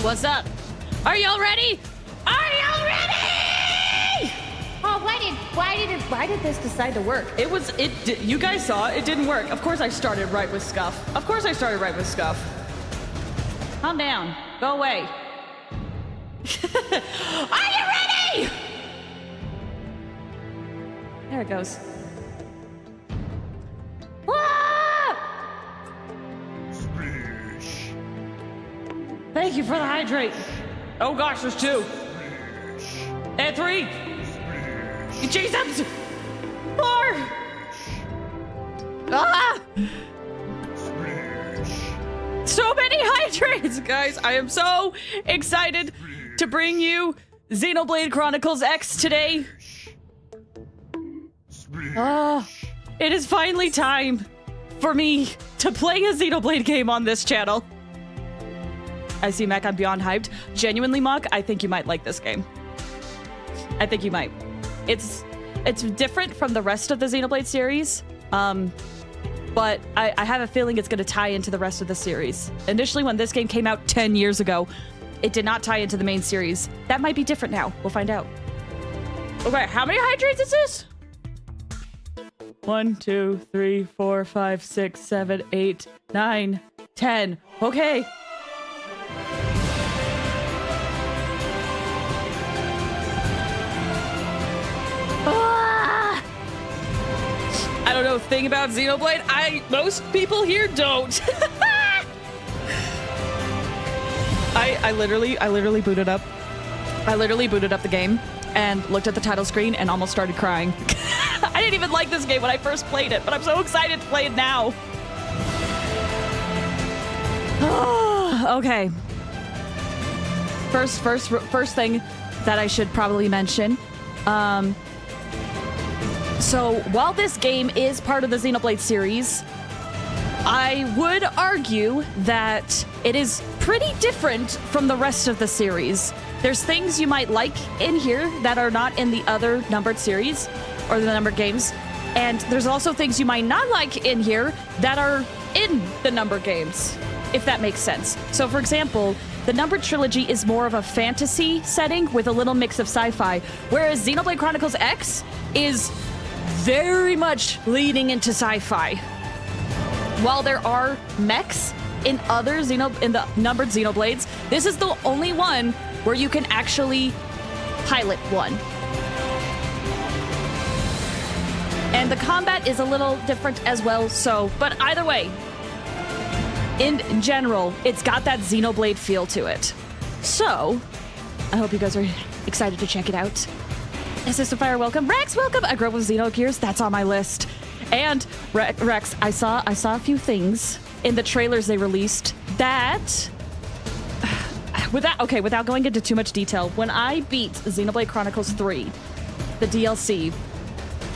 What's up? Are y'all ready? Are y'all ready? Oh, why did this decide to work? You guys saw it didn't work. Of course I started right with Scuff. Calm down. Go away. Are you ready? There it goes. Thank you for the hydrate. Oh gosh, there's 2. And 3. Jesus! 4. Ah! So many hydrates, guys. I am so excited to bring you Xenoblade Chronicles X today. It is finally time for me to play a Xenoblade game on this channel. I see, Mac, I'm beyond hyped. Genuinely, Mock, I think you might like this game. I think you might. It's different from the rest of the Xenoblade series, but I have a feeling it's going to tie into the rest of the series. Initially, when this game came out 10 years ago, it did not tie into the main series. That might be different now. We'll find out. Okay, how many hydrates is this? 1, 2, 3, 4, 5, 6, 7, 8, 9, 10. Okay. I don't know a thing about Xenoblade. Most people here don't. I literally booted up. I literally booted up the game and looked at the title screen and almost started crying. I didn't even like this game when I first played it, but I'm so excited to play it now. Okay. First thing that I should probably mention. So while this game is part of the Xenoblade series, I would argue that it is pretty different from the rest of the series. There's things you might like in here that are not in the other numbered series or the numbered games. And there's also things you might not like in here that are in the numbered games, if that makes sense. So for example, the numbered trilogy is more of a fantasy setting with a little mix of sci-fi, whereas Xenoblade Chronicles X is very much leading into sci-fi. While there are mechs in the numbered Xenoblades, this is the only one where you can actually pilot one. And the combat is a little different as well, but either way, in general, it's got that Xenoblade feel to it. So, I hope you guys are excited to check it out. System Fire, welcome. Rex, welcome. I grew up with Xenogears. That's on my list. And Rex, I saw a few things in the trailers they released that, without going into too much detail, when I beat Xenoblade Chronicles 3, the DLC,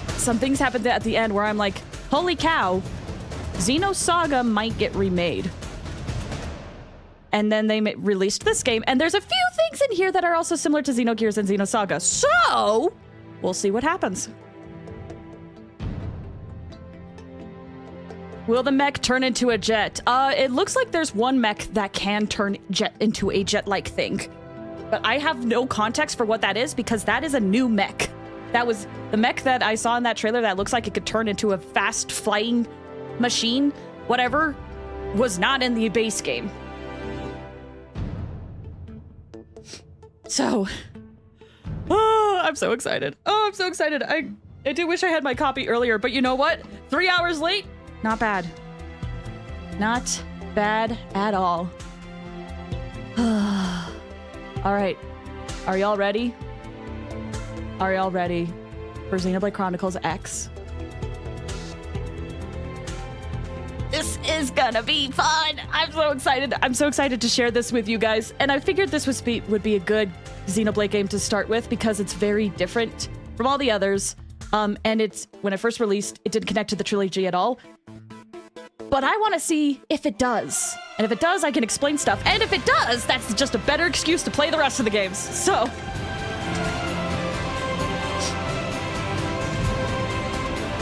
some things happened at the end where I'm like, holy cow, Xenosaga might get remade. And then they released this game, and there's a few things in here that are also similar to Xenogears and Xenosaga. So, we'll see what happens. Will the mech turn into a jet? It looks like there's one mech that can turn into a jet-like thing. But I have no context for what that is because that is a new mech. That was the mech that I saw in that trailer that looks like it could turn into a fast-flying machine, whatever, was not in the base game. So, I'm so excited. I'm so excited. I do wish I had my copy earlier, but you know what? 3 hours late? Not bad. Not bad at all. All right. Are y'all ready? Are y'all ready for Xenoblade Chronicles X? This is gonna be fun. I'm so excited. I'm so excited to share this with you guys. And I figured this would be a good Xenoblade game to start with because it's very different from all the others. And when it first released, it didn't connect to the trilogy at all. But I want to see if it does. And if it does, I can explain stuff. And if it does, that's just a better excuse to play the rest of the games. So,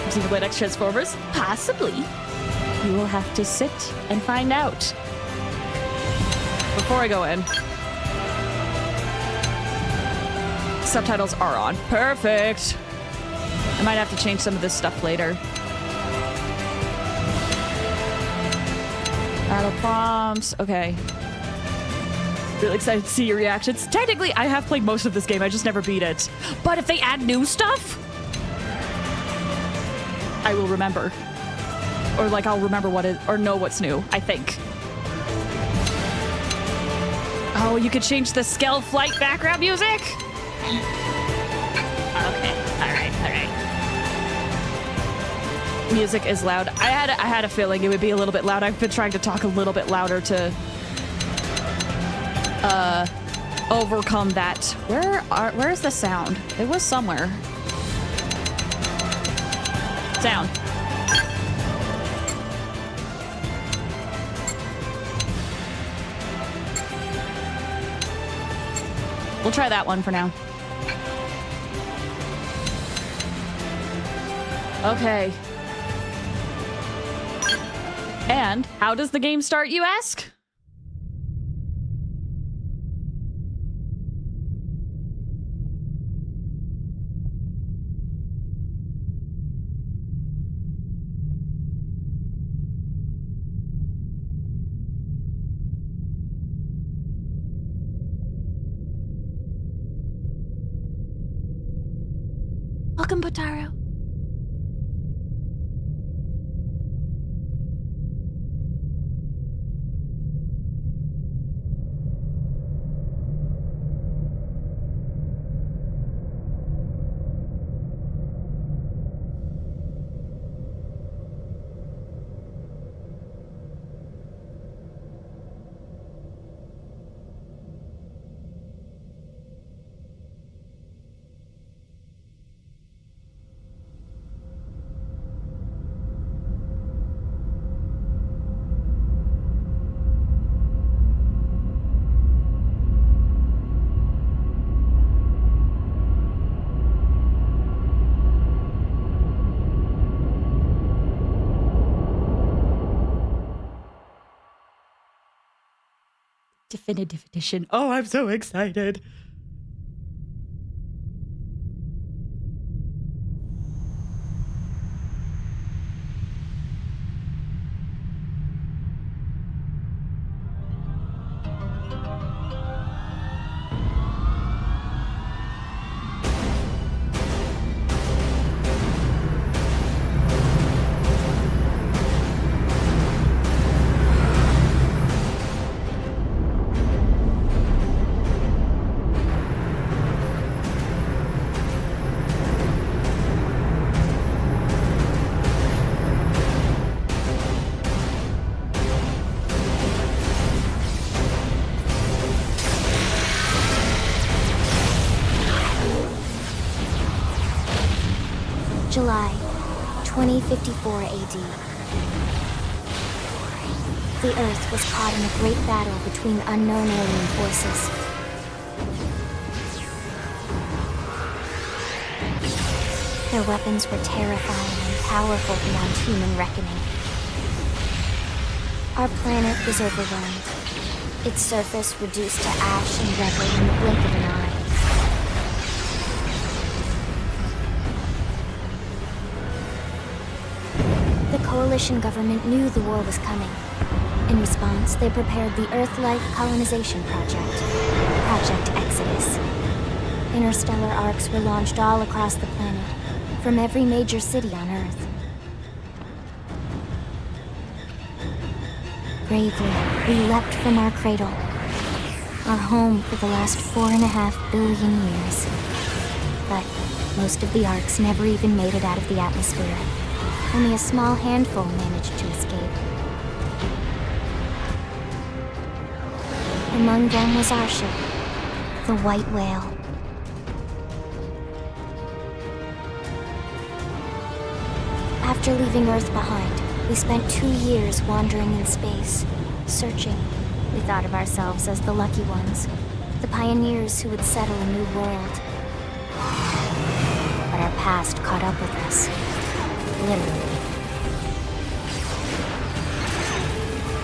Xenoblade X Transformers? Possibly. You will have to sit and find out. Before I go in, Subtitles are on. Perfect. I might have to change some of this stuff later. Battle prompts. Okay. Really excited to see your reactions. Technically, I have played most of this game. I just never beat it. But if they add new stuff, I will remember. Or like I'll remember what it, or know what's new, I think. Oh, you could change the Skell flight background music? Okay, all right. Music is loud. I had a feeling it would be a little bit loud. I've been trying to talk a little bit louder to overcome that. Where's the sound? It was somewhere. Sound. We'll try that one for now. Okay. And how does the game start, you ask? Welcome, Potaro. Definitive edition. Oh, I'm so excited. July 2054 AD. The Earth was caught in a great battle between unknown alien forces. Their weapons were terrifying and powerful beyond human reckoning. Our planet was overwhelmed, its surface reduced to ash and rubble in the blink of an eye. The Coalition government knew the war was coming. In response, they prepared the Earth-like colonization project, Project Exodus. Interstellar arcs were launched all across the planet, from every major city on Earth. Bravely, we leapt from our cradle, our home for the last 4.5 billion years. But most of the arcs never even made it out of the atmosphere. Only a small handful managed to escape. Among them was our ship, the White Whale. After leaving Earth behind, we spent 2 years wandering in space, searching. We thought of ourselves as the lucky ones, the pioneers who would settle a new world. But our past caught up with us. Literally.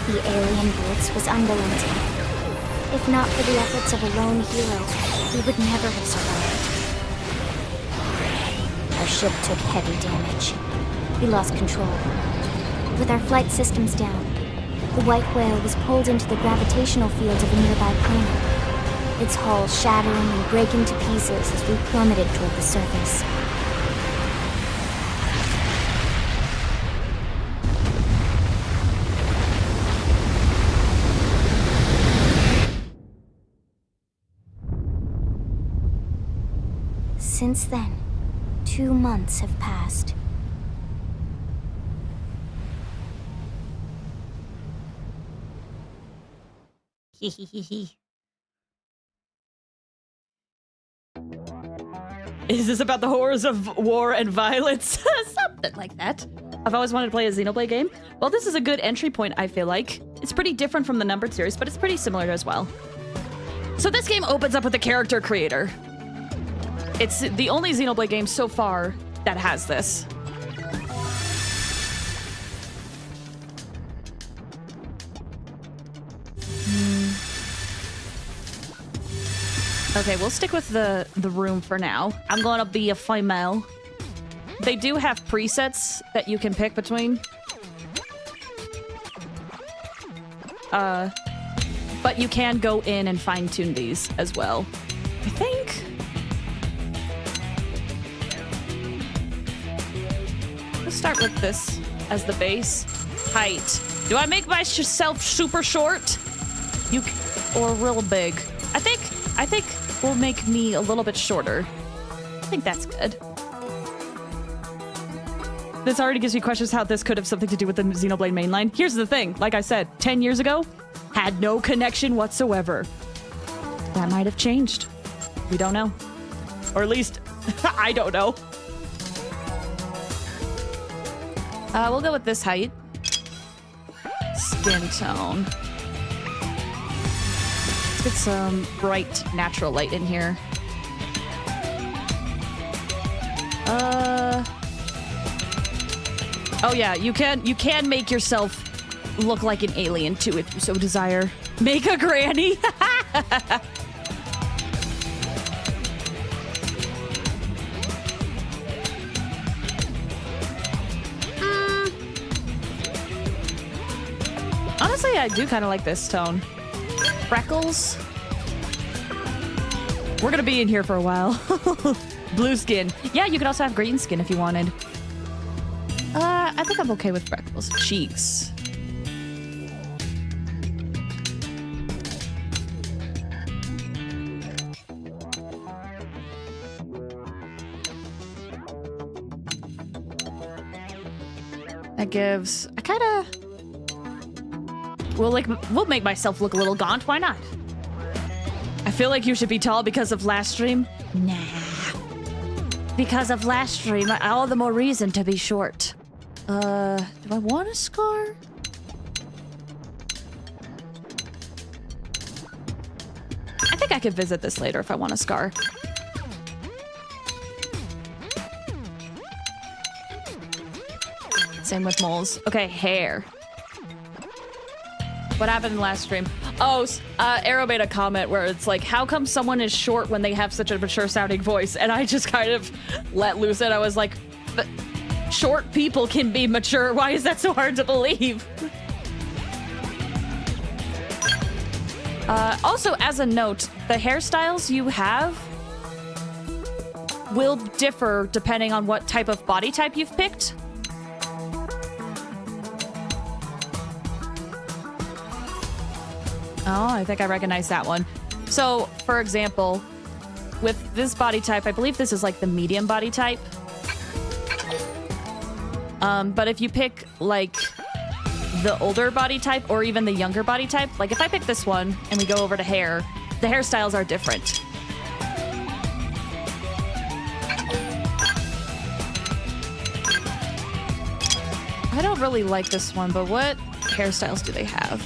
The alien blitz was unrelenting. If not for the efforts of a lone hero, we would never have survived. ship took heavy damage. We lost control. With our flight systems down, the white whale was pulled into the gravitational field of a nearby planet, its hull shattering and breaking to pieces as we plummeted toward the surface. Since then, 2 months have passed. Is this about the horrors of war and violence? Something like that. I've always wanted to play a Xenoblade game. Well, this is a good entry point, I feel like. It's pretty different from the numbered series, but it's pretty similar as well. So this game opens up with a character creator. It's the only Xenoblade game so far that has this. Okay, we'll stick with the room for now. I'm gonna be a female. They do have presets that you can pick between. But you can go in and fine-tune these as well, I think. Let's start with this as the base. Height. Do I make myself super short? Or real big? I think will make me a little bit shorter. I think that's good. This already gives me questions how this could have something to do with the Xenoblade mainline. Here's the thing, like I said, 10 years ago, had no connection whatsoever. That might have changed. We don't know. Or at least, I don't know. We'll go with this height. Skin tone. Get some bright natural light in here. Oh yeah, you can make yourself look like an alien too if you so desire. Make a granny. Honestly, I do kind of like this tone. Freckles. We're gonna be in here for a while. Blue skin. Yeah, you could also have green skin if you wanted. I think I'm okay with freckles. Cheeks. That gives... I kinda... We'll make myself look a little gaunt. Why not? I feel like you should be tall because of last stream. Nah. Because of last stream, all the more reason to be short. Do I want a scar? I think I could visit this later if I want a scar. Same with moles. Okay, hair. What happened in the last stream? Oh, Arrow made a comment where it's like, how come someone is short when they have such a mature sounding voice? And I just kind of let loose and I was like, but short people can be mature. Why is that so hard to believe? Also, as a note, the hairstyles you have will differ depending on what type of body type you've picked. Oh, I think I recognize that one. So, for example, with this body type, I believe this is like the medium body type. But if you pick like the older body type or even the younger body type, like if I pick this one and we go over to hair, the hairstyles are different. I don't really like this one, but what hairstyles do they have?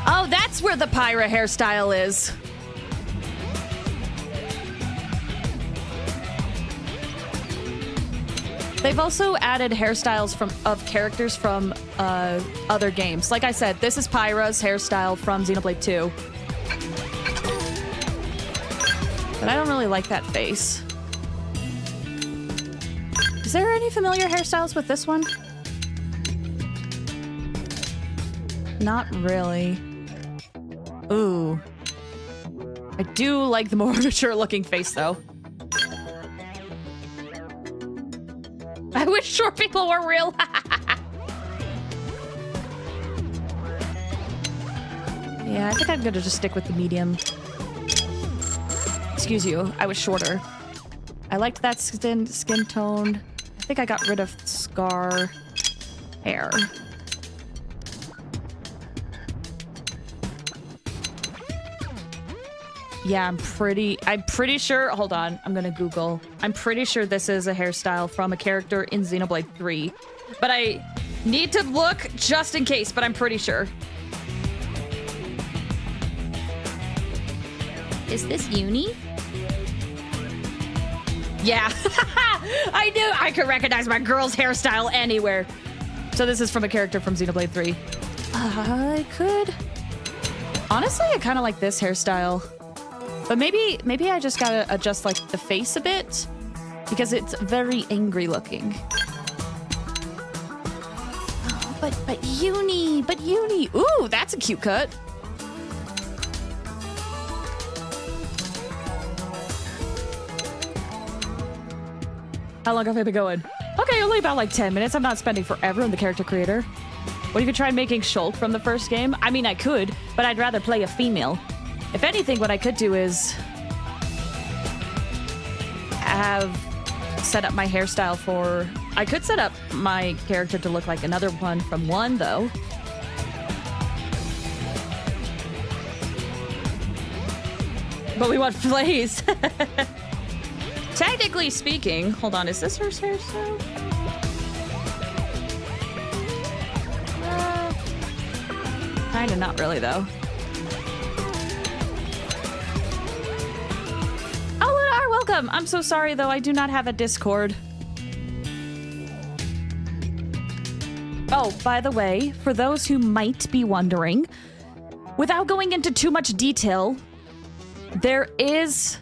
Oh, that's where the Pyra hairstyle is. They've also added hairstyles of characters from other games. Like I said, this is Pyra's hairstyle from Xenoblade 2. But I don't really like that face. there any familiar hairstyles with this one? Not really. Ooh. I do like the more mature looking face though. I wish short people were real. Yeah, I think I'm gonna just stick with the medium. Excuse you, I was shorter. I liked that skin tone. I think I got rid of scar hair. Yeah, I'm pretty sure, hold on, I'm gonna Google. I'm pretty sure this is a hairstyle from a character in Xenoblade 3. But I need to look just in case, but I'm pretty sure. Is this Uni? Yeah, I knew I could recognize my girl's hairstyle anywhere. So this is from a character from Xenoblade 3. I could... Honestly, I kind of like this hairstyle. But maybe I just gotta adjust like the face a bit because it's very angry looking. Oh, but Uni. Ooh, that's a cute cut. How long have I been going? Okay, only about like 10 minutes. I'm not spending forever in the character creator. What if you tried making Shulk from the first game? I mean, I could, but I'd rather play a female. If anything, what I could do is have set up my hairstyle for... I could set up my character to look like another one from 1, though. But we want Flaze. Technically speaking... Hold on, is this her hairstyle? Kinda not really, though. Welcome. I'm so sorry, though. I do not have a Discord. Oh, by the way, for those who might be wondering, without going into too much detail, there is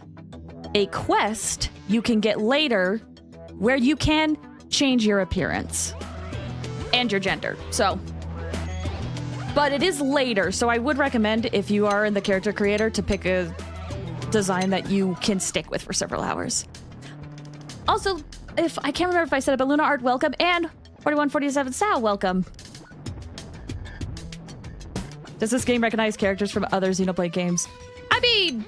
a quest you can get later where you can change your appearance and your gender. So, but it is later, so I would recommend if you are in the character creator to pick a design that you can stick with for several hours. Also, if I can't remember if I said it, but Luna Art, welcome, and 4147 Sal, welcome. Does this game recognize characters from other Xenoblade games? I mean,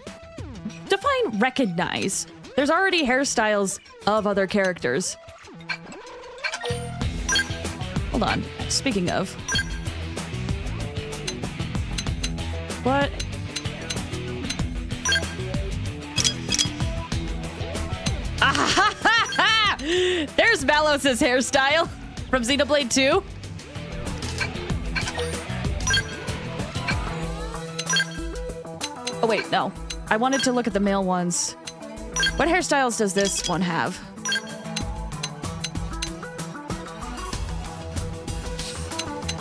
define recognize. There's already hairstyles of other characters. Hold on. Speaking of. What? There's Malos' hairstyle from Xenoblade 2. Oh, wait, no. I wanted to look at the male ones. What hairstyles does this one have?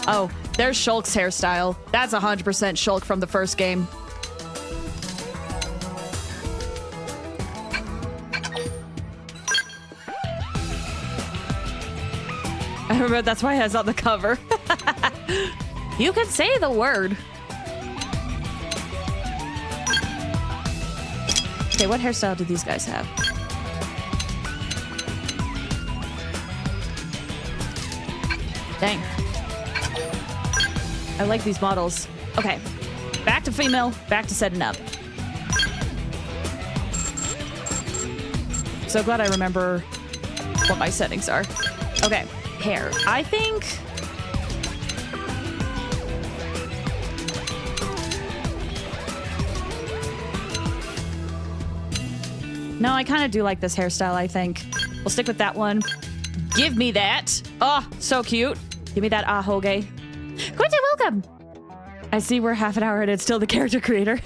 Oh, there's Shulk's hairstyle. That's 100% Shulk from the first game. I remember that's why it's on the cover. You can say the word. Okay, what hairstyle do these guys have? Dang. I like these models. Okay, back to female, back to setting up. So glad I remember what my settings are. Okay. Hair. I think... No, I kind of do like this hairstyle, I think. We'll stick with that one. Give me that. Oh, so cute. Give me that ahoge. Quentin, welcome. I see we're half an hour and it's still the character creator.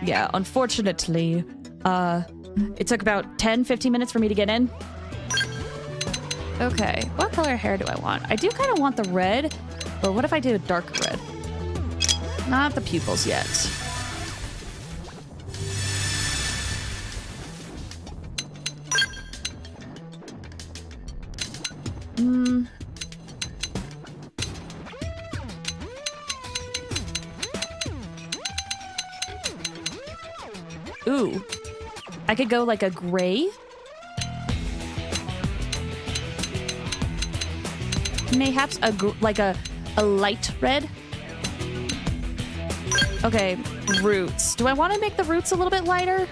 Yeah, unfortunately, it took about 10-15 minutes for me to get in. Okay, what color hair do I want? I do kind of want the red, but what if I do a dark red? Not the pupils yet. Ooh. I could go like a gray. Mayhaps like a light red. Okay, roots. Do I want to make the roots a little bit lighter?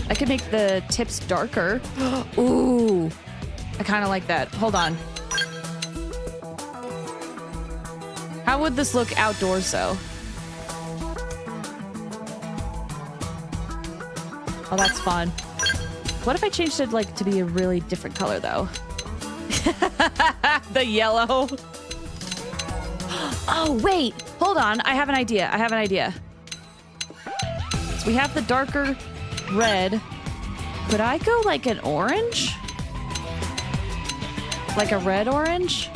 I could make the tips darker. Ooh. I kind of like that. Hold on. How would this look outdoors, though? Oh, that's fun. What if I changed it, like, to be a really different color, though? The yellow. Oh, wait. Hold on. I have an idea. So we have the darker red. Could I go, like, an orange? Like a red-orange?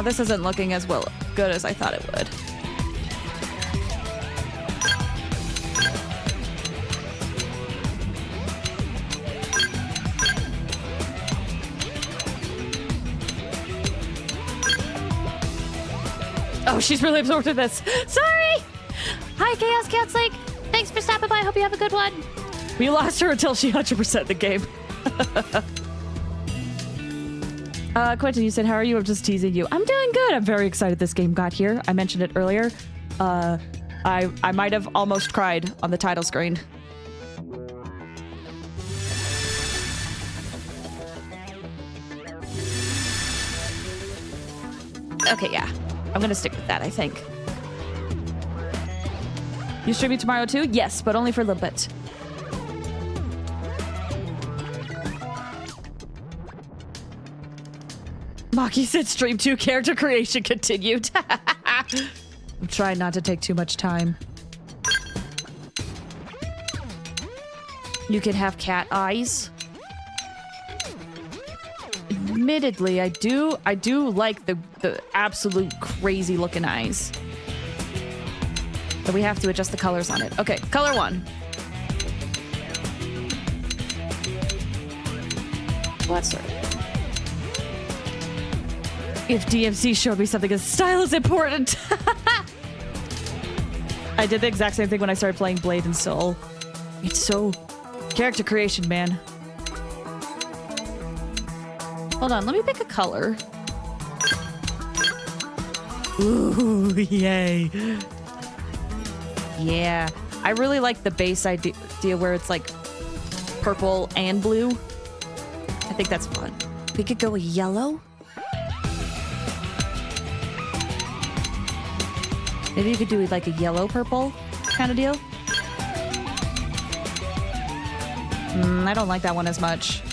This isn't looking as good as I thought it would. Oh, she's really absorbed with this. Sorry! Hi, Chaos Cat's Lake. Thanks for stopping by. Hope you have a good one. We lost her until she 100%'d the game. Quentin, you said, how are you? I'm just teasing you. I'm doing good. I'm very excited this game got here. I mentioned it earlier. I might have almost cried on the title screen. Okay, yeah. I'm gonna stick with that, I think. You streaming tomorrow too? Yes, but only for a little bit. Maki said stream 2 character creation continued. I'm trying not to take too much time. You can have cat eyes. Admittedly, I do like the absolute crazy looking eyes. But we have to adjust the colors on it. Okay, color 1. Let's start. If DMC showed me something as style is important. I did the exact same thing when I started playing Blade and Soul. It's so character creation, man. Hold on, let me pick a color. Ooh, yay. Yeah, I really like the base idea where it's like purple and blue. I think that's fun. We could go yellow. Maybe you could do like a yellow-purple kind of deal. I don't like that one as much.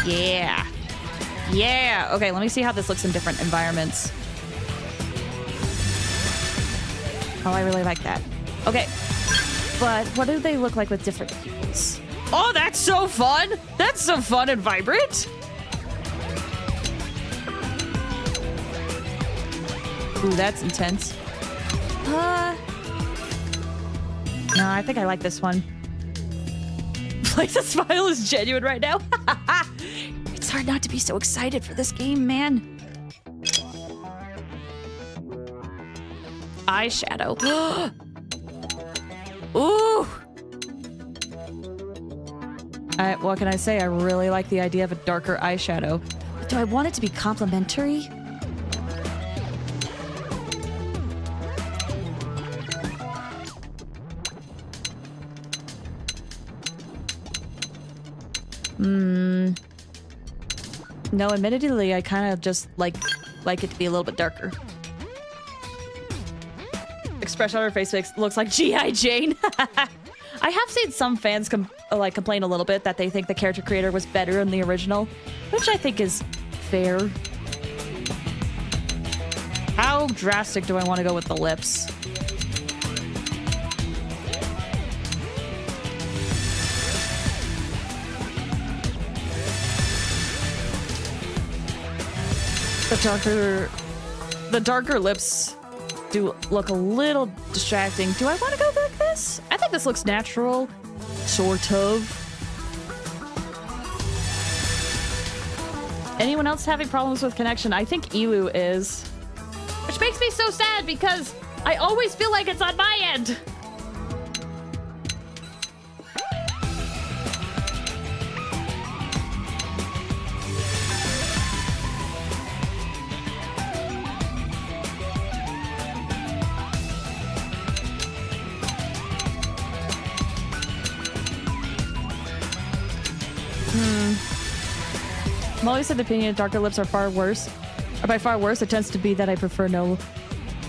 Yeah. Yeah. Okay, let me see how this looks in different environments. Oh, I really like that. Okay. But what do they look like with different peoples? Oh, that's so fun! That's so fun and vibrant! Ooh, that's intense. No, I think I like this one. Blaze's smile is genuine right now. It's hard not to be so excited for this game, man. Eyeshadow. Ooh. What can I say? I really like the idea of a darker eyeshadow. But do I want it to be complimentary? No, admittedly, I kind of just like it to be a little bit darker. Expression on her face looks like G.I. Jane. I have seen some fans complain a little bit that they think the character creator was better in the original, which I think is fair. How drastic do I want to go with the lips? The darker the darker lips do look a little distracting. Do I want to go like this? I think this looks natural. Sort of. Anyone else having problems with connection? I think Elu is. Which makes me so sad because I always feel like it's on my end. I'm always of the opinion darker lips are far worse. Or by far worse, it tends to be that I prefer no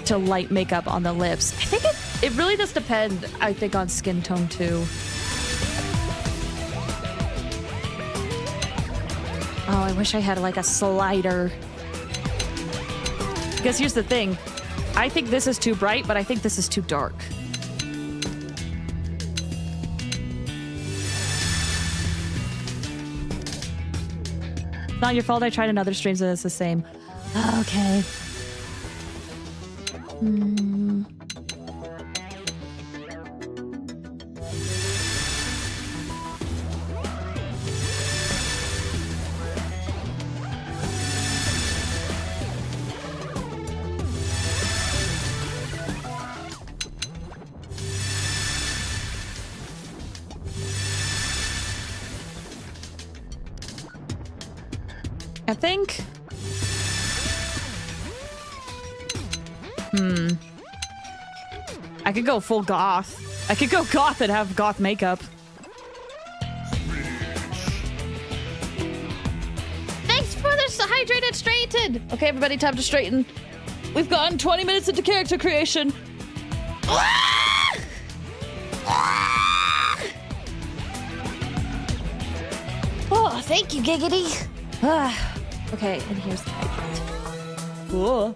to light makeup on the lips. I think it really does depend, I think, on skin tone too. Oh, I wish I had like a slider. Because here's the thing. I think this is too bright, but I think this is too dark. Not your fault I tried another stream and it's the same. Okay. I think... I could go full goth. I could go goth and have goth makeup. Thanks for this hydrated straightened. Okay, everybody, time to straighten. We've gotten 20 minutes into character creation. Oh, thank you, Giggity. Okay, and here's the hydrant. Cool.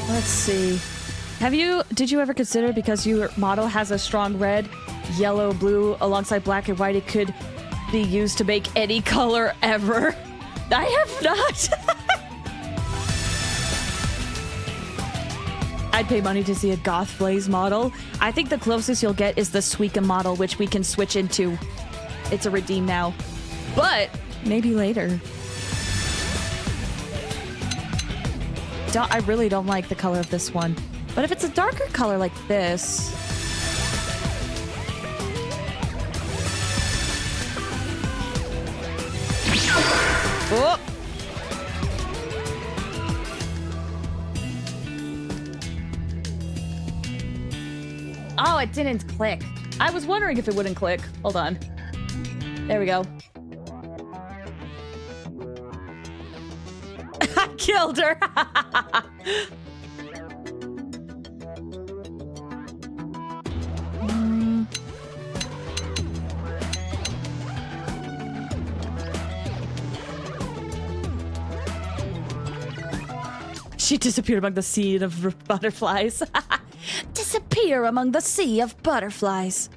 Let's see. Did you ever consider, because your model has a strong red, yellow, blue alongside black and white, it could be used to make any color ever? I have not. I'd pay money to see a goth Flaze model. I think the closest you'll get is the Suika model, which we can switch into. It's a redeem now. But maybe later. I really don't like the color of this one. But if it's a darker color like this... Oh! Oh, it didn't click. I was wondering if it wouldn't click. Hold on. There we go. I killed her. She disappeared among the sea of butterflies. Disappear among the sea of butterflies.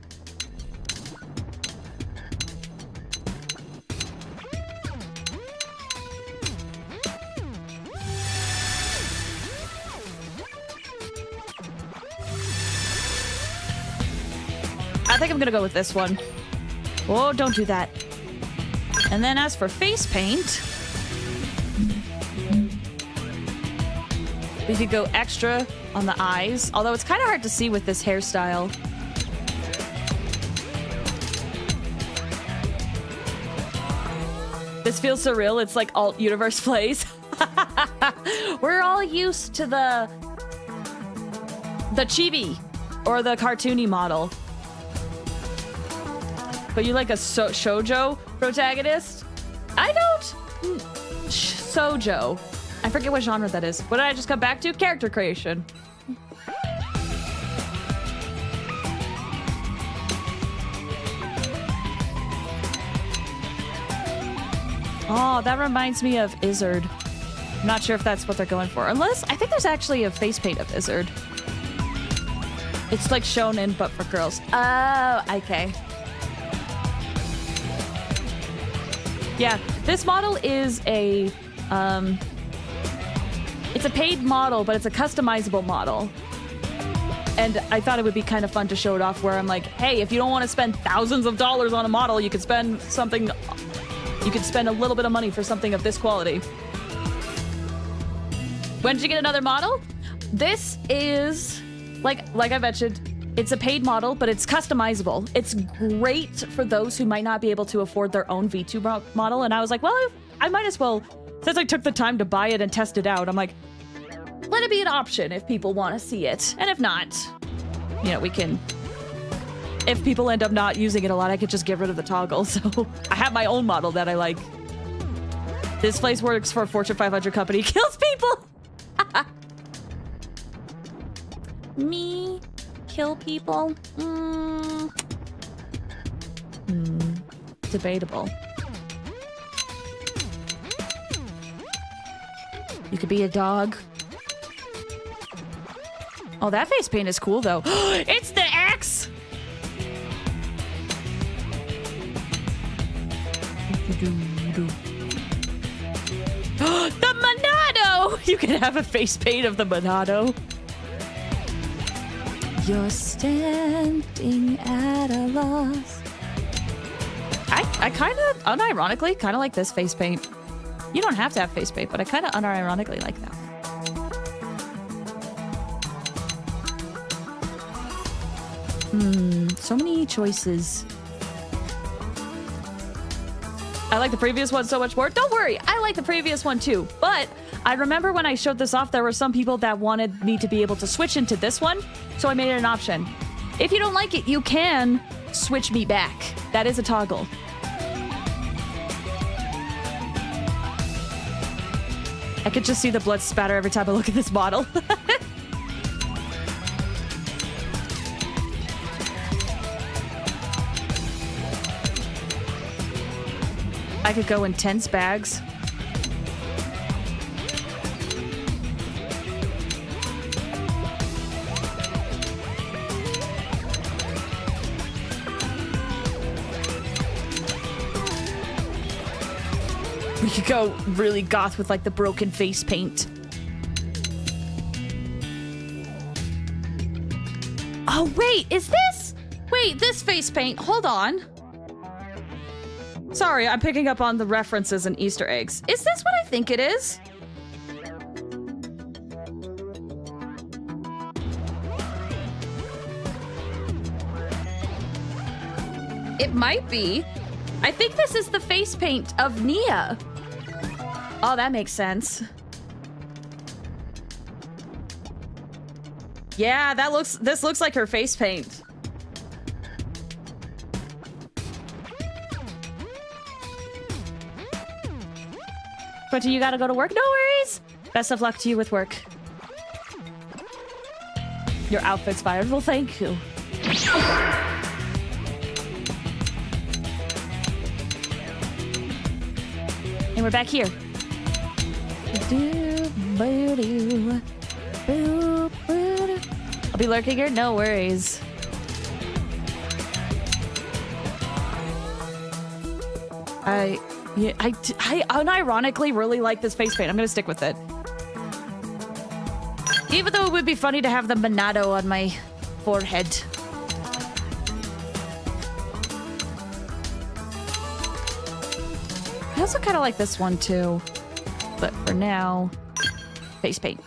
I think I'm gonna go with this one. Oh, don't do that. And then as for face paint, we could go extra on the eyes, although it's kind of hard to see with this hairstyle. This feels surreal. It's like alt universe plays. We're all used to the chibi or the cartoony model. But you like a shoujo protagonist? I don't. Shoujo. I forget what genre that is. What did I just come back to? Character creation. Oh, that reminds me of Izzard. I'm not sure if that's what they're going for. Unless, I think there's actually a face paint of Izzard. It's like shonen, but for girls. Oh, okay. Yeah, this model is a, it's a paid model, but it's a customizable model. And I thought it would be kind of fun to show it off where I'm like, hey, if you don't want to spend thousands of dollars on a model, you could spend something, you could spend a little bit of money for something of this quality. When did you get another model? This is, like I mentioned, it's a paid model, but it's customizable. It's great for those who might not be able to afford their own V2 model. And I was like, well, I might as well, since I took the time to buy it and test it out, I'm like, let it be an option if people want to see it. And if not, you know, we can, if people end up not using it a lot, I could just get rid of the toggle. So I have my own model that I like. This place works for a Fortune 500 company, kills people. Me kill people? Debatable. You could be a dog. Oh, that face paint is cool, though. It's the X! The Monado! You can have a face paint of the Monado. You're standing at a loss. I kind of, unironically, kind of like this face paint. You don't have to have face paint, but I kind of unironically like that. So many choices. I like the previous one so much more. Don't worry, I like the previous one too. But I remember when I showed this off, there were some people that wanted me to be able to switch into this one, so I made it an option. If you don't like it, you can switch me back. That is a toggle. I could just see the blood spatter every time I look at this model. I could go in tense bags. We could go really goth with like the broken face paint. Oh, wait, is this? Wait, this face paint, hold on. Sorry, I'm picking up on the references and Easter eggs. Is this what I think it is? It might be. I think this is the face paint of Nia. Oh, that makes sense. Yeah, this looks like her face paint. But you gotta go to work? No worries! Best of luck to you with work. Your outfit's fired. Well, thank you. And we're back here. I'll be lurking here? No worries. I unironically really like this face paint. I'm gonna stick with it. Even though it would be funny to have the Monado on my forehead. I also kind of like this one too. But for now, face paint.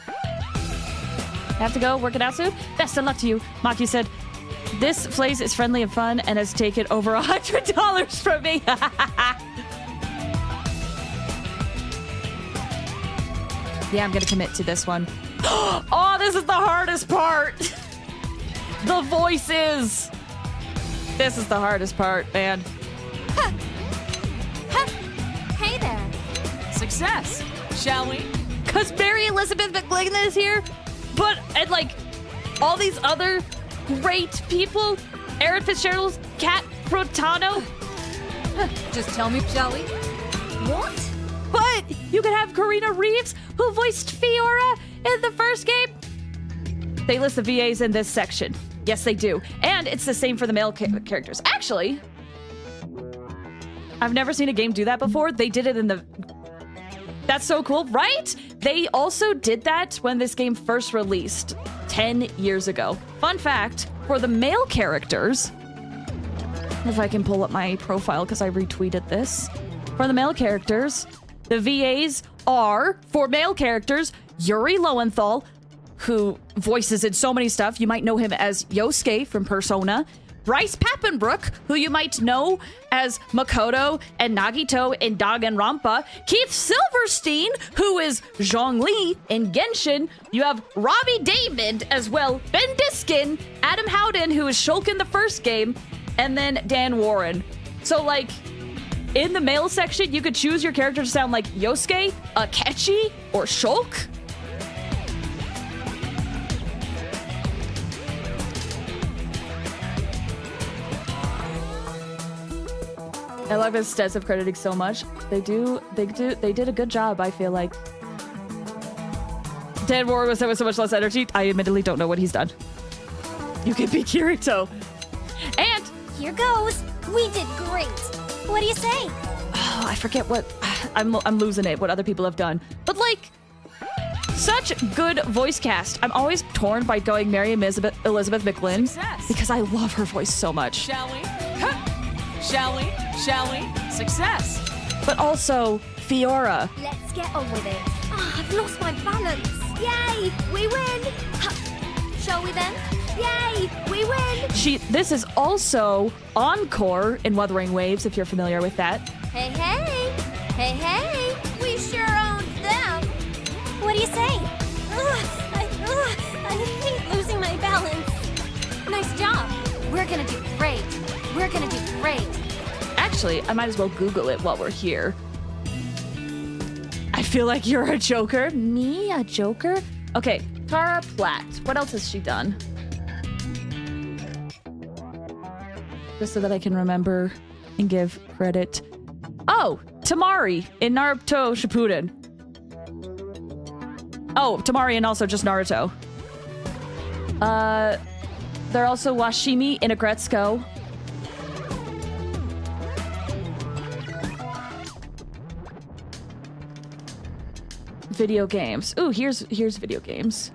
Have to go, work it out soon? Best of luck to you. Maki said, this Flaze is friendly and fun and has taken over $100 from me. Yeah, I'm gonna commit to this one. Oh, this is the hardest part. The voices. This is the hardest part, man. Hey there. Success, shall we? Because Mary Elizabeth McGlinnan is here, and like all these other great people. Aaron Fitzgerald, Kat Protano. Just tell me, shall we? What? But You could have Karina Reeves, who voiced Fiora in the first game. They list the VAs in this section. Yes, they do. And it's the same for the male characters. Actually, I've never seen a game do that before. They did it in the... That's so cool, right? They also did that when this game first released 10 years ago. Fun fact, for the male characters, if I can pull up my profile because I retweeted this. For the male characters, the VAs are, for male characters, Yuri Lowenthal, who voices in so many stuff. You might know him as Yosuke from Persona. Bryce Papenbrook, who you might know as Makoto and Nagito in Danganronpa. Keith Silverstein, who is Zhongli in Genshin. You have Robbie David as well, Ben Diskin, Adam Howden, who is Shulk in the first game, and then Dan Warren. So, like, in the male section, you could choose your character to sound like Yosuke, Akechi, or Shulk. I love his stats of crediting so much. They did a good job, I feel like. Dan Warren was there with so much less energy. I admittedly don't know what he's done. You can be Kirito. And Here goes. We did great. What do you say? oh, I forget what I'm losing it, what other people have done. But like, such good voice cast. I'm always torn by going Mary Elizabeth McGlynn Success. because I love her voice so much. Shall we? Huh. Shall we? Shall we? Success. But also Fiora. Let's get on with it. Ah, I've lost my balance. Yay! We win! Ha. Shall we then? Yay! We win! This is also Encore in Wuthering Waves, if you're familiar with that. Hey, hey! Hey, hey! We sure owned them! What do you say? I hate losing my balance. Nice job. We're gonna do great. We're gonna do great. Actually, I might as well Google it while we're here. I feel like you're a Joker. Me, a Joker? Okay, Tara Platt. What else has she done? Just so that I can remember and give credit. Oh, Tamari in Naruto Shippuden. Oh, Tamari and also just Naruto. They're also Washimi in Agretsuko. Video games. Ooh, here's video games.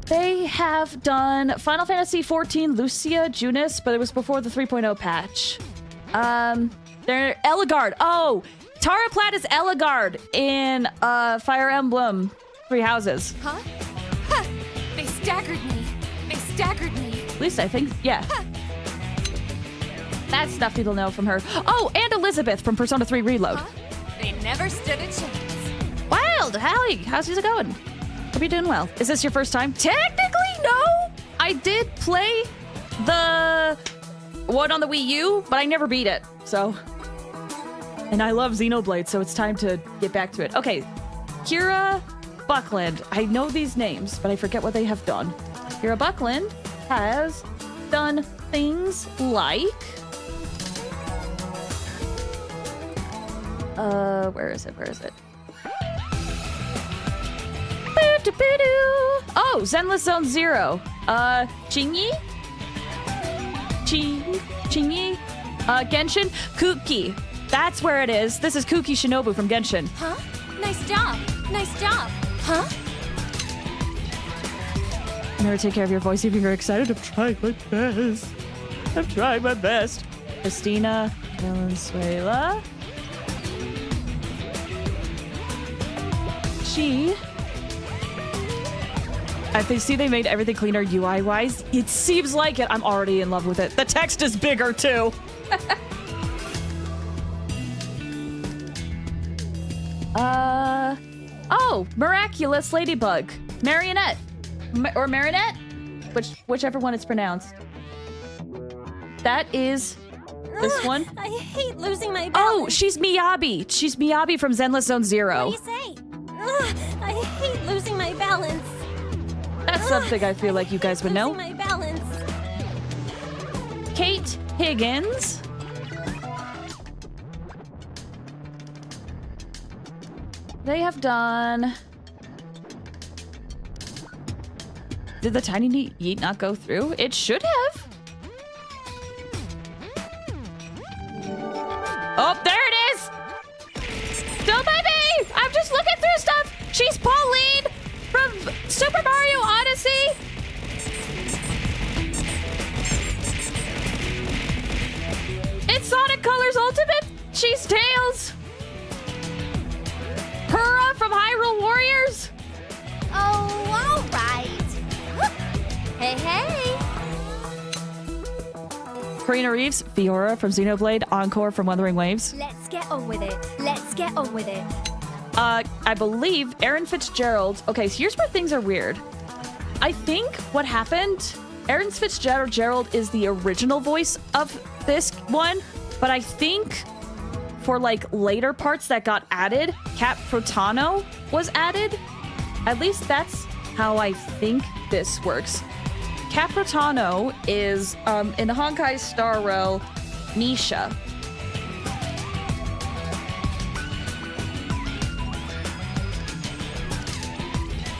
They have done Final Fantasy XIV, Lucia, Junis, but it was before the 3.0 patch. They're Eligard. Oh, Tara Platt is Eligard in Fire Emblem Three Houses. Huh? Huh! They staggered me. They staggered me. At least I think, yeah. That's stuff people know from her. Oh, and Elizabeth from Persona 3 Reload. Huh? They never stood a chance. Wild, Hallie, how's it going? Hope you're doing well. Is this your first time? Technically, no. I did play the one on the Wii U, but I never beat it, so. And I love Xenoblade, so it's time to get back to it. Okay, Kira Buckland. I know these names, but I forget what they have done. Kira Buckland has done things like... where is it? Oh, Zenless Zone Zero. Chingy? Chingy? Genshin? Kuki. That's where it is. This is Kuki Shinobu from Genshin. Huh? Nice job. Nice job. Huh? Never take care of your voice if you're excited. I'm trying my best. Christina Valenzuela. I see they made everything cleaner UI-wise. It seems like it. I'm already in love with it. The text is bigger, too. Oh, Miraculous Ladybug. Marionette. Or Marinette? Whichever one it's pronounced. That is this one. I hate losing my balance. Oh, she's Miyabi. She's Miyabi from Zenless Zone Zero. What do you say? I hate losing my balance. That's something I feel like you guys would know. Losing my balance. Kate Higgins. They have done... Did the tiny yeet not go through? It should have. Oh, there it is! Don't mind me! I'm just looking through stuff! She's Pauline from Super Mario Odyssey! It's Sonic Colors Ultimate! She's Tails! Purah from Hyrule Warriors! Oh, all right. Hey, hey. Karina Reeves, Fiora from Xenoblade, Encore from Wuthering Waves. Let's get on with it. Let's get on with it. I believe Aaron Fitzgerald. Okay, so here's where things are weird. I think what happened, Aaron Fitzgerald is the original voice of this one, but I think for like later parts that got added, Cap Protano was added. At least that's how I think this works. Cap Protano is in the Honkai Star Rail, Misha.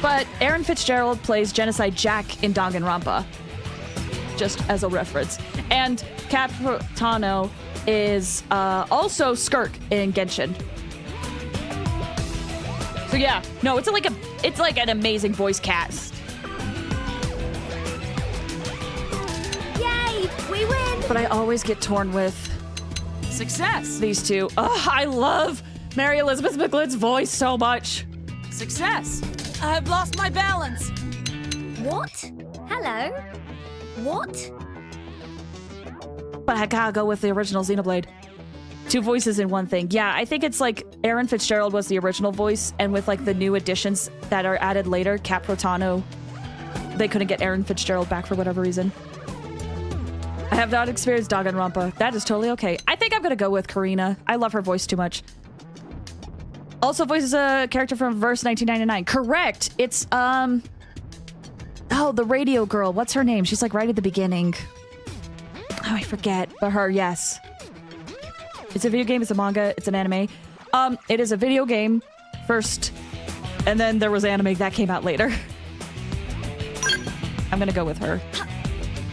But Aaron Fitzgerald plays Genocide Jack in Danganronpa, just as a reference. And Cap Protano is also Skirk in Genshin. So yeah, no, it's like an amazing voice cast. Yay, we win. But I always get torn with Success. these two. Oh, I love Mary Elizabeth McGlynn's voice so much. Success. I've lost my balance. What? Hello? What? But I gotta go with the original Xenoblade. Two voices in one thing. Yeah, I think it's like Aaron Fitzgerald was the original voice, and with like the new additions that are added later, Cap Protano, they couldn't get Aaron Fitzgerald back for whatever reason. I have not experienced Danganronpa. That is totally okay. I think I'm gonna go with Karina. I love her voice too much. Also voices a character from Verse 1999. Correct. It's oh, the radio girl. What's her name? She's like right at the beginning. Oh, I forget. But her, yes. It's a video game, it's a manga, it's an anime. It is a video game first, and then there was anime that came out later. I'm gonna go with her.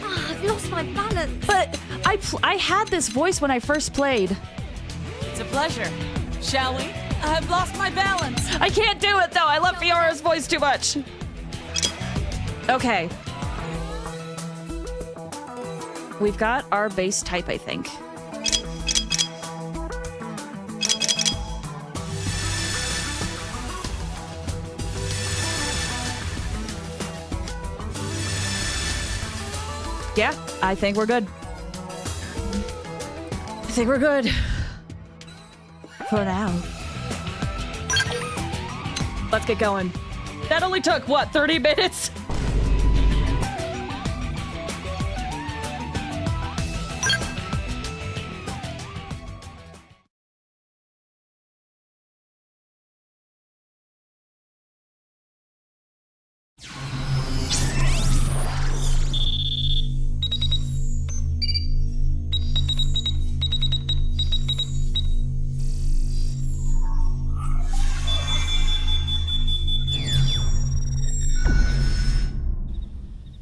I've lost my balance. But I had this voice when I first played. It's a pleasure. Shall we? I've lost my balance. I can't do it though. I love Fiora's voice too much. Okay. We've got our base type, I think. Yeah, I think we're good. I think we're good. For now. Let's get going. That only took, what, 30 minutes?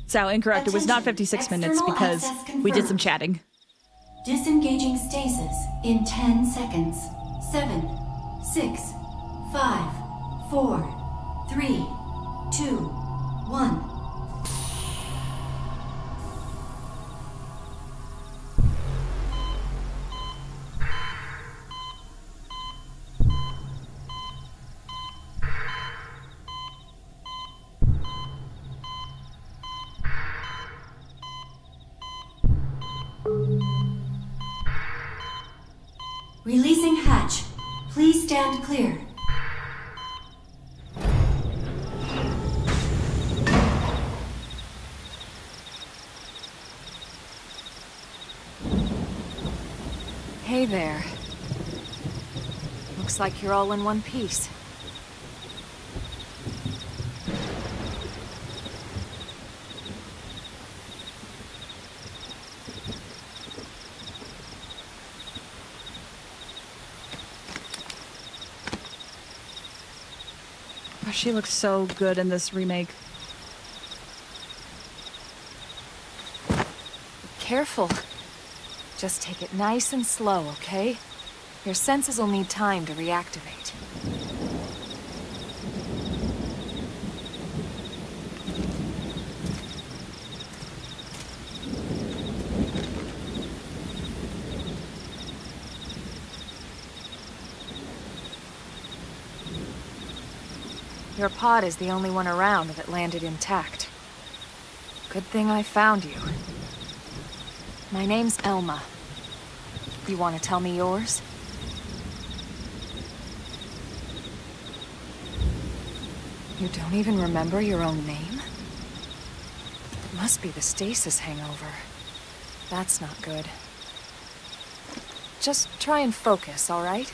So incorrect. It was not 56 minutes because we did some chatting. Disengaging stasis in 10 seconds. 7, 6, 5, 4, 3, 2, 1. Releasing hatch. Please stand clear. Hey there. Looks like you're all in one piece. Oh, she looks so good in this remake. Careful. Just take it nice and slow, okay? Your senses will need time to reactivate. Your pod is the only one around that landed intact. Good thing I found you. My name's Elma. You want to tell me yours? You don't even remember your own name? It must be the stasis hangover. That's not good. Just try and focus, all right?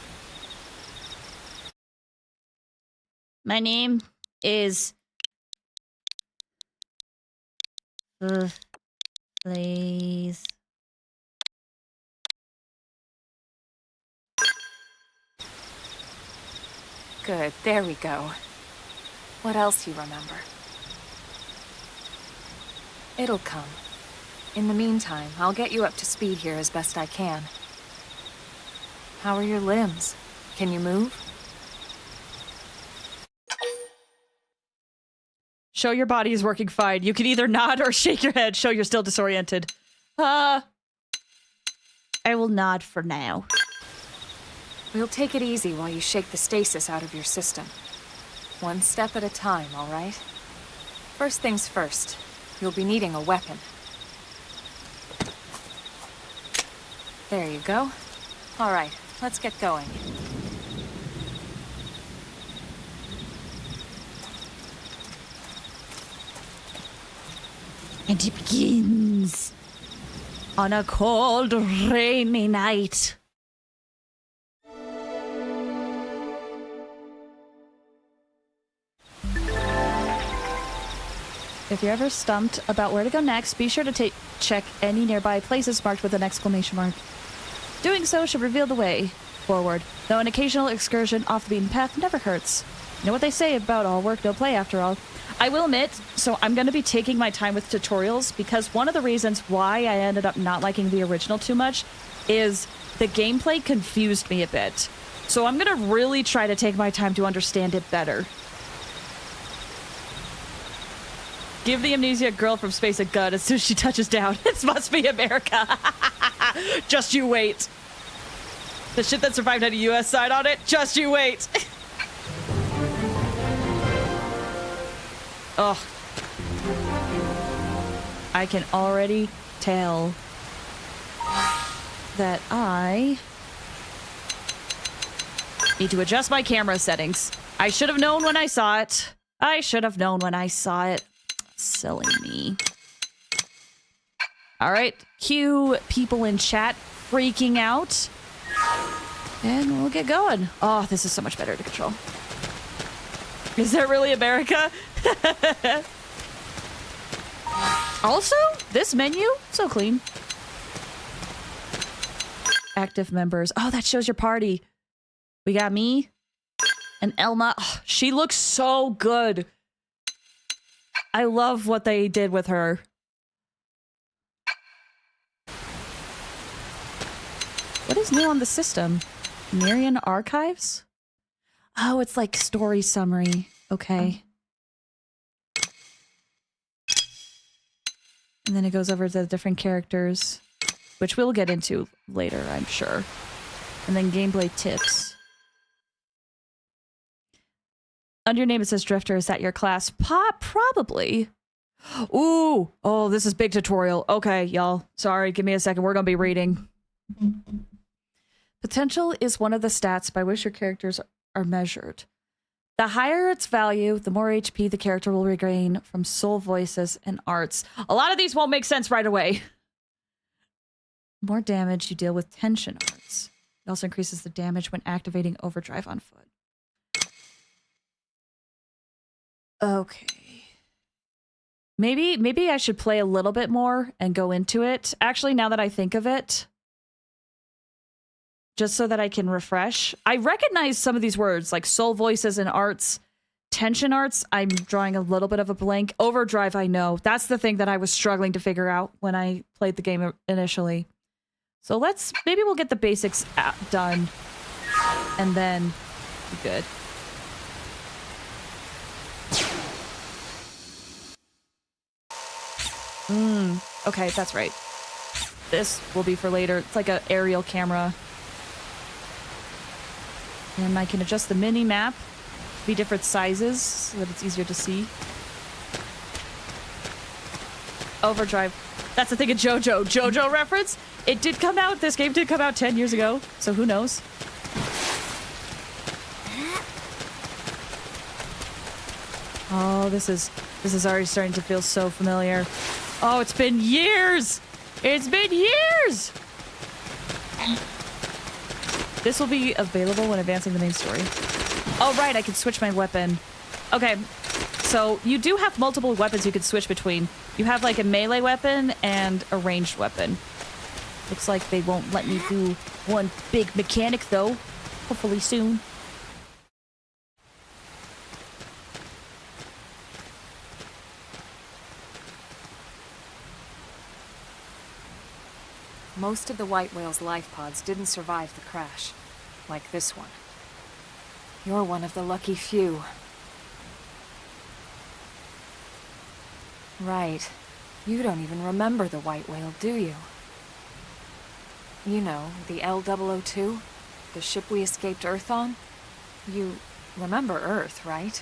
My name is... Blaze. Good, there we go. What else you remember? It'll come. In the meantime, I'll get you up to speed here as best I can. How are your limbs? Can you move? Show your body is working fine. You can either nod or shake your head. Show you're still disoriented. I will nod for now. We'll take it easy while you shake the stasis out of your system. One step at a time, all right? First things first, you'll be needing a weapon. There you go. All right, let's get going. And it begins on a cold, rainy night. If you're ever stumped about where to go next, be sure to check any nearby places marked with an exclamation mark. Doing so should reveal the way forward, though an occasional excursion off the beaten path never hurts. You know what they say about all work, no play after all. I will admit, so I'm going to be taking my time with tutorials because one of the reasons why I ended up not liking the original too much is the gameplay confused me a bit. So I'm going to really try to take my time to understand it better. Give the amnesia girl from space a gun as soon as she touches down. It must be America. Just you wait. The shit that survived had a US side on it. Just you wait. Ugh. I can already tell that I need to adjust my camera settings. I should have known when I saw it. I should have known when I saw it. Silly me. All right, cue people in chat freaking out. And we'll get going. Oh, this is so much better to control. Is that really America? Also, this menu, so clean. Active members. Oh, that shows your party. We got me and Elma. Oh, she looks so good. I love what they did with her. What is new on the system? Marian Archives? Oh, it's like story summary. Okay. And then it goes over to the different characters, which we'll get into later, I'm sure. And then gameplay tips. Under your name it says Drifter. Is that your class? Probably. Ooh. Oh, this is big tutorial. Okay, y'all. Sorry, give me a second. We're gonna be reading. Potential is one of the stats by which your characters are measured. The higher its value, the more HP the character will regain from soul voices and arts. A lot of these won't make sense right away. More damage you deal with tension arts. It also increases the damage when activating overdrive on foot. Okay. Maybe I should play a little bit more and go into it. Actually, now that I think of it, just so that I can refresh. I recognize some of these words like soul voices and arts, tension arts, I'm drawing a little bit of a blank. Overdrive, I know. That's the thing that I was struggling to figure out when I played the game initially. So maybe we'll get the basics done, and then be good. Okay, that's right. This will be for later. It's like an aerial camera. And I can adjust the mini-map to be different sizes so that it's easier to see. Overdrive. That's the thing in JoJo. JoJo reference? It did come out. This game did come out 10 years ago. So who knows? Oh, this is already starting to feel so familiar. Oh, it's been years! It's been years! This will be available when advancing the main story. Oh, right, I can switch my weapon. Okay, so you do have multiple weapons you can switch between. You have like a melee weapon and a ranged weapon. Looks like they won't let me do one big mechanic though. Hopefully soon. Most of the white whale's life pods didn't survive the crash, like this one. You're one of the lucky few. Right. You don't even remember the white whale, do you? You know, the L002? The ship we escaped Earth on? You remember Earth, right?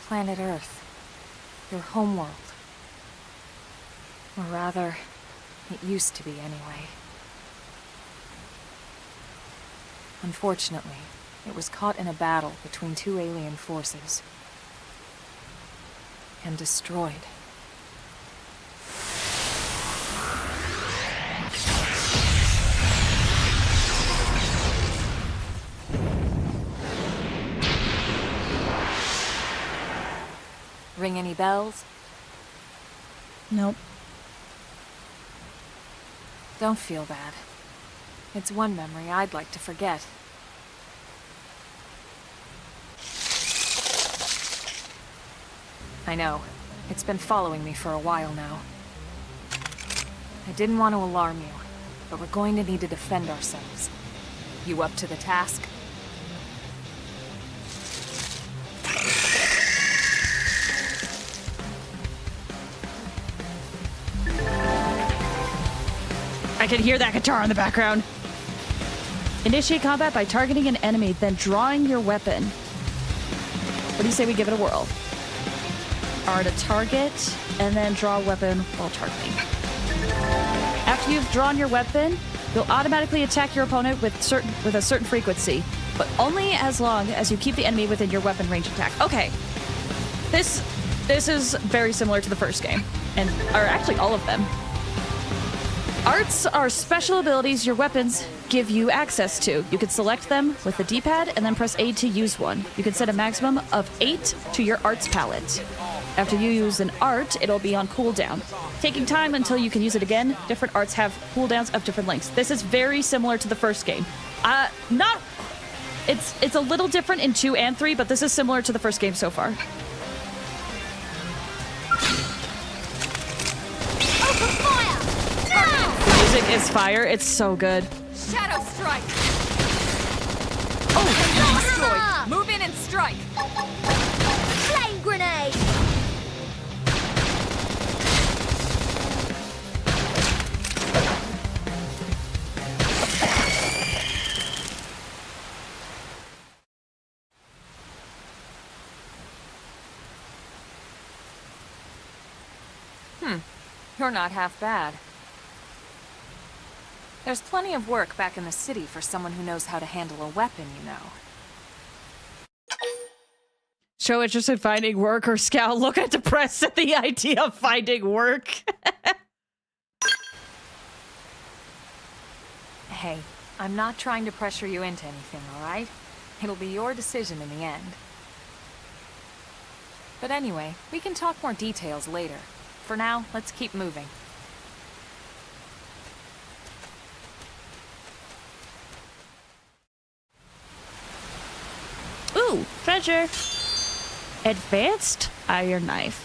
Planet Earth. Your homeworld. Or rather, it used to be anyway. Unfortunately, it was caught in a battle between two alien forces. And destroyed. Ring any bells? Nope. Don't feel bad. It's one memory I'd like to forget. I know. It's been following me for a while now. I didn't want to alarm you, but we're going to need to defend ourselves. You up to the task? I can hear that guitar in the background. Initiate combat by targeting an enemy, then drawing your weapon. What do you say we give it a whirl? R to target, and then draw a weapon while targeting. After you've drawn your weapon, you'll automatically attack your opponent with a certain frequency, but only as long as you keep the enemy within your weapon range attack. Okay. This is very similar to the first game, or actually all of them. Arts are special abilities your weapons give you access to. You can select them with the D-pad and then press A to use one. You can set a maximum of 8 to your arts palette. After you use an art, it'll be on cooldown, taking time until you can use it again. Different arts have cooldowns of different lengths. This is very similar to the first game. It's a little different in 2 and 3, but this is similar to the first game so far. Music is fire. It's so good. Shadow strike! Oh, destroyed! Move in and strike! Flame grenade! You're not half bad. There's plenty of work back in the city for someone who knows how to handle a weapon, you know. Show interest in finding work or Scout look at depressed at the idea of finding work. Hey, I'm not trying to pressure you into anything, all right? It'll be your decision in the end. But anyway, we can talk more details later. For now, let's keep moving. Ooh, treasure. Advanced iron knife.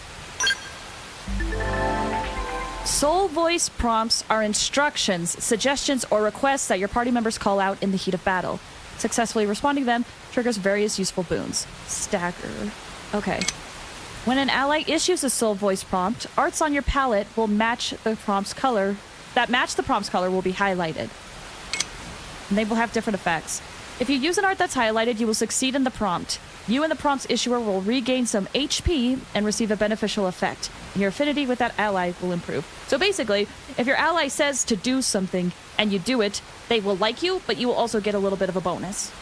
Soul voice prompts are instructions, suggestions, or requests that your party members call out in the heat of battle. Successfully responding to them triggers various useful boons. Stagger. Okay. When an ally issues a soul voice prompt, arts on your palette will match the prompt's color. That match the prompt's color will be highlighted. And they will have different effects. If you use an art that's highlighted, you will succeed in the prompt. You and the prompt's issuer will regain some HP and receive a beneficial effect. Your affinity with that ally will improve. So basically, if your ally says to do something and you do it, they will like you, but you will also get a little bit of a bonus.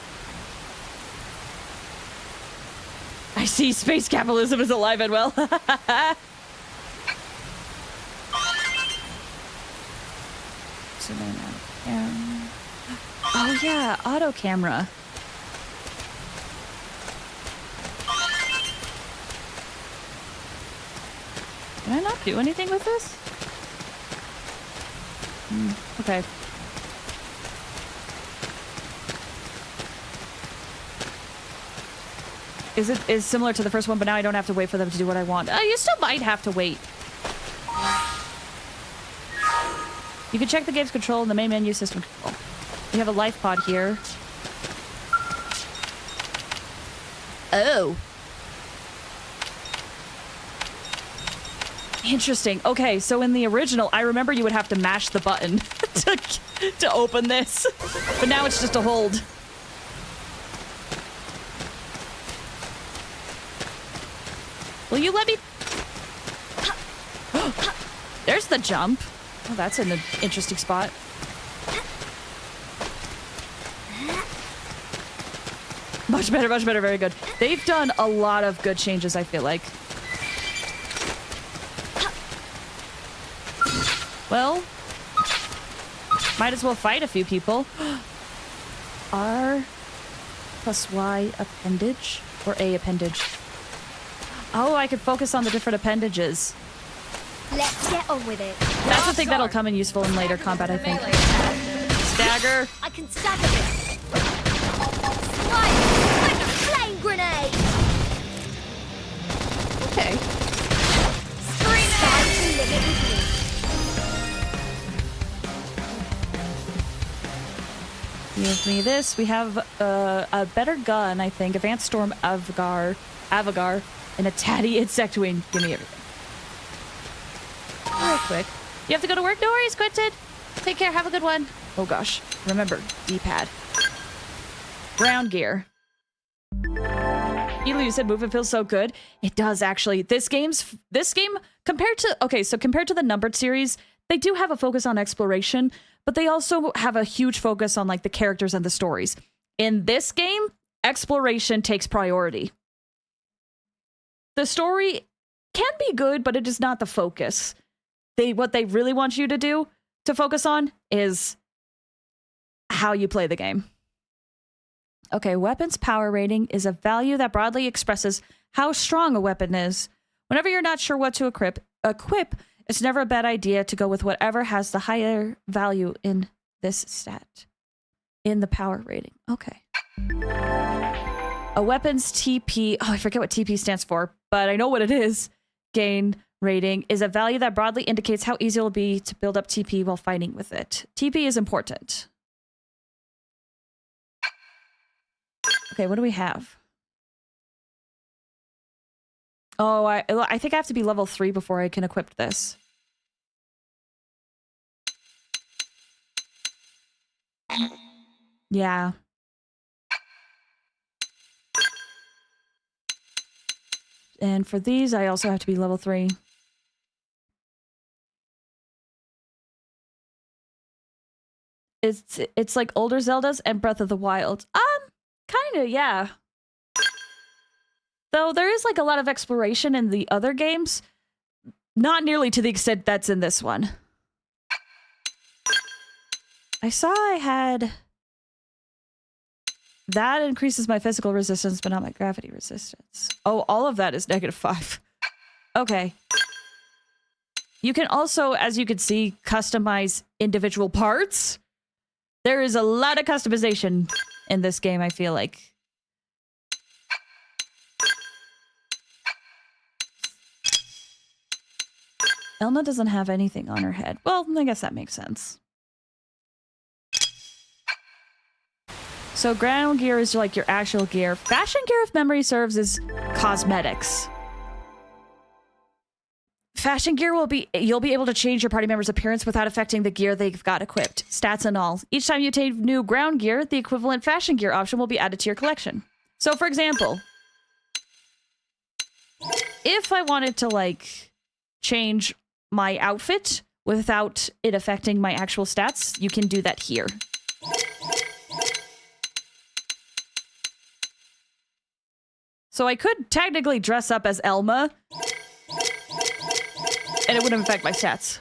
I see space capitalism is alive and well. So then, oh yeah, auto camera. Can I not do anything with this? Okay. Is similar to the first one, but now I don't have to wait for them to do what I want. You still might have to wait. You can check the game's control in the main menu system control. You have a life pod here. Oh. Interesting. Okay, so in the original, I remember you would have to mash the button to open this. But now it's just a hold. Will you let me... There's the jump. Oh, that's an interesting spot. Much better, very good. They've done a lot of good changes, I feel like. Well, might as well fight a few people. R plus Y appendage? Or A appendage? Oh, I could focus on the different appendages. Let's get on with it. That's a thing that'll come in useful in later combat, I think. Stagger. I can stagger this. Slide like a flame grenade. Okay. Sky to limit with me. Give me this. We have a better gun, I think. Advanced Storm Avagar, and a Tatty Insect Wing. Give me everything. Real quick. You have to go to work? No worries, Quentin. Take care. Have a good one. Oh gosh. Remember, D-pad. Ground gear. You said movement feels so good. It does actually. This game compared to the numbered series, they do have a focus on exploration, but they also have a huge focus on like the characters and the stories. In this game, exploration takes priority. The story can be good, but it is not the focus. What they really want you to do to focus on is how you play the game. Okay, weapons power rating is a value that broadly expresses how strong a weapon is. Whenever you're not sure what to equip, it's never a bad idea to go with whatever has the higher value in this stat. In the power rating. Okay. A weapon's TP, oh, I forget what TP stands for, but I know what it is. Gain rating is a value that broadly indicates how easy it will be to build up TP while fighting with it. TP is important. Okay, what do we have? Oh, I think I have to be level 3 before I can equip this. Yeah. And for these, I also have to be level 3. It's like older Zeldas and Breath of the Wild. Kinda, yeah. Though there is like a lot of exploration in the other games, not nearly to the extent that's in this one. I saw I had... That increases my physical resistance, but not my gravity resistance. Oh, all of that is -5. Okay. You can also, as you can see, customize individual parts. There is a lot of customization in this game, I feel like. Elma doesn't have anything on her head. Well, I guess that makes sense. So ground gear is like your actual gear. Fashion gear, if memory serves, is cosmetics. Fashion gear you'll be able to change your party member's appearance without affecting the gear they've got equipped, stats and all. Each time you take new ground gear, the equivalent fashion gear option will be added to your collection. So for example, if I wanted to like change my outfit without it affecting my actual stats, you can do that here. So I could technically dress up as Elma, and it wouldn't affect my stats.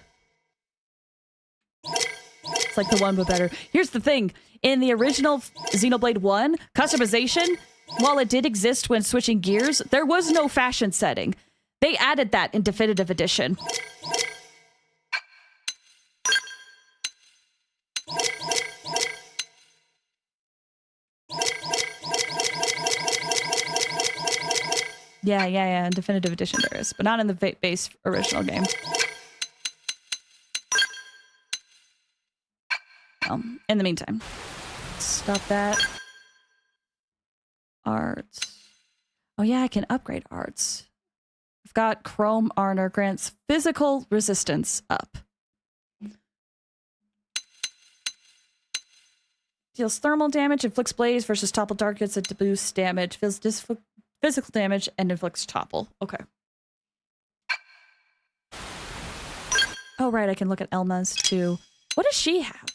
It's like the one but better. Here's the thing. In the original Xenoblade 1, customization, while it did exist when switching gears, there was no fashion setting. They added that in Definitive Edition. Yeah, in Definitive Edition there is, but not in the base original game. Well, in the meantime, stop that. Arts. Oh yeah, I can upgrade arts. I've got Chrome Armor, grants physical resistance up. Deals thermal damage, inflicts blaze versus topple targets to boost damage, physical damage, and inflicts topple. Okay. Oh, right, I can look at Elma's too. What does she have?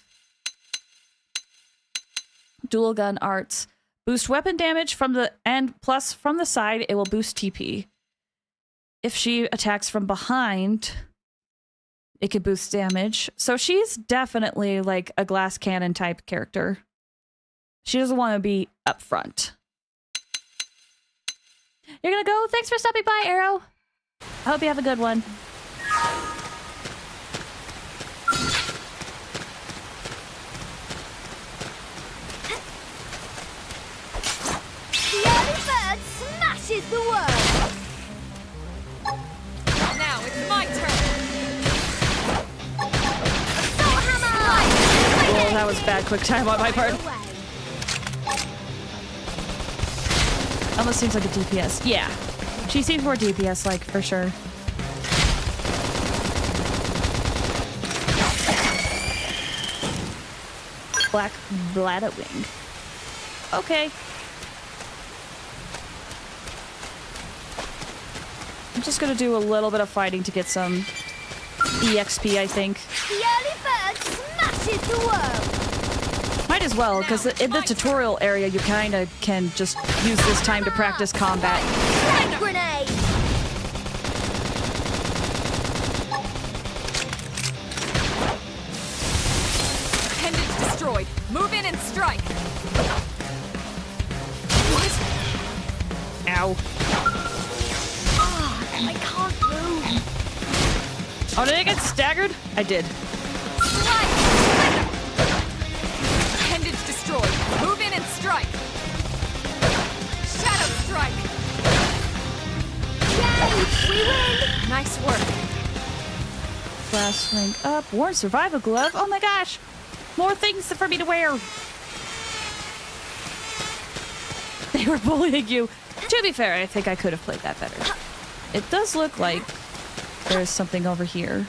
Dual gun arts. Boost weapon damage from the end, plus from the side, it will boost TP. If she attacks from behind, it could boost damage. So she's definitely like a glass cannon type character. She doesn't want to be up front. You're gonna go? Thanks for stopping by, Arrow. I hope you have a good one. The early bird smashes the world! Now it's my turn. Assault hammer! Oh, that was bad quick time on my part. Almost seems like a DPS. Yeah. She seems more DPS-like, for sure. Black Bladewing. Okay. I'm just gonna do a little bit of fighting to get some EXP, I think. The early bird smashes the world! Might as well, because in the tutorial area, you kind of can just use this time to practice combat. Flag grenade! Appendage destroyed. Move in and strike. What? Ow. I can't move. Oh, did I get staggered? I did. Strike! Appendage destroyed. Move in and strike. Shadow strike. Yay! We win! Nice work. Glass link up. Worn survival glove. Oh my gosh. More things for me to wear. They were bullying you. To be fair, I think I could have played that better. It does look like there's something over here.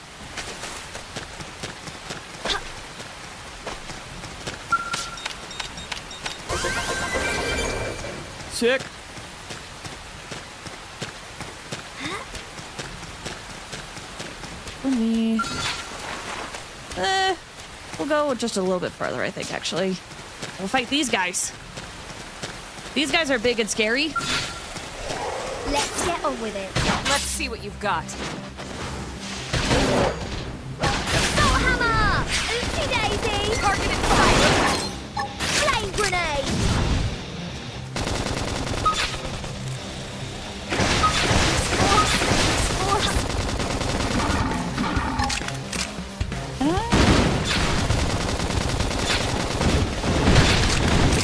Sick. For me. We'll go just a little bit further, I think, actually. We'll fight these guys. These guys are big and scary. Let's get on with it. Let's see what you've got. Assault hammer! Oopsie daisy! Targeted fire. Flame grenade!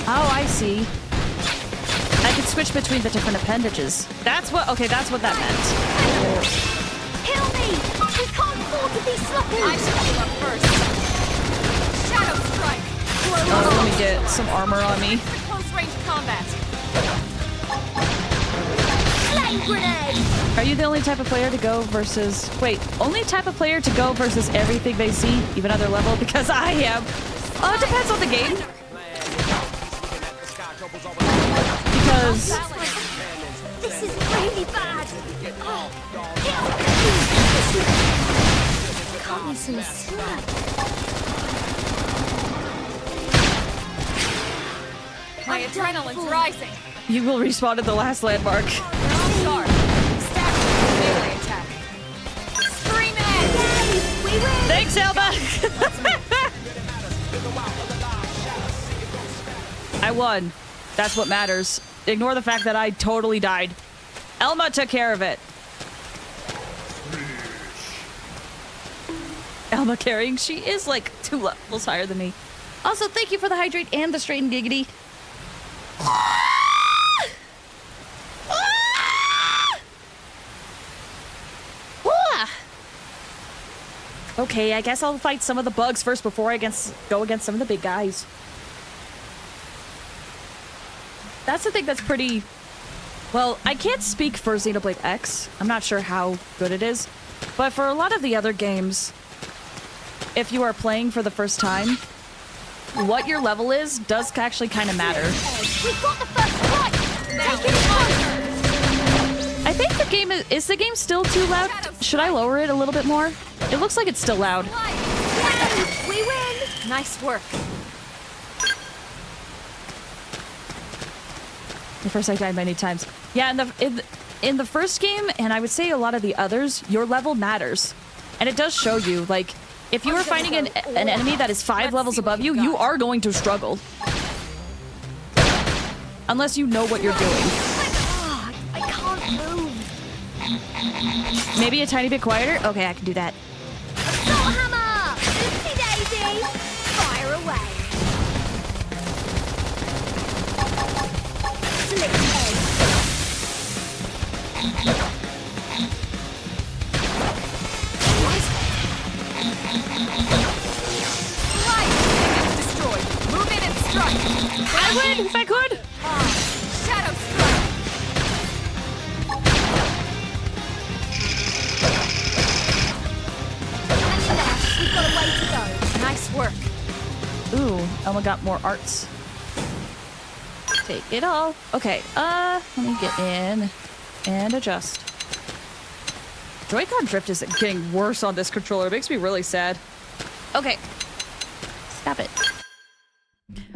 Oh, I see. I can switch between the different appendages. That's what, okay, that's what that meant. Kill me! We can't afford to be sloppy! I should heal up first. Shadow strike. Let me get some armor on me. Close range combat. Flame grenade! Are you the only type of player to go versus... Wait, only type of player to go versus everything they see, even other level? Because I am. Oh, it depends on the game. Because... This is really bad! Oh, can't use some slack. My adrenaline's rising. You will respawn at the last landmark. Sharp. Stack melee attack. Scream it! We win! Thanks, Elba! I won. That's what matters. Ignore the fact that I totally died. Elma took care of it. Elma carrying, she is like 2 levels higher than me. Also, thank you for the hydrate and the straight and giggity. Okay, I guess I'll fight some of the bugs first before I go against some of the big guys. That's the thing that's pretty... Well, I can't speak for Xenoblade X. I'm not sure how good it is. But for a lot of the other games, if you are playing for the first time, what your level is does actually kind of matter. We've got the first point! Take it on! I think the game is the game still too loud? Should I lower it a little bit more? It looks like it's still loud. Yay! We win! Nice work. The first I died many times. Yeah, in the first game, and I would say a lot of the others, your level matters. And it does show you, like, if you are fighting an enemy that is 5 levels above you, you are going to struggle. Unless you know what you're doing. I can't move. Maybe a tiny bit quieter? Okay, I can do that. Assault hammer! Oopsie daisy! Fire away! Slick egg! Right! Destroyed. Move in and strike. I would if I could! Shadow strike. We've got a way to go. Nice work. Ooh, Elma got more arts. Take it all. Okay, let me get in and adjust. Joy-Con drift is getting worse on this controller. It makes me really sad. Okay. Stop it.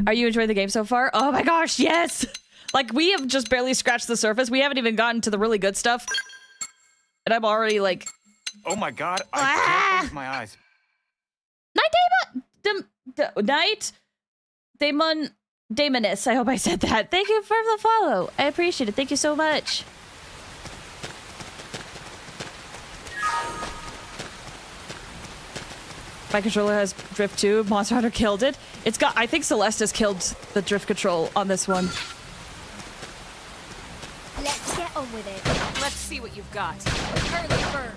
Are you enjoying the game so far? Oh my gosh, yes! Like, we have just barely scratched the surface. We haven't even gotten to the really good stuff. And I'm already like... Oh my god, I can't close my eyes. Daemoness. I hope I said that. Thank you for the follow. I appreciate it. Thank you so much. My controller has drift too. Monster Hunter killed it. It's got... I think Celeste has killed the drift control on this one. Let's get on with it. Let's see what you've got. Early bird.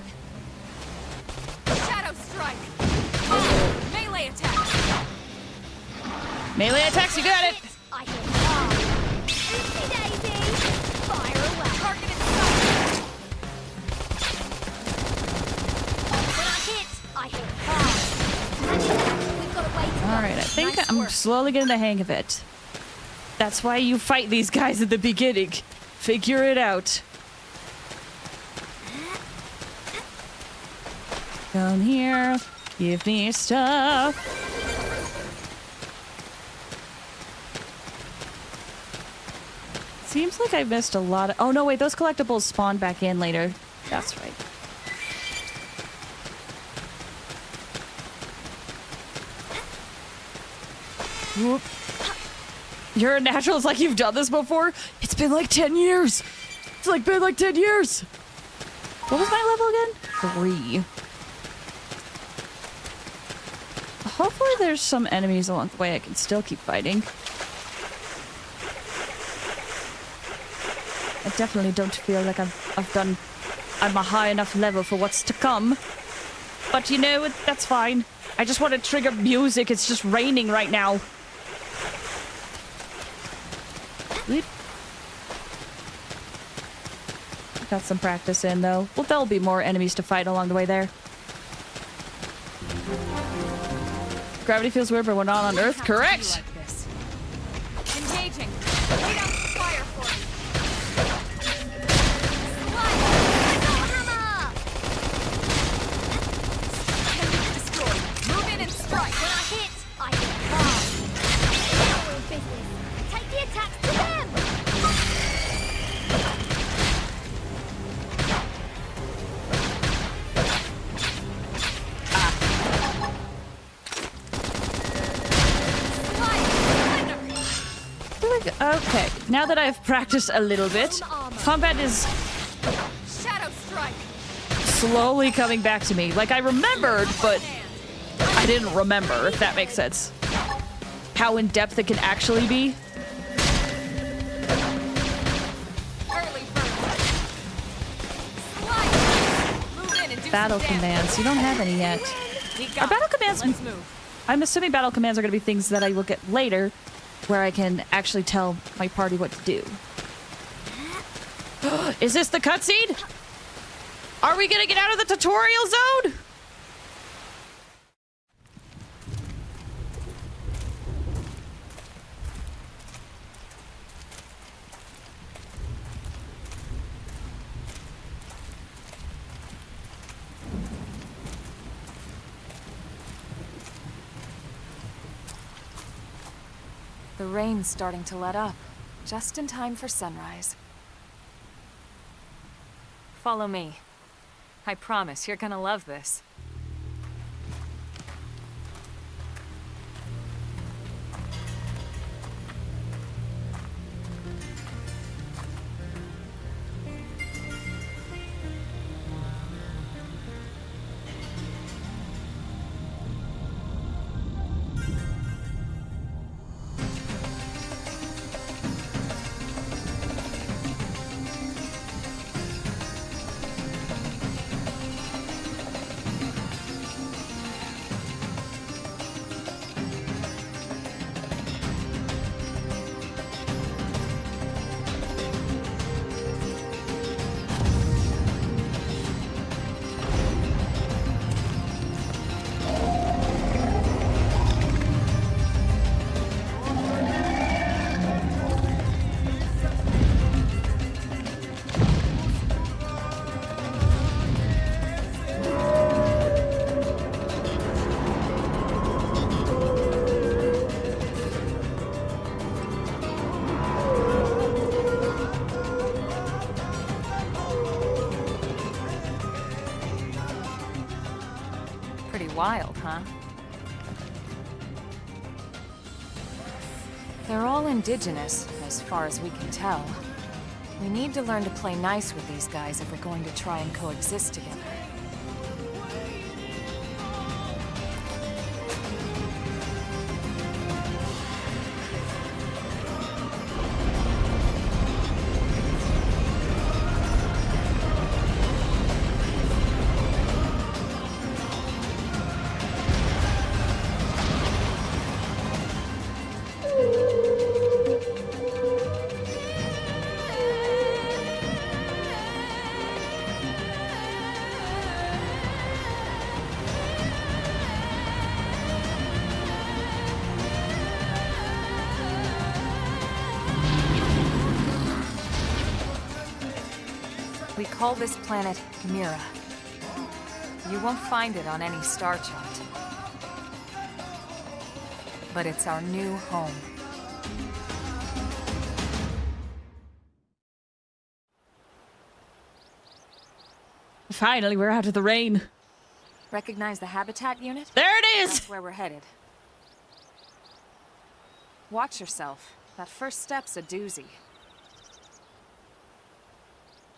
Shadow strike. Oh, melee attack. Melee attacks, you got it! I hit hard. Oopsie daisy! Fire away! Targeted strike. When I hit hard. Imagine that. We've got a way to go. Alright, I think Nice I'm work. slowly getting the hang of it. That's why you fight these guys at the beginning. Figure it out. Come here. Give me stuff. Seems like I missed a lot of... Oh, no, wait. Those collectibles spawn back in later. That's right. Whoop. You're a natural. It's like you've done this before. It's been like 10 years. It's like been like 10 years. What was my level again? 3. Hopefully there's some enemies along the way I can still keep fighting. I definitely don't feel like I'm a high enough level for what's to come. but you know, that's fine. I just want to trigger music. It's just raining right now. Oop. Got some practice in, though. Well, there'll be more enemies to fight along the way there. Gravity feels weird, but we're not on Earth. Correct! Engaging. Lay down some fire for me. Enemy destroyed. Move in and strike. When I hit, I hit hard. Our business. Take the attacks to them! Okay, now that I've practiced a little bit, combat is Shadow strike. slowly coming back to me. Like, I remembered, but I didn't remember, if that makes sense. How in-depth it can actually be. Early bird. Slide. Move in and do Battle some damage. commands. You don't have any yet. We Are got battle it. commands... Let's move. I'm assuming battle commands are going to be things that I will get later, where I can actually tell my party what to do. Is this the cutscene? Are we going to get out of the tutorial zone? The rain's starting to let up, just in time for sunrise. Follow me. I promise you're gonna love this. Pretty wild, huh? They're all indigenous, as far as we can tell. We need to learn to play nice with these guys if we're going to try and coexist together. We call this planet Mira. You won't find it on any star chart. But it's our new home. Finally, we're out of the rain. Recognize the habitat unit? There it is! That's where we're headed. Watch yourself. That first step's a doozy.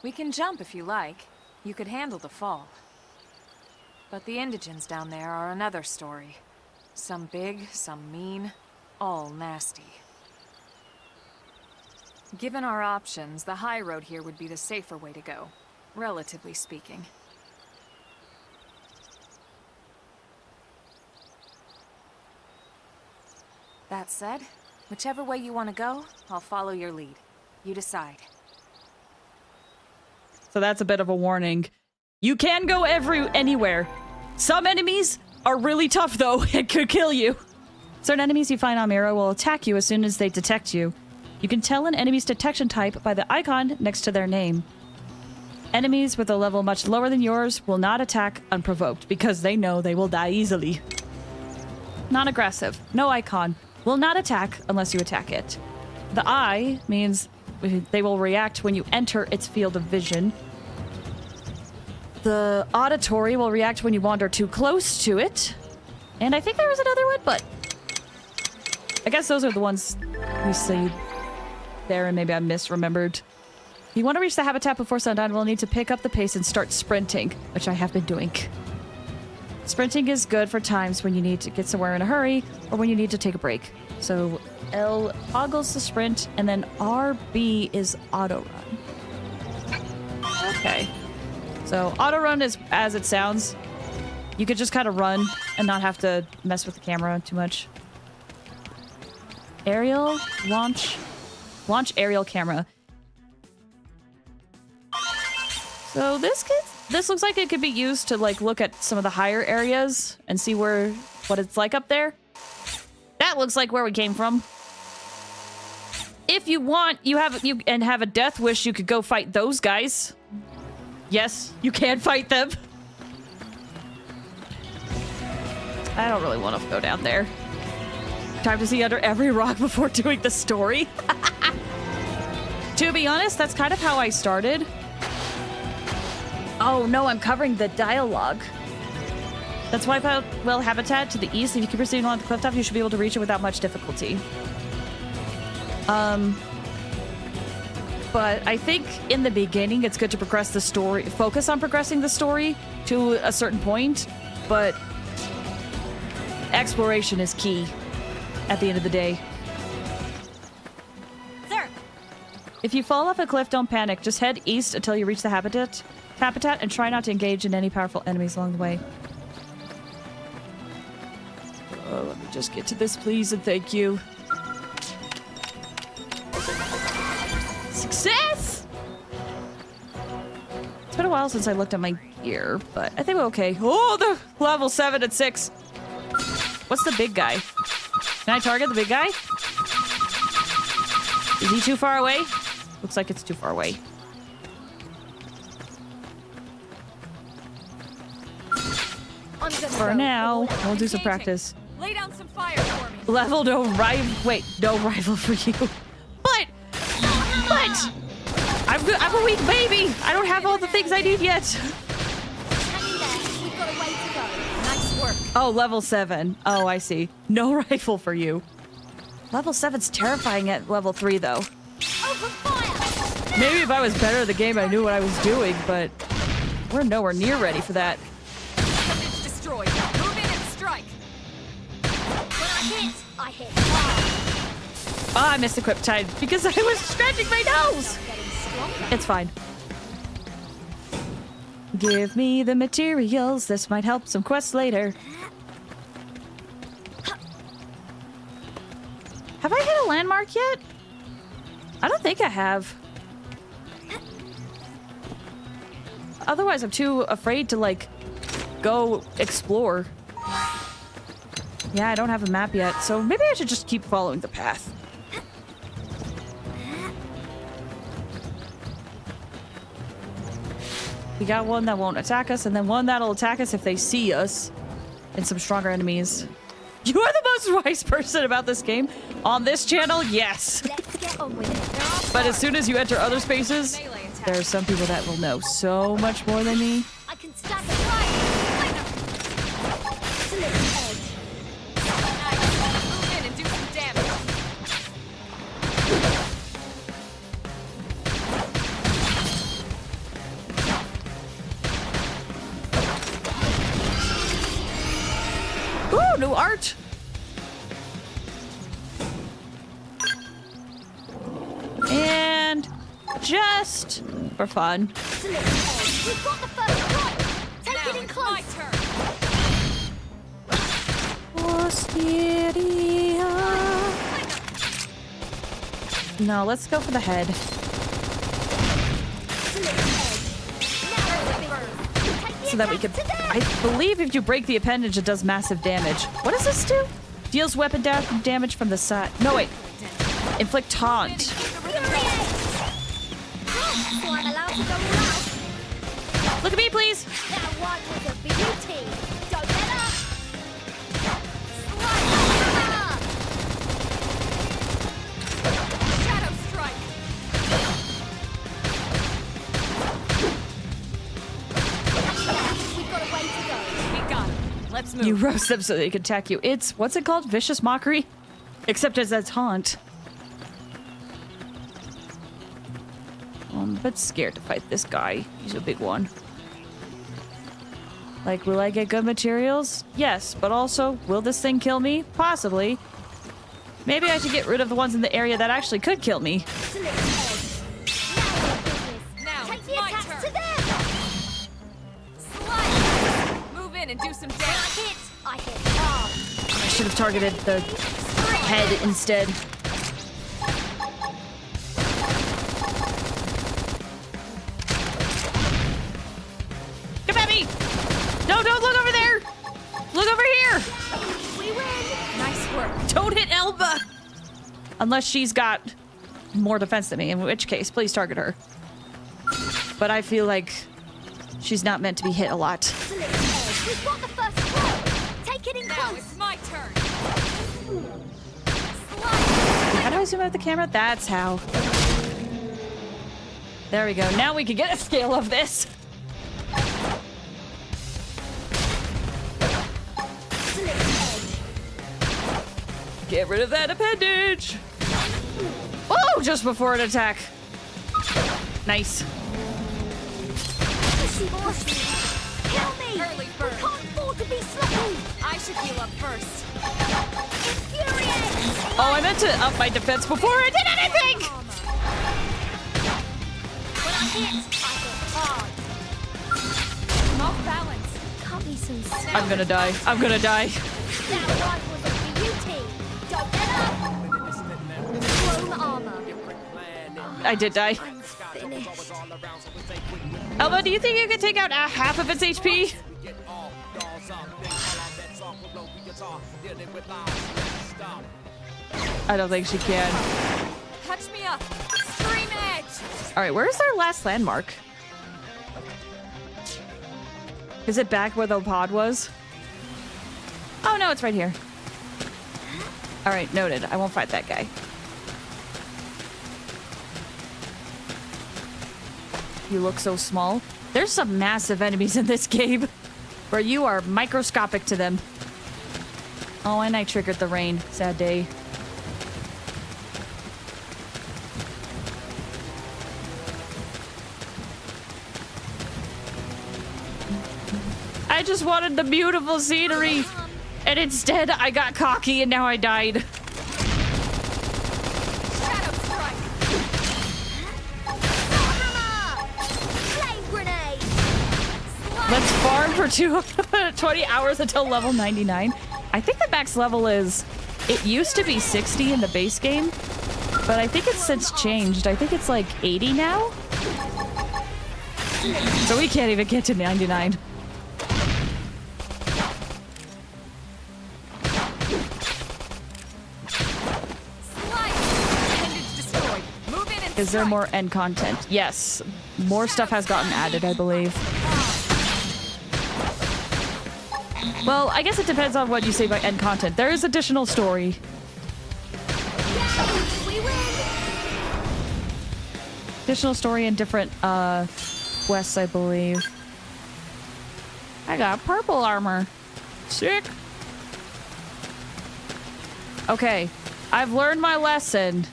We can jump if you like. You could handle the fall. But the indigents down there are another story. Some big, some mean, all nasty. Given our options, the high road here would be the safer way to go, relatively speaking. That said, whichever way you want to go, I'll follow your lead. You decide. So that's a bit of a warning. You can go anywhere. Some enemies are really tough, though, and could kill you. Certain enemies you find on Mira will attack you as soon as they detect you. You can tell an enemy's detection type by the icon next to their name. Enemies with a level much lower than yours will not attack unprovoked because they know they will die easily. Non-aggressive. No icon. Will not attack unless you attack it. The eye means they will react when you enter its field of vision. The auditory will react when you wander too close to it. And I think there was another one, but I guess those are the ones we see there, and maybe I misremembered. If you want to reach the habitat before sundown, we'll need to pick up the pace and start sprinting, which I have been doing. Sprinting is good for times when you need to get somewhere in a hurry or when you need to take a break. So L toggles the sprint, and then RB is auto run. Okay. So auto run is as it sounds. You could just kind of run and not have to mess with the camera too much. Aerial, launch aerial camera. So this looks like it could be used to like look at some of the higher areas and see what it's like up there. That looks like where we came from. If you want, you have a death wish, you could go fight those guys. Yes, you can fight them. I don't really want to go down there. Time to see under every rock before doing the story. To be honest, that's kind of how I started. Oh no, I'm covering the dialogue. That's wipe out well habitat to the east. If you keep proceeding along the cliff top, you should be able to reach it without much difficulty. But I think in the beginning, it's good to progress the story, focus on progressing the story to a certain point, but exploration is key at the end of the day. Sir! If you fall off a cliff, don't panic. Just head east until you reach the habitat and try not to engage in any powerful enemies along the way. Let me just get to this, please, and thank you. Success! It's been a while since I looked at my gear, but I think we're okay. Oh, the level 7 and 6. What's the big guy? Can I target the big guy? Is he too far away? Looks like it's too far away. For now, we'll do some practice. Lay down some fire for me. Level no rival. Wait, no rival for you. But I'm good. I'm a weak baby. I don't have all the things I need yet. We've got a way to go. Nice work. Oh, level 7. Oh, I see. No rifle for you. Level 7's terrifying at level 3, though. Open fire! Maybe if I was better at the game, I knew what I was doing, but we're nowhere near ready for that. It's destroyed. Move in and strike. When I hit. Oh, I missed the quip time because I was scratching my nose. It's fine. Give me the materials. This might help some quests later. Have I hit a landmark yet? I don't think I have. Otherwise, I'm too afraid to, like, go explore. Yeah, I don't have a map yet, so maybe I should just keep following the path. We got one that won't attack us, and then one that'll attack us if they see us. And some stronger enemies. You are the most wise person about this game. On this channel, yes. Let's get on with it. But as soon as you enter other spaces, there are some people that will know so much more than me. I can stack it right. To the edge. Nice. Move in and do some damage. Ooh, new art. And just for fun. To the edge. We've got the first right. Take Now it in it's close. my turn. Osteria. No, let's go for the head. So that we could... I believe if you break the appendage, it does massive damage. What does this do? Deals weapon damage from the side. No, wait. Inflict taunt. Look at me, please. That one was a beauty. Don't let her. Shadow strike. We've got a way to go. We got him. Let's move. You roast them so they can attack you. It's, what's it called? Vicious mockery? Except as a taunt. I'm a bit scared to fight this guy. He's a big one. Like, will I get good materials? Yes, but also, will this thing kill me? Possibly. Maybe I should get rid of the ones in the area that actually could kill me. Now Take it's the my attacks turn. to them. Slice. Move in and do some damage. I hit hard. I should have targeted the head instead. Come at me! No, don't look over there! Look over here! We win. Nice work. Don't hit Elba! Unless she's got more defense than me, in which case, please target her. But I feel like she's not meant to be hit a lot. We've got the first throw. Take it in Now close. it's my turn. How do I zoom out the camera? That's how. There we go. Now we can get a scale of this. Get rid of that appendage. Oh, just before an attack. Nice. Kill me. Early We bird. can't afford to be sloppy. I should heal up first. Infuriate. Oh, I meant to up my defense before I did anything. When I hit hard. I'm off balance. Can't be so sad. I'm gonna die. I'm gonna die. That one was a beauty. Don't let her. Chrome armor. I did die. I'm finished. Elba, do you think you could take out half of its HP? I don't think she can. Touch me up. Stream edge. All right, where's our last landmark? Is it back where the pod was? Oh, no, it's right here. All right, noted. I won't fight that guy. You look so small. There's some massive enemies in this game where you are microscopic to them. Oh, and I triggered the rain. Sad day. I just wanted the beautiful scenery. And instead, I got cocky and now I died. Shadow strike. Hammer. Flame grenade. Let's farm for 20 hours until level 99. I think the max level is... It used to be 60 in the base game, but I think it's since changed. I think it's like 80 now. So we can't even get to 99. Is there more end content? Yes. More stuff has gotten added, I believe. Well, I guess it depends on what you say by end content. There is additional story. We win. Additional story and different quests, I believe. I got purple armor. Sick. Okay. I've learned my lesson.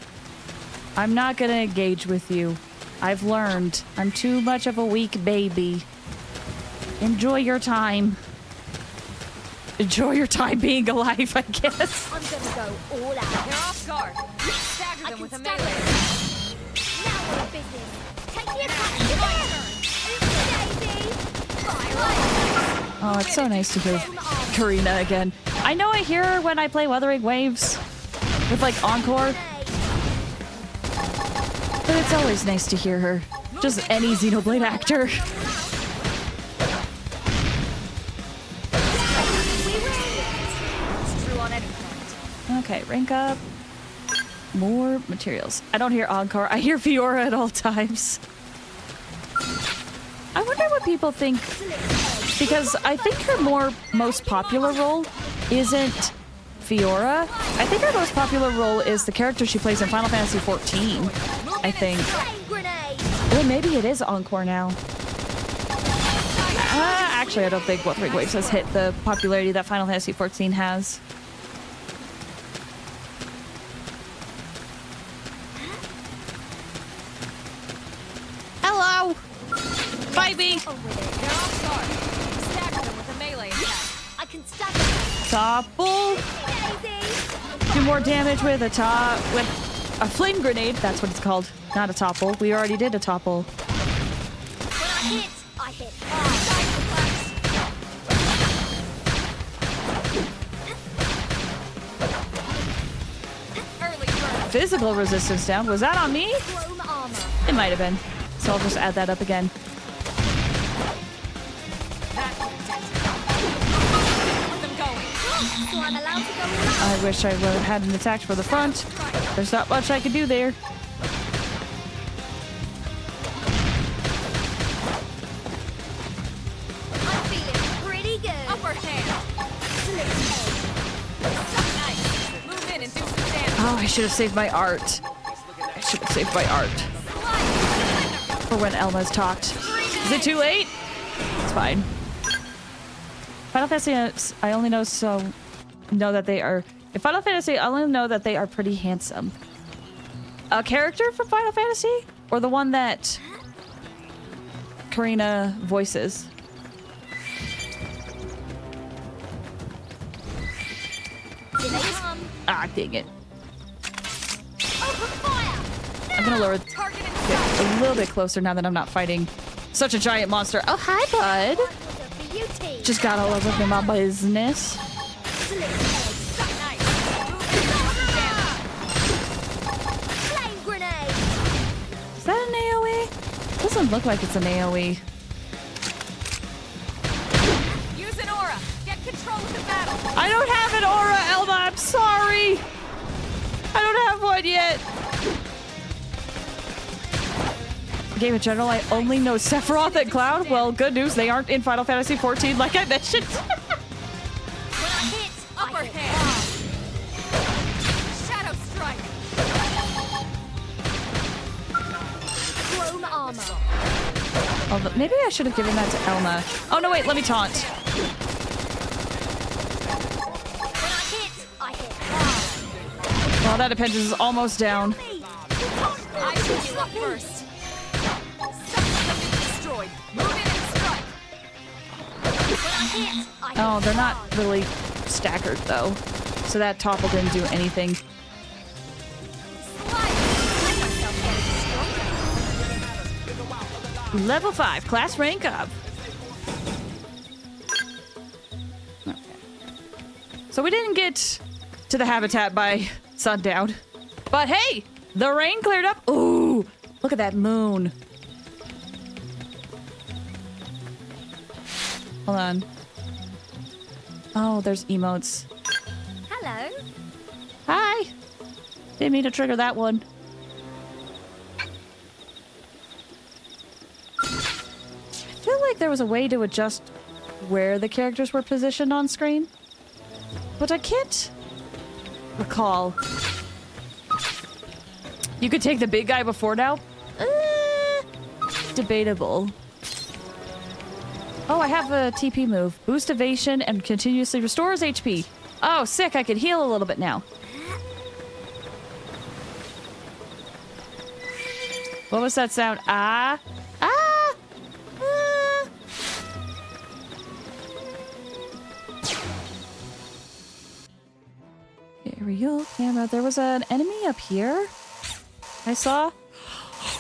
I'm not gonna engage with you. I've learned. I'm too much of a weak baby. Enjoy your time. Enjoy your time being alive, I guess. I'm gonna go all out. They're off guard. Stagger I them can with a stand melee. it. Now we're in business. Take the attack to them. Daisy. Fire. Oh, it's so nice to hear Karina again. I know I hear her when I play Wuthering Waves with like Encore. But it's always nice to hear her. Just any Xenoblade actor. It's true on any planet. Okay, rank up. More materials. I don't hear Encore. I hear Fiora at all times. I wonder what people think, because I think her most popular role isn't Fiora. I think her most popular role is the character she plays in Final Fantasy XIV, I think. Flame grenade. Well, maybe it is Encore now. Actually, I don't think Wuthering Waves has hit the popularity that Final Fantasy XIV has. Hello! Fight me! Over there. They're off guard. Stagger them with a melee attack. I can stagger them. Topple! Daisy. Do more damage with a flame grenade. That's what it's called. Not a topple. We already did a topple. When I hit hard. Early bird. Physical resistance down. Was that on me? Chrome armor. It might have been. So I'll just add that up again. That's what it takes. Get them going. So I'm allowed to go all out. I wish I would have had an attack for the front. There's not much I could do there. I'm feeling pretty good. Upper hand. Nice. Move in and do some damage. Oh, I should have saved my art. I should have saved my art. For when Elma's talked. Is it too late? It's fine. Final Fantasy, I only know that they are... In Final Fantasy, I only know that they are pretty handsome. A character from Final Fantasy? Or the one that Karina voices? Here they come. Ah, dang it. Open fire. I'm gonna lower Target and it a little bit closer now that I'm not fighting such a giant monster. Oh, hi, bud. What was a beauty. Just got all over my business. nice. Move in and do some damage. Flame grenade. Is that an AoE? Doesn't look like it's an AoE. Use an aura. Get control of the battle. I don't have an aura, Elma. I'm sorry. I don't have one yet. Game in general, I only know Sephiroth and Cloud. Well, good news, they aren't in Final Fantasy XIV, like I mentioned. When I hit, Upper hit hand. Shadow strike. Chrome armor. Although, maybe I should have given that to Elma. Oh, no, wait, let me taunt. When I hit hard. Well, that depends. Is almost down. Me. I should you up first. Destroyed. Move in and strike. When I hit, Oh, they're not really staggered, though. So that topple didn't do anything. Level 5, class rank up. Okay. So we didn't get to the habitat by sundown. But hey, the rain cleared up. Ooh, look at that moon. Hold on. Oh, there's emotes. Hello. Hi. Didn't mean to trigger that one. I feel like there was a way to adjust where the characters were positioned on screen, but I can't recall. You could take the big guy before now? Debatable. Oh, I have a TP move. Boost evasion and continuously restores HP. Oh, sick. I can heal a little bit now. What was that sound? Ah. Ah. Ah. Aerial camera. There was an enemy up here. I saw.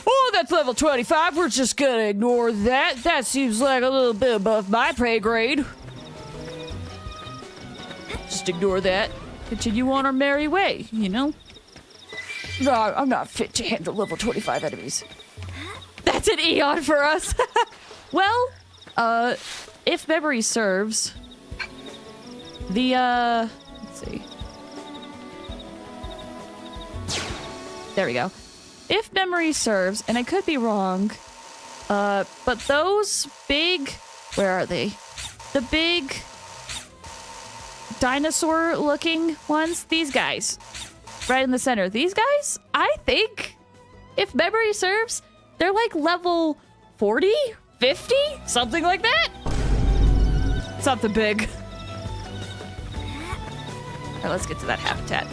Oh, that's level 25. We're just gonna ignore that. That seems like a little bit above my pay grade. Just ignore that. Continue on our merry way, you know? No, I'm not fit to handle level 25 enemies. That's an eon for us. Well, if memory serves, the, let's see. There we go. If memory serves, and I could be wrong, but those big, where are they? The big dinosaur-looking ones, these guys, right in the center. These guys, I think, if memory serves, they're like level 40, 50, something like that. Something big. All right, let's get to that habitat.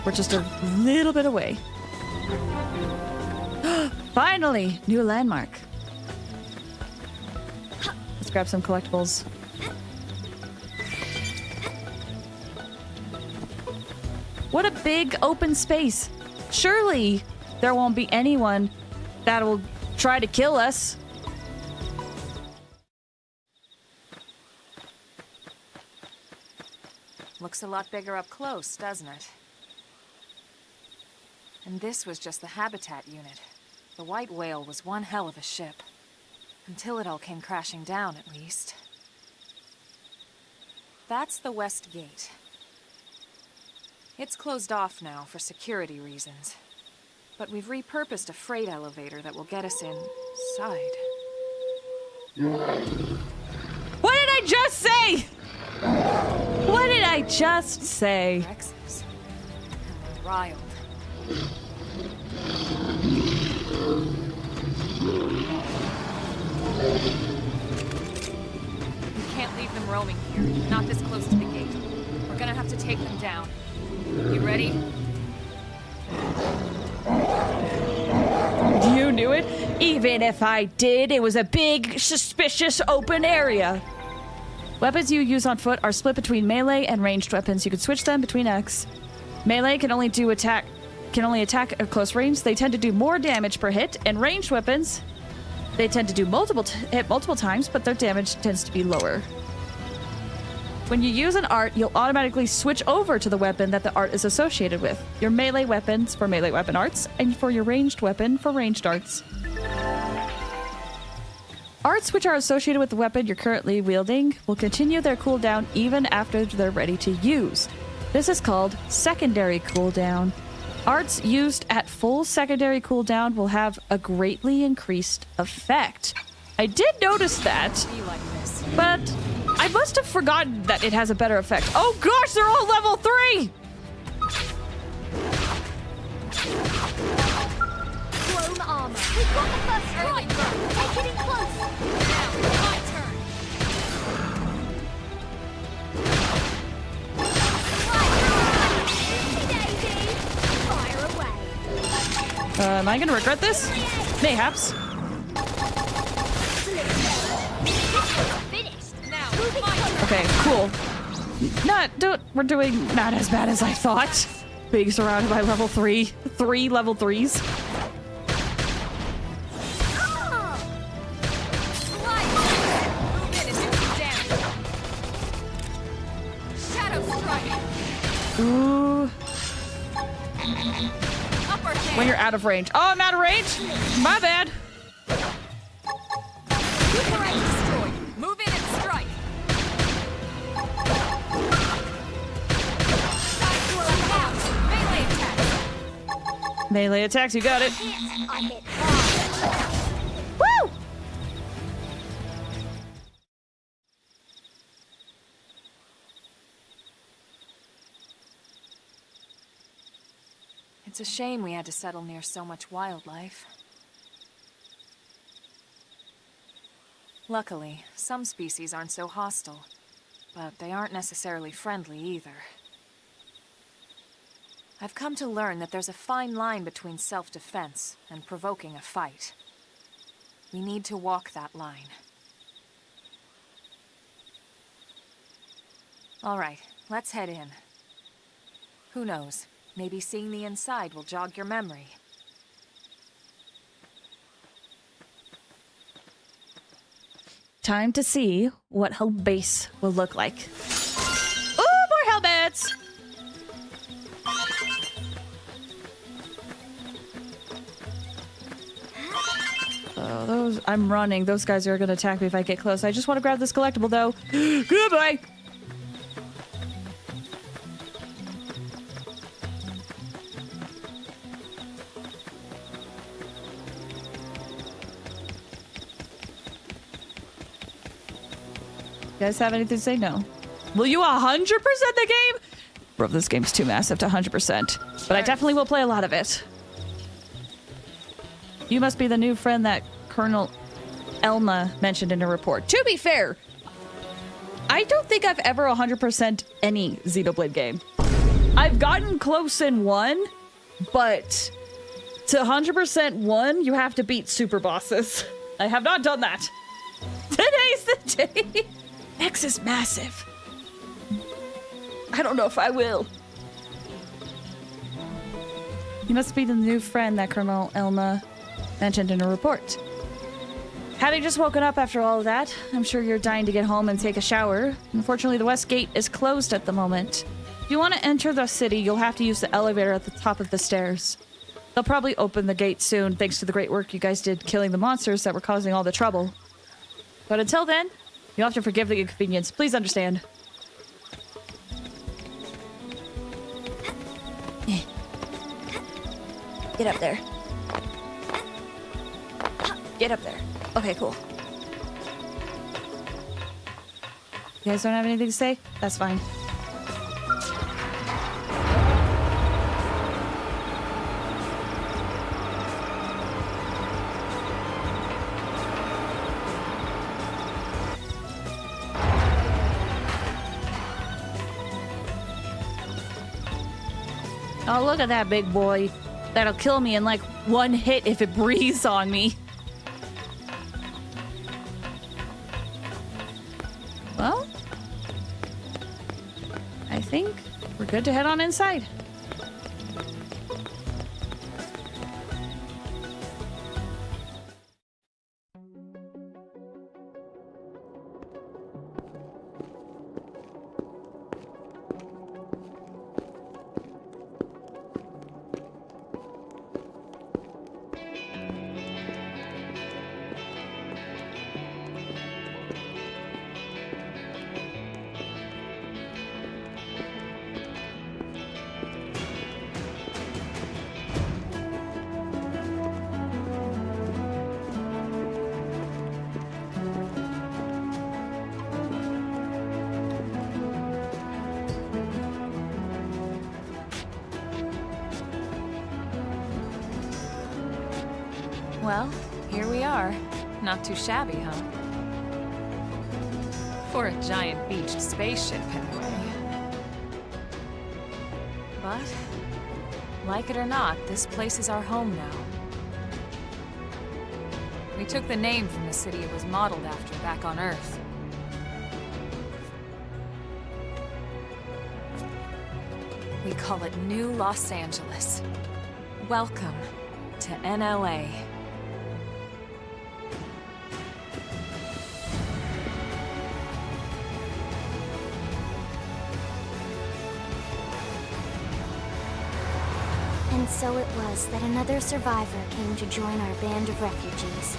We're just a little bit away. Finally, new landmark. Let's grab some collectibles. What a big open space. Surely there won't be anyone that will try to kill us. Looks a lot bigger up close, doesn't it? And this was just the habitat unit. The white whale was one hell of a ship. Until it all came crashing down, at least. That's the west gate. It's closed off now for security reasons. But we've repurposed a freight elevator that will get us inside. What did I just say? What did I just say? Rexes. And they're riled. We can't leave them roaming here. Not this close to the gate. We're gonna have to take them down. You ready? You knew it? Even if I did, it was a big, suspicious open area. Weapons you use on foot are split between melee and ranged weapons. You can switch them between X. Melee can only attack at close range. They tend to do more damage per hit, and ranged weapons, they tend to do hit multiple times, but their damage tends to be lower. When you use an art, you'll automatically switch over to the weapon that the art is associated with. Your melee weapons for melee weapon arts, and for your ranged weapon for ranged arts. Arts which are associated with the weapon you're currently wielding will continue their cooldown even after they're ready to use. This is called secondary cooldown. Arts used at full secondary cooldown will have a greatly increased effect. I did notice that, but I must have forgotten that it has a better effect. Oh gosh, they're all level 3! Chrome armor. We've got the first strike. They're getting close. Now, my turn. Daisy, fire away. Am I gonna regret this? Mayhaps. Finished. Now, Okay, cool. We're doing not as bad as I thought. Being surrounded by level 3. 3 level 3s. Ooh. When you're out of range. Oh, I'm out of range? My bad. move in and strike. Melee attack. Melee attacks, you got it. I hit hard. Woo! It's a shame we had to settle near so much wildlife. Luckily, some species aren't so hostile, but they aren't necessarily friendly either. I've come to learn that there's a fine line between self-defense and provoking a fight. We need to walk that line. All right, let's head in. Who knows? Maybe seeing the inside will jog your memory. Time to see what home base will look like. Ooh, more helmets! I'm running. Those guys are gonna attack me if I get close. I just want to grab this collectible, though. Goodbye! You guys have anything to say? No. Will you 100% the game? Bro, this game's too massive to 100%. But I definitely will play a lot of it. You must be the new friend that Colonel Elma mentioned in her report. To be fair, I don't think I've ever 100% any Xenoblade game. I've gotten close in one, but to 100% one, you have to beat super bosses. I have not done that. Today's the day. X is massive. I don't know if I will. You must be the new friend that Colonel Elma mentioned in her report. Having just woken up after all of that, I'm sure you're dying to get home and take a shower. Unfortunately, the west gate is closed at the moment. If you want to enter the city, you'll have to use the elevator at the top of the stairs. They'll probably open the gate soon, thanks to the great work you guys did killing the monsters that were causing all the trouble. But until then, you'll have to forgive the inconvenience. Please understand. Get up there. Get up there. Okay, cool. You guys don't have anything to say? That's fine. Oh, look at that big boy. That'll kill me in like one hit if it breathes on me. Well, I think we're good to head on inside. Well, here we are. Not too shabby, huh? For a giant beached spaceship, anyway. But, like it or not, this place is our home now. We took the name from the city it was modeled after back on Earth. We call it New Los Angeles. Welcome to NLA. And so it was that another survivor came to join our band of refugees.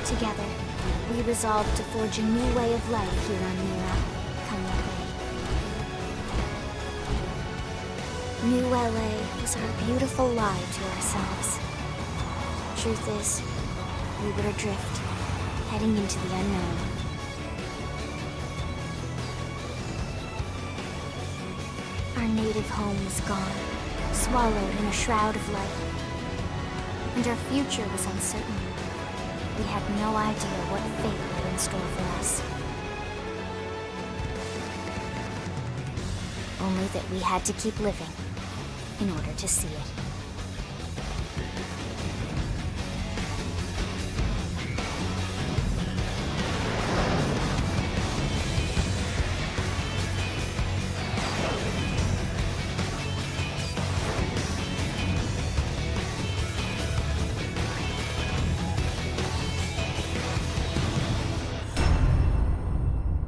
Together, we resolved to forge a new way of life here on Mira, New LA was our beautiful lie to ourselves. Truth is, we were adrift, heading into the unknown. Our native home was gone, swallowed in a shroud of light. And our future was uncertain. We had no idea what fate lay in store for us. Only that we had to keep living in order to see it.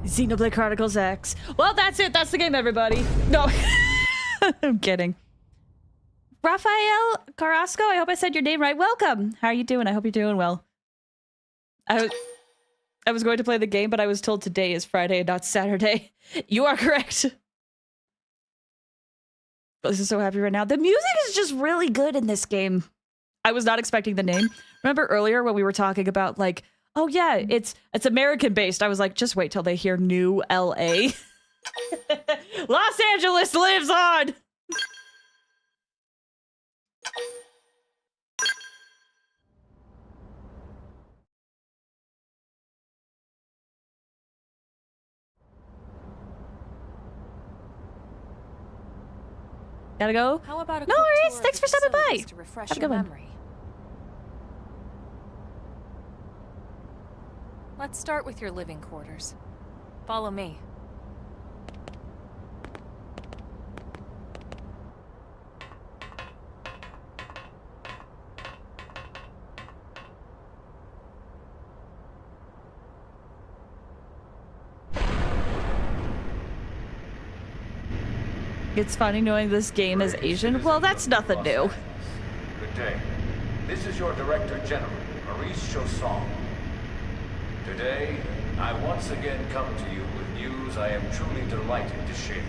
Xenoblade Chronicles X. Well, that's it. That's the game, everybody. No. I'm kidding. Rafael Carrasco, I hope I said your name right. Welcome. How are you doing? I hope you're doing well. I was going to play the game, but I was told today is Friday and not Saturday. You are correct. This is so happy right now. The music is just really good in this game. I was not expecting the name. Remember earlier when we were talking about like, oh yeah, it's American based. I was like, just wait till they hear New LA. Los Angeles lives on. Gotta go. How about a No quick worries. tour of Thanks the for stopping by. facilities to refresh Have a your good one. memory? Let's start with your living quarters. Follow me. It's funny knowing this game is Asian. Well, that's nothing new. Good day. This is your Director General, Maurice Chausson. Today, I once again come to you with news I am truly delighted to share.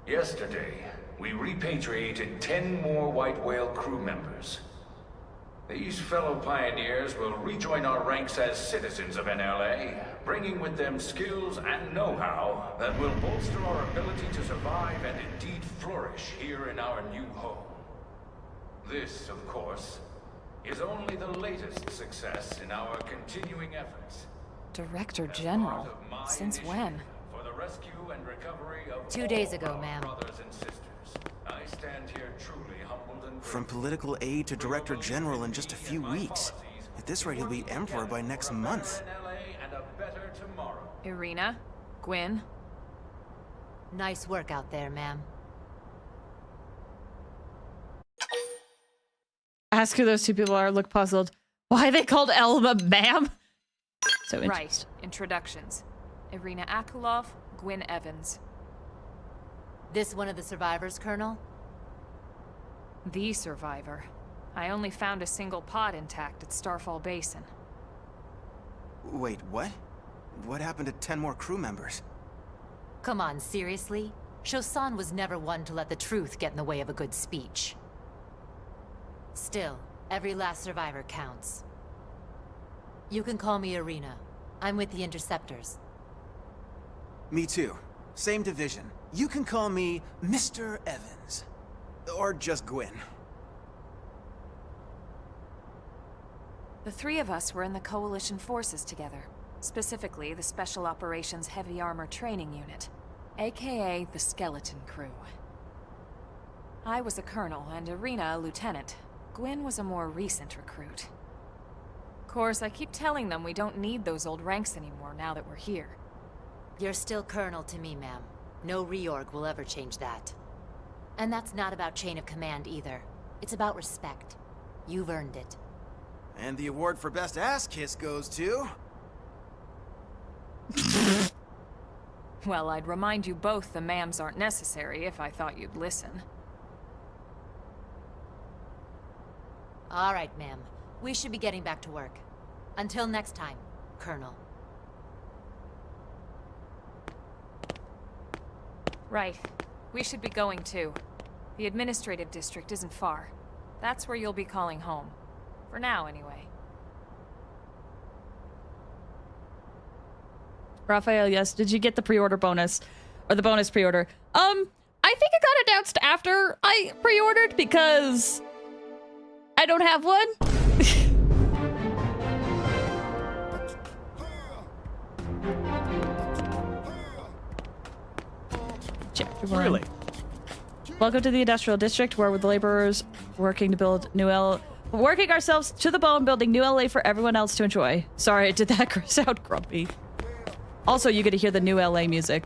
Yesterday, we repatriated 10 more White Whale crew members. These fellow pioneers will rejoin our ranks as citizens of NLA, bringing with them skills and know-how that will bolster our ability to survive and indeed flourish here in our new home. This, of course, is only the latest success in our continuing efforts. Director General? Since when? For the rescue and recovery of 2 days all ago, our ma'am. brothers and sisters. I stand here truly humbled and From political aide to Director General in just a few weeks. At this rate, he'll be Emperor by next month. NLA and a better tomorrow. Irina? Gwyn? Nice work out there, ma'am. Ask who those two people are. Look puzzled. Why are they called Elma, ma'am? So interesting. Right. Introductions. Irina Akulov, Gwyn Evans. This one of the survivors, Colonel? The survivor. I only found a single pod intact at Starfall Basin. Wait, what? What happened to 10 more crew members? Come on, seriously? Chausson was never one to let the truth get in the way of a good speech. Still, every last survivor counts. You can call me Irina. I'm with the Interceptors. Me too. Same division. You can call me Mr. Evans. Or just Gwyn. The three of us were in the Coalition forces together. Specifically, the Special Operations Heavy Armor Training Unit, aka the Skeleton Crew. I was a colonel and Irina a lieutenant. Gwyn was a more recent recruit. Of course, I keep telling them we don't need those old ranks anymore now that we're here. You're still Colonel to me, ma'am. No reorg will ever change that. And that's not about chain of command either. It's about respect. You've earned it. And the award for Best Ass Kiss goes to... Well, I'd remind you both the ma'ams aren't necessary if I thought you'd listen. All right, ma'am. We should be getting back to work. Until next time, Colonel. Right. We should be going too. The administrative district isn't far. That's where you'll be calling home. For now, anyway. Raphael, yes. Did you get the pre-order bonus? Or the bonus pre-order? I think it got announced after I pre-ordered because I don't have one. Chapter 1. Really? Welcome to the industrial district where the laborers working to build working ourselves to the bone, building new LA for everyone else to enjoy. Sorry, did that sound grumpy? Also, you get to hear the new LA music.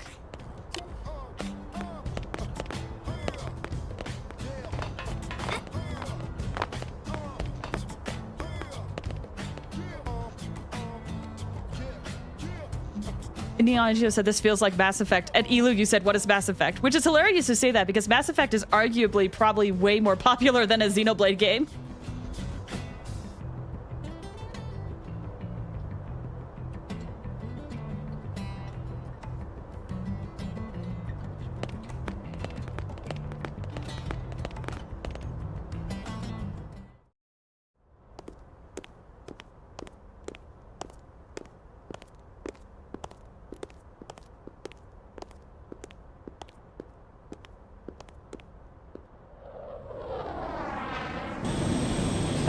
Neon Geo said this feels like Mass Effect. And Elu, you said, what is Mass Effect? Which is hilarious to say that because Mass Effect is arguably probably way more popular than a Xenoblade game.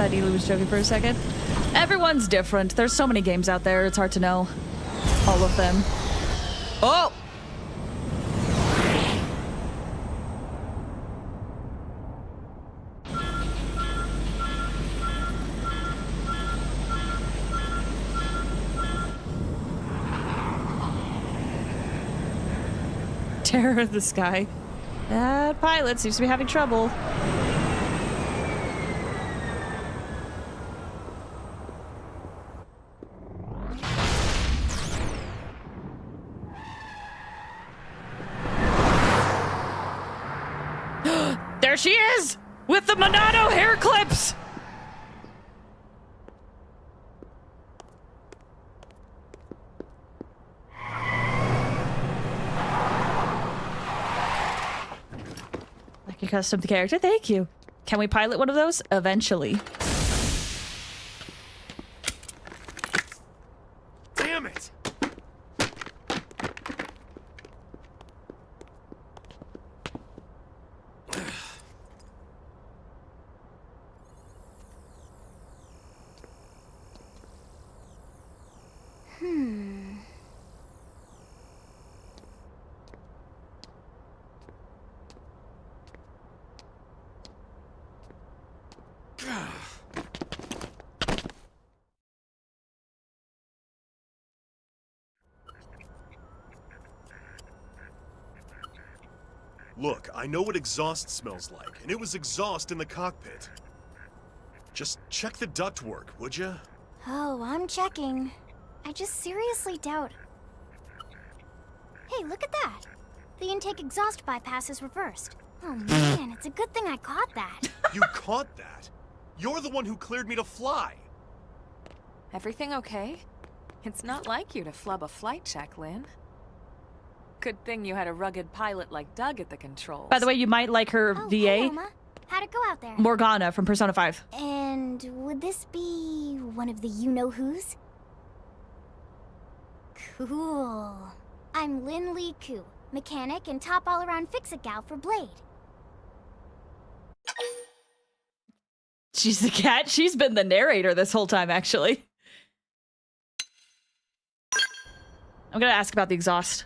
Elu was joking for a second. Everyone's different. There's so many games out there, it's hard to know all of them. Oh! Terror of the sky. That pilot seems to be having trouble. There she is! With the Monado hair clips! Like you custom the character? Thank you. Can we pilot one of those? Eventually. Damn it! Look, I know what exhaust smells like, and it was exhaust in the cockpit. Just check the ductwork, would ya? Oh, I'm checking. I just seriously doubt... Hey, look at that! The intake exhaust bypass is reversed. Oh man, it's a good thing I caught that. You caught that? You're the one who cleared me to fly! Everything okay? It's not like you to flub a flight check, Lynn. Good thing you had a rugged pilot like Doug at the controls. By the way, you might like her Oh, VA. hey, Elma. How'd it go out there? Morgana from Persona 5. And would this be one of the you-know-who's? Cool. I'm Lynn Lee Koo, mechanic and top all-around fix-it gal for Blade. She's the cat. She's been the narrator this whole time, actually. I'm gonna ask about the exhaust.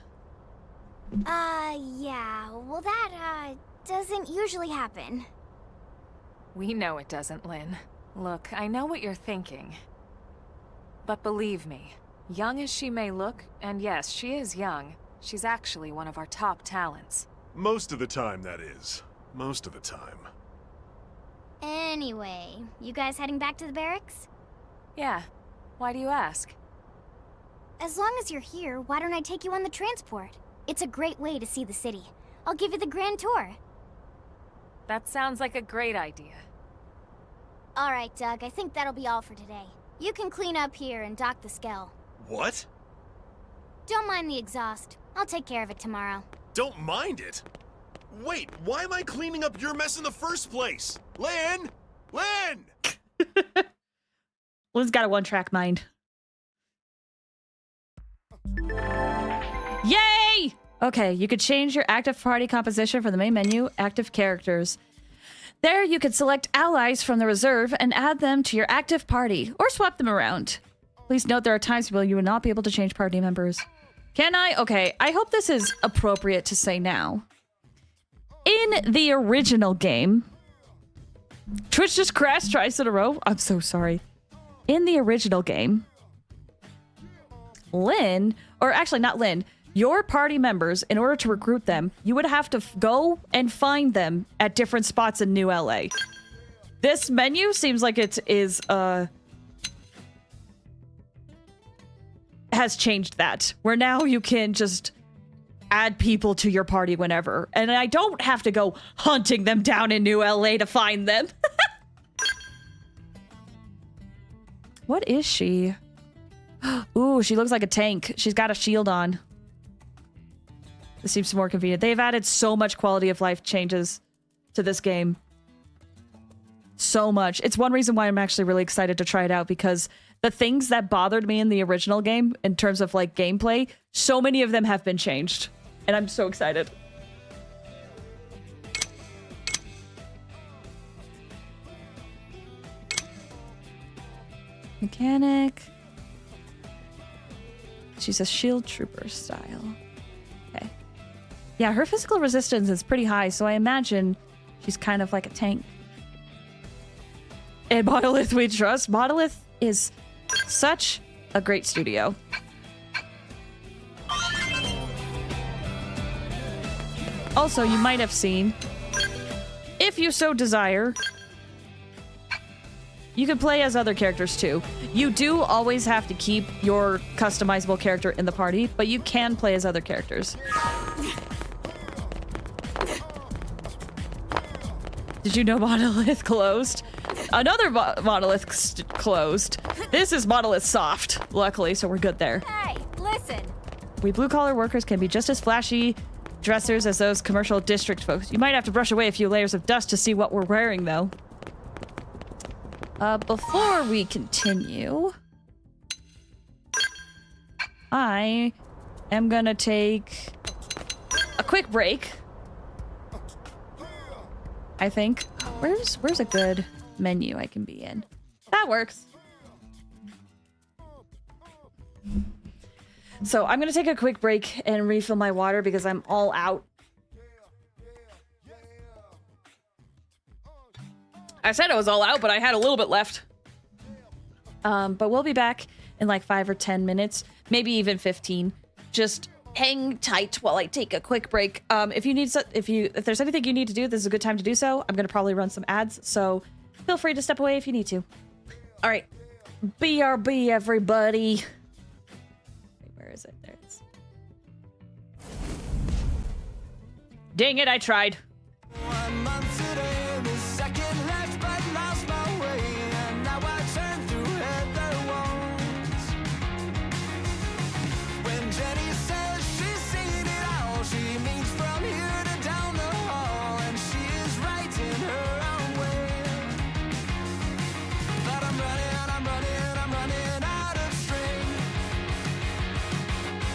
Yeah. Well, that, doesn't usually happen. We know it doesn't, Lynn. Look, I know what you're thinking. But believe me, young as she may look, and yes, she is young, she's actually one of our top talents. Most of the time, that is. Most of the time. Anyway, you guys heading back to the barracks? Yeah. Why do you ask? As long as you're here, why don't I take you on the transport? It's a great way to see the city. I'll give you the grand tour. That sounds like a great idea. All right, Doug, I think that'll be all for today. You can clean up here and dock the Skell. What? Don't mind the exhaust. I'll take care of it tomorrow. Don't mind it? Wait, why am I cleaning up your mess in the first place? Lynn! Lynn! Lynn's got a one-track mind. Yay! Okay, you could change your active party composition from the main menu, active characters. There, you could select allies from the reserve and add them to your active party, or swap them around. Please note there are times where you will not be able to change party members. Can I? Okay, I hope this is appropriate to say now. In the original game... Twitch just crashed twice in a row? I'm so sorry. In the original game, Lynn, or actually not Lynn, your party members, in order to recruit them, you would have to go and find them at different spots in New LA. This menu seems like it is, has changed that, where now you can just add people to your party whenever. And I don't have to go hunting them down in New LA to find them. What is she? Ooh, she looks like a tank. She's got a shield on. This seems more convenient. They've added so much quality of life changes to this game. So much. It's one reason why I'm actually really excited to try it out, because the things that bothered me in the original game in terms of like gameplay, so many of them have been changed. And I'm so excited. Mechanic. She's a shield trooper style. Okay. Yeah, her physical resistance is pretty high, so I imagine she's kind of like a tank. And Monolith we trust. Monolith is such a great studio. Also, you might have seen, if you so desire, you can play as other characters too. You do always have to keep your customizable character in the party, but you can play as other characters. Did you know Monolith closed? Another Monolith closed. This is Monolith soft, luckily, so we're good there. Hey, listen. We blue-collar workers can be just as flashy dressers as those commercial district folks. You might have to brush away a few layers of dust to see what we're wearing, though. Before we continue, I am gonna take a quick break. I think. Where's a good menu I can be in? That works. So I'm gonna take a quick break and refill my water because I'm all out. I said I was all out, but I had a little bit left. But we'll be back in like 5 or 10 minutes, maybe even 15. Just hang tight while I take a quick break. If there's anything you need to do, this is a good time to do so. I'm gonna probably run some ads, so feel free to step away if you need to. All right, BRB, everybody. Wait, where is it? There it is. Dang it! I tried. 1 month today, the second left, but lost my way, and now I turn through heather wounds. When Jenny says she's seen it all, she means from here to down the hall, and she is right in her own way. But I'm running out of string,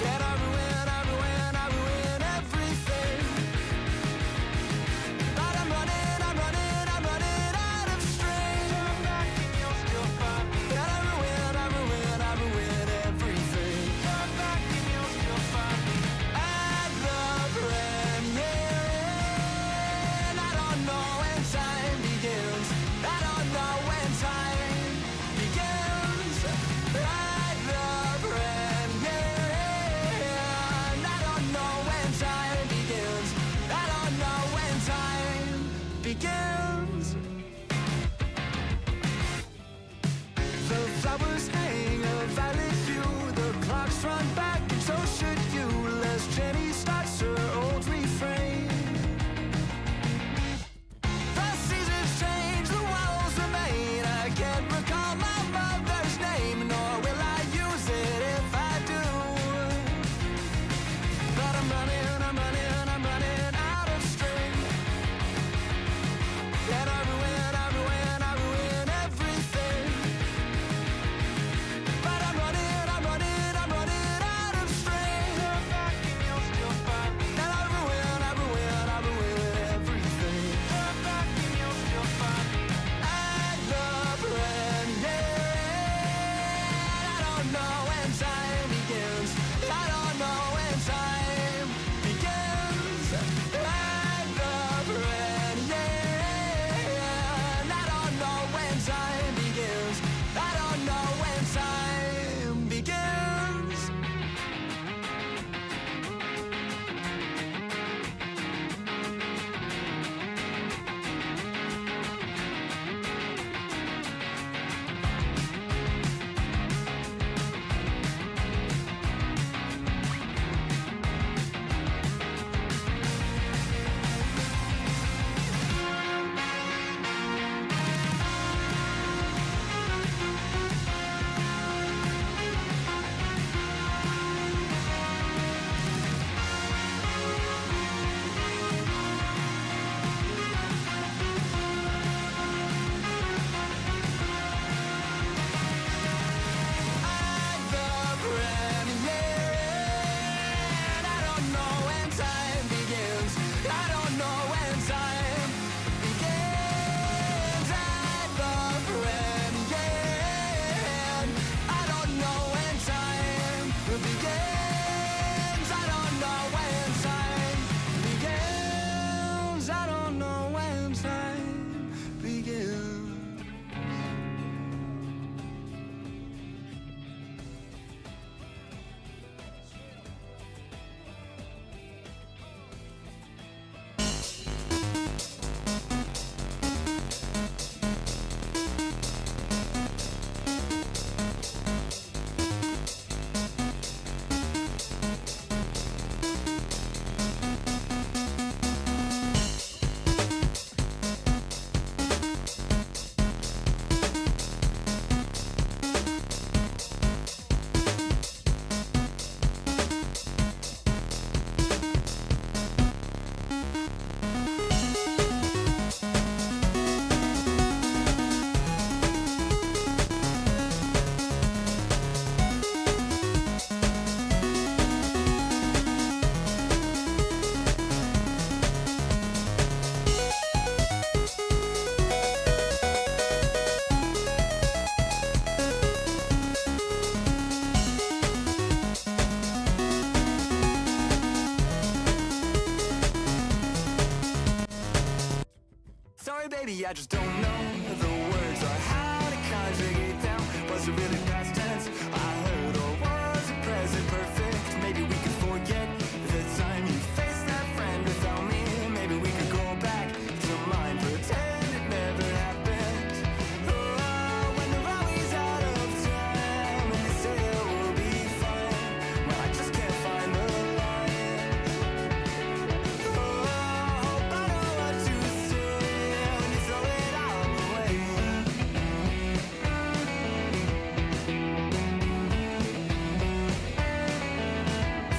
and I ruin everything. But I'm running out of string. Turn back and you'll still find me. And I ruin everything. Turn back and you'll still find me. At the premiere, I don't know when time begins. I don't know when time begins. At the premiere, I don't know when time begins. I don't know when time begins. The flowers hang a violet hue, the clocks run back, and so should you. As Jenny starts her old refrain. The seasons change, the walls remain. I can't recall my mother's name, nor will I use it if I do. But I'm running out of string. And I ruin everything. I just don't know the words or how to conjugate them. Was it really past tense I heard, or was it present perfect? Maybe we could forget the time you faced that friend without me. Maybe we could go back to mine, pretend it never happened. Oh, when they're always out of time and they say it will be fine, well, I just can't find the lines. Oh, hope I know what to say when you throw it all away.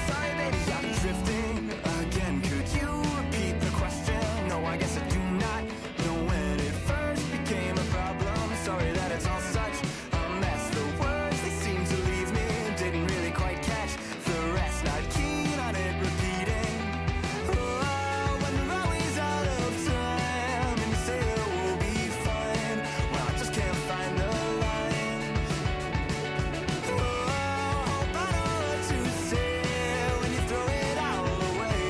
Sorry, baby, I'm drifting again. Could you repeat the question? No, I guess I do not know when it first became a problem. Sorry that it's all such a mess. The words, they seem to leave me. Didn't really quite catch the rest. Not keen on it repeating. Oh, when we're always out of time and you say it will be fine, well, I just can't find the lines. Oh, hope I know what to say when you throw it all away.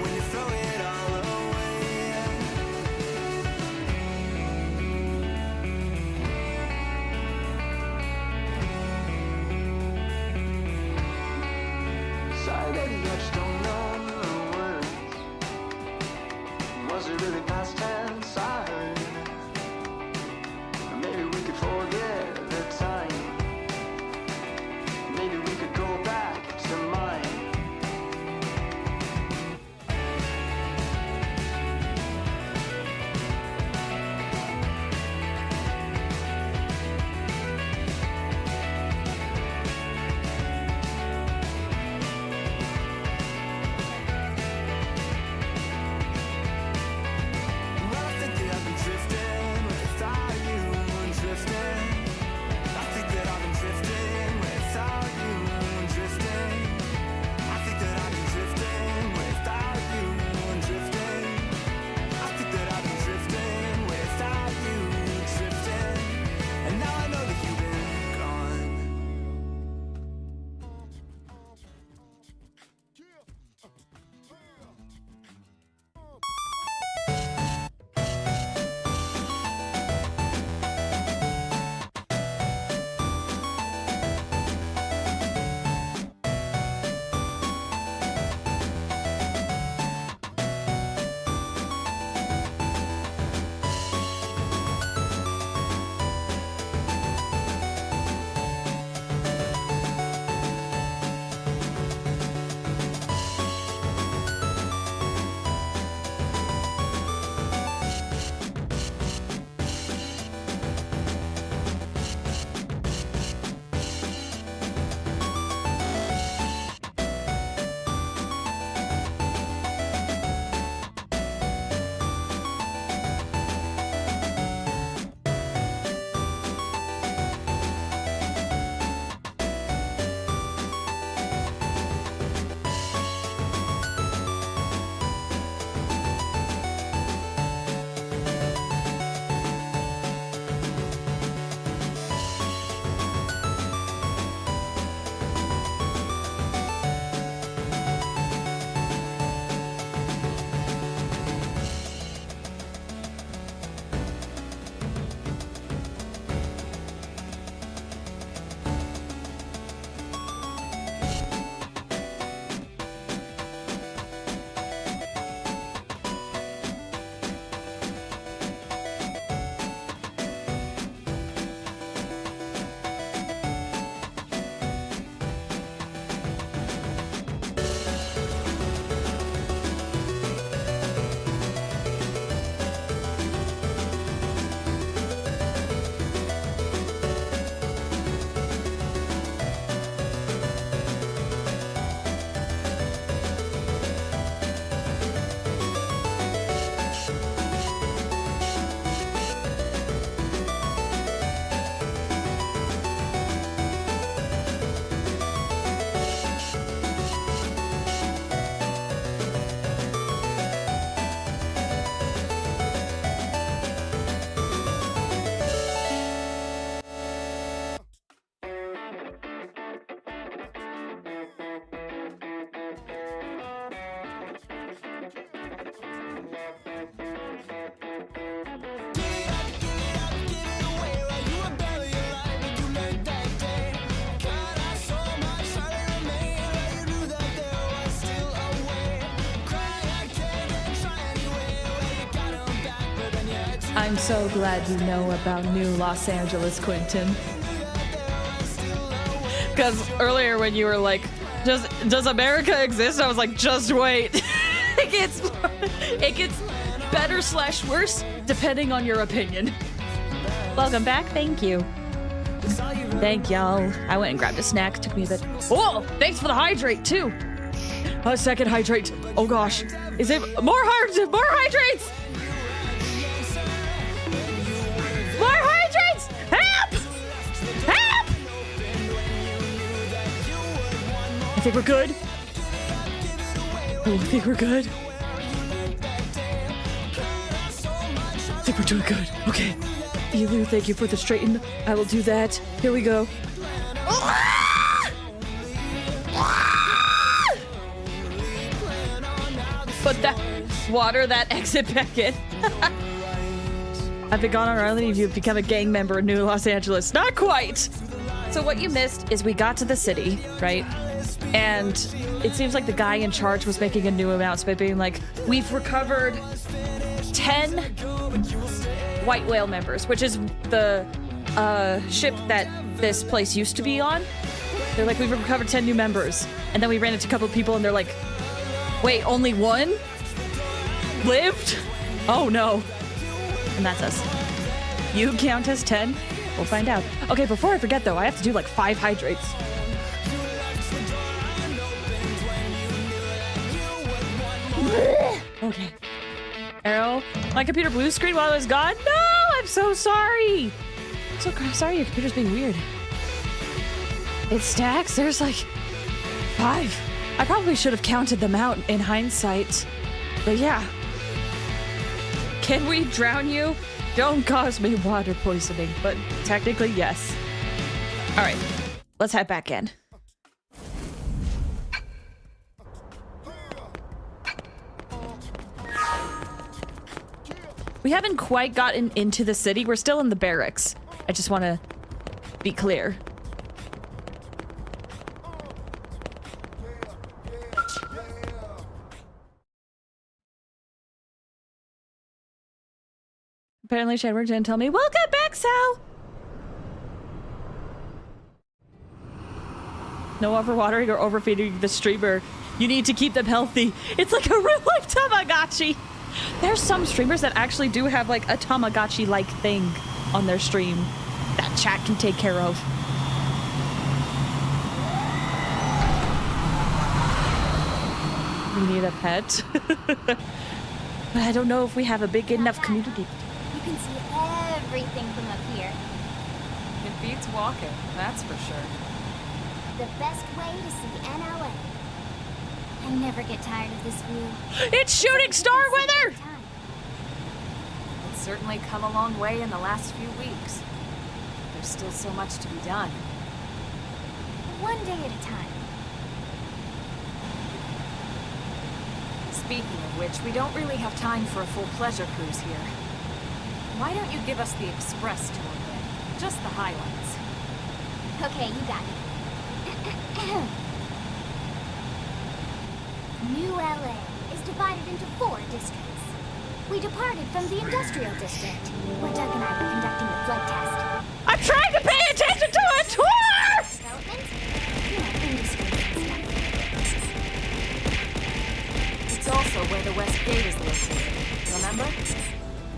When you throw it all away. Sorry, baby, I just don't know the words. Was it really past tense I heard? Maybe we could forget the time. Maybe we could go back to mine. I'm so glad you know about New Los Angeles, Quentin. Because earlier when you were like, does America exist? I was like, just wait. It gets better / worse depending on your opinion. Welcome back. Thank you. Thank y'all. I went and grabbed a snack. Took me a bit. Oh, thanks for the hydrate too. A second hydrate. Oh gosh. Is it more hydrates? More hydrates! Help! Help! I think we're good. Oh, I think we're good. I think we're doing good. Okay. Elu, thank you for the straighten. I will do that. Here we go. Put that water that exit back in. I've been gone on our island. You've become a gang member in New Los Angeles. Not quite. So what you missed is we got to the city, right? And it seems like the guy in charge was making a new announcement, being like, we've recovered 10 white whale members, which is the ship that this place used to be on. They're like, we've recovered 10 new members. And then we ran into a couple of people and they're like, wait, only one lived? Oh no. And that's us. You count as 10? We'll find out. Okay, before I forget though, I have to do like 5 hydrates. Okay. Arrow, my computer blue screen while I was gone? No, I'm so sorry. So sorry your computer's being weird. It stacks, there's like 5. I probably should have counted them out in hindsight. But yeah. Can we drown you? Don't cause me water poisoning, but technically yes. All right, let's head back in. We haven't quite gotten into the city. We're still in the barracks. I just want to be clear. Apparently Shedward didn't tell me. Welcome back, Sal! No overwatering or overfeeding the streamer. You need to keep them healthy. It's like a real-life Tamagotchi. There's some streamers that actually do have like a Tamagotchi-like thing on their stream that chat can take care of. We need a pet. But I don't know if we have a big enough community. You can see everything from up here. It beats walking, that's for sure. The best way to see NLA. I never get tired of this view. It's shooting star weather! It's certainly come a long way in the last few weeks. There's still so much to be done. One day at a time. Speaking of which, we don't really have time for a full pleasure cruise here. Why don't you give us the express tour then? Just the highlights. Okay, you got it. New LA is divided into 4 districts. We departed from the industrial district, where Doug and I were conducting the flight test. I'm trying to pay attention to a tour! Development? You know, industries and stuff. It's also where the West Gate is located, remember?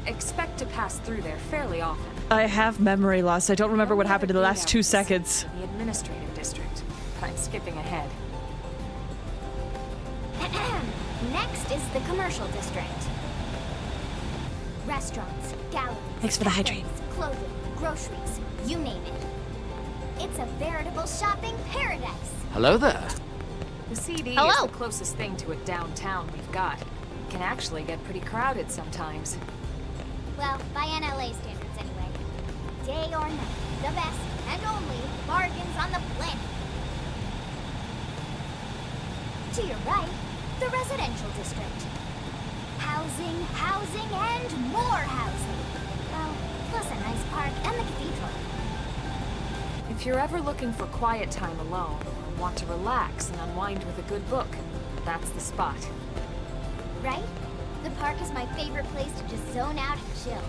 Expect to pass through there fairly often. I have memory loss. I don't remember what happened in the last 2 seconds. The administrative district. I'm skipping ahead. Next is the commercial district. Restaurants, galleries, Thanks for the hydrate. cafes, clothing, groceries, you name it. It's a veritable shopping paradise. Hello there. The CD Hello. is the closest thing to a downtown we've got. It can actually get pretty crowded sometimes. Well, by NLA standards anyway. Day or night, the best and only bargains on the planet. To your right, the residential district. Housing, housing, and more housing. Well, plus a nice park and the cathedral. If you're ever looking for quiet time alone, or want to relax and unwind with a good book, that's the spot. Right? The park is my favorite place to just zone out and chill.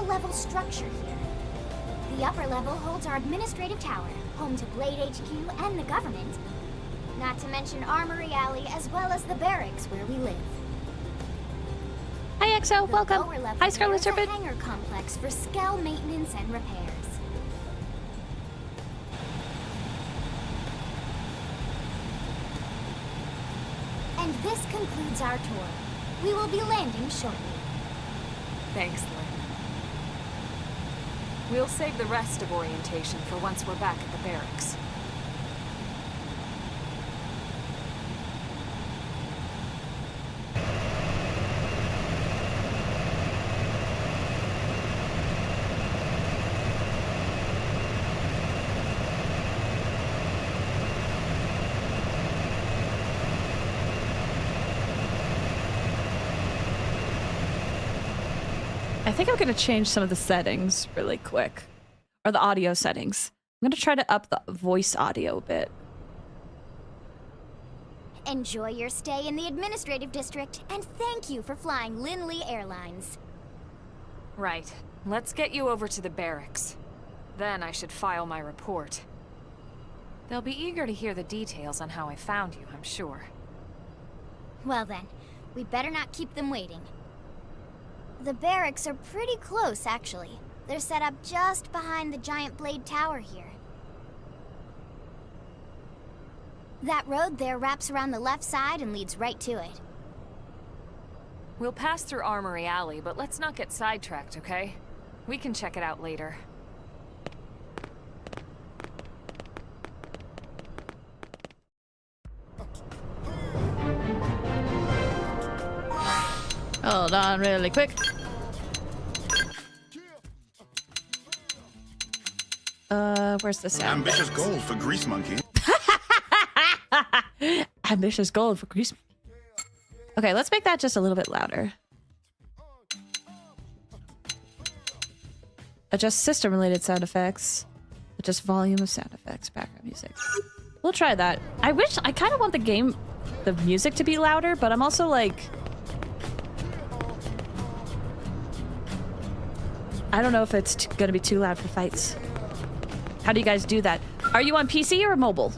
multiple-level structure here. The upper level holds our administrative tower, home to Blade HQ and the government. Not to mention Armory Alley, as well as the barracks where we live. Hi, EXO. Welcome. Lower level Hi, Scarlet here is a Serpent. hangar complex for Skell maintenance and repairs. And this concludes our tour. We will be landing shortly. Thanks, Lynn. We'll save the rest of orientation for once we're back at the barracks. I think I'm going to change some of the settings really quick. Or the audio settings. I'm going to try to up the voice audio a bit. Enjoy your stay in the administrative district, and thank you for flying Linley Airlines. Right. Let's get you over to the barracks. Then I should file my report. They'll be eager to hear the details on how I found you, I'm sure. Well then, we better not keep them waiting. The barracks are pretty close, actually. They're set up just behind the giant blade tower here. That road there wraps around the left side and leads right to it. We'll pass through Armory Alley, but let's not get sidetracked, okay? We can check it out later. Hold on really quick. Where's the sound? Ambitious goal for Grease Monkey. Ambitious goal for Grease Monkey. Okay, let's make that just a little bit louder. Adjust system-related sound effects. Adjust volume of sound effects, background music. We'll try that. I kind of want the music to be louder, but I'm also like... I don't know if it's gonna be too loud for fights. How do you guys do that? Are you on PC or mobile?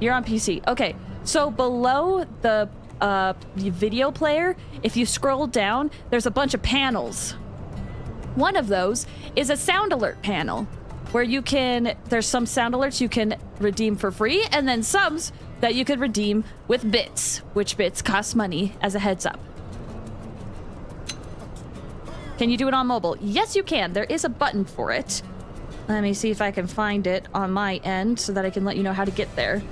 You're on PC. Okay, so below the video player, if you scroll down, there's a bunch of panels. One of those is a sound alert panel, where there's some sound alerts you can redeem for free, and then some that you could redeem with bits, which bits cost money, as a heads up. Can you do it on mobile? Yes, you can. There is a button for it. Let me see if I can find it on my end so that I can let you know how to get there.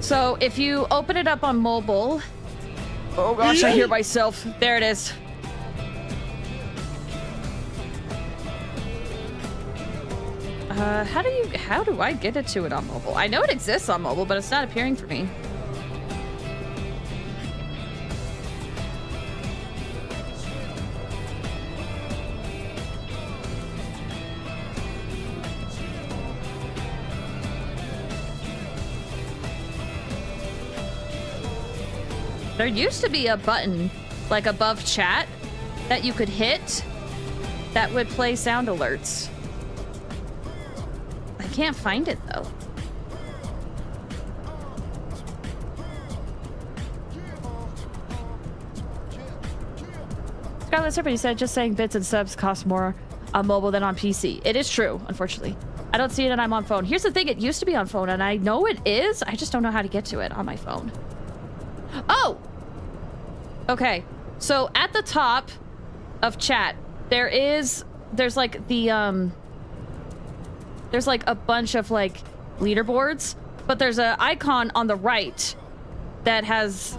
So if you open it up on mobile... Oh gosh, I hear myself. There it is. How do I get it to it on mobile? I know it exists on mobile, but it's not appearing for me. There used to be a button, like above chat, that you could hit that would play sound alerts. I can't find it, though. Scarlet Serpent said just saying bits and subs cost more on mobile than on PC. It is true, unfortunately. I don't see it and I'm on phone. Here's the thing, it used to be on phone and I know it is. I just don't know how to get to it on my phone. Oh! Okay. So at the top of chat, there's like the, there's like a bunch of like leaderboards, but there's an icon on the right that has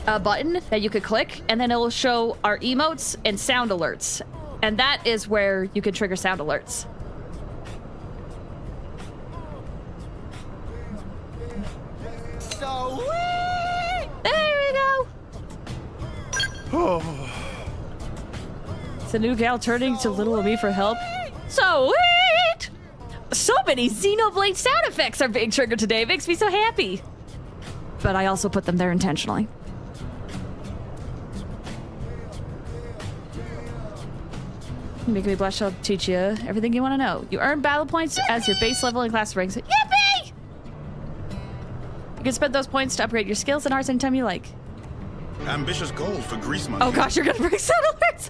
a button that you could click, and then it will show our emotes and sound alerts. And that is where you can trigger sound alerts. So there we go. Oh. It's a new gal turning to little me for help. So sweet! So many Xenoblade sound effects are being triggered today. It makes me so happy. but I also put them there intentionally. Make me blush, I'll teach you everything you want to know. You earn battle points as your base level and class ranks. Yippee! You can spend those points to upgrade your skills and arts anytime you like. Ambitious goal for Grease Monkey. Oh gosh, you're gonna bring sound alerts!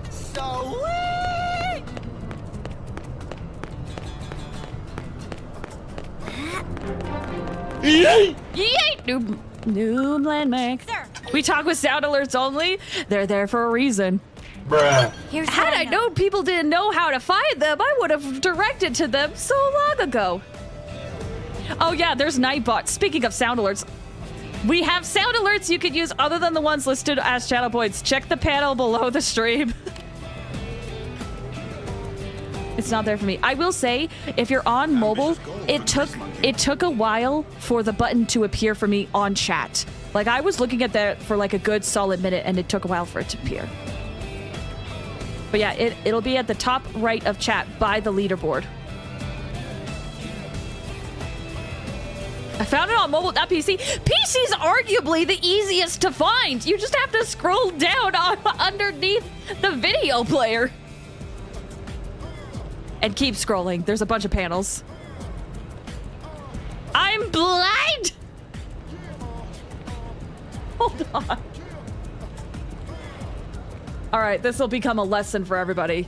Sweet! Yeet! Yeet! New landmark. We talk with sound alerts only. They're there for a reason. Bruh. Had I known people didn't know how to find them, I would have directed to them so long ago. Oh yeah, there's Nightbot. Speaking of sound alerts, we have sound alerts you could use other than the ones listed as channel points. Check the panel below the stream. It's not there for me. I will say, if you're on mobile, it took a while for the button to appear for me on chat. Like, I was looking at that for like a good solid minute, and it took a while for it to appear. But yeah, it'll be at the top right of chat by the leaderboard. I found it on mobile, not PC. PC's arguably the easiest to find. You just have to scroll down underneath the video player. And keep scrolling. There's a bunch of panels. I'm blind! Hold on. Alright, this will become a lesson for everybody.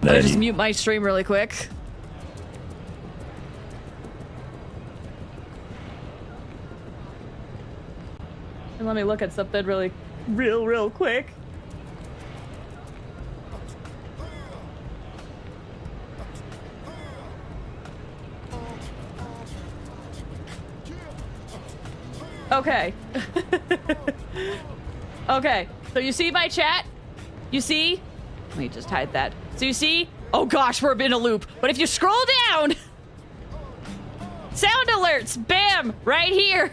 Let me just mute my stream really quick. And let me look at something really, real quick. Okay. Okay, so you see my chat? You see? Let me just hide that. So you see? Oh gosh, we're in a loop. But if you scroll down, sound alerts, bam, right here.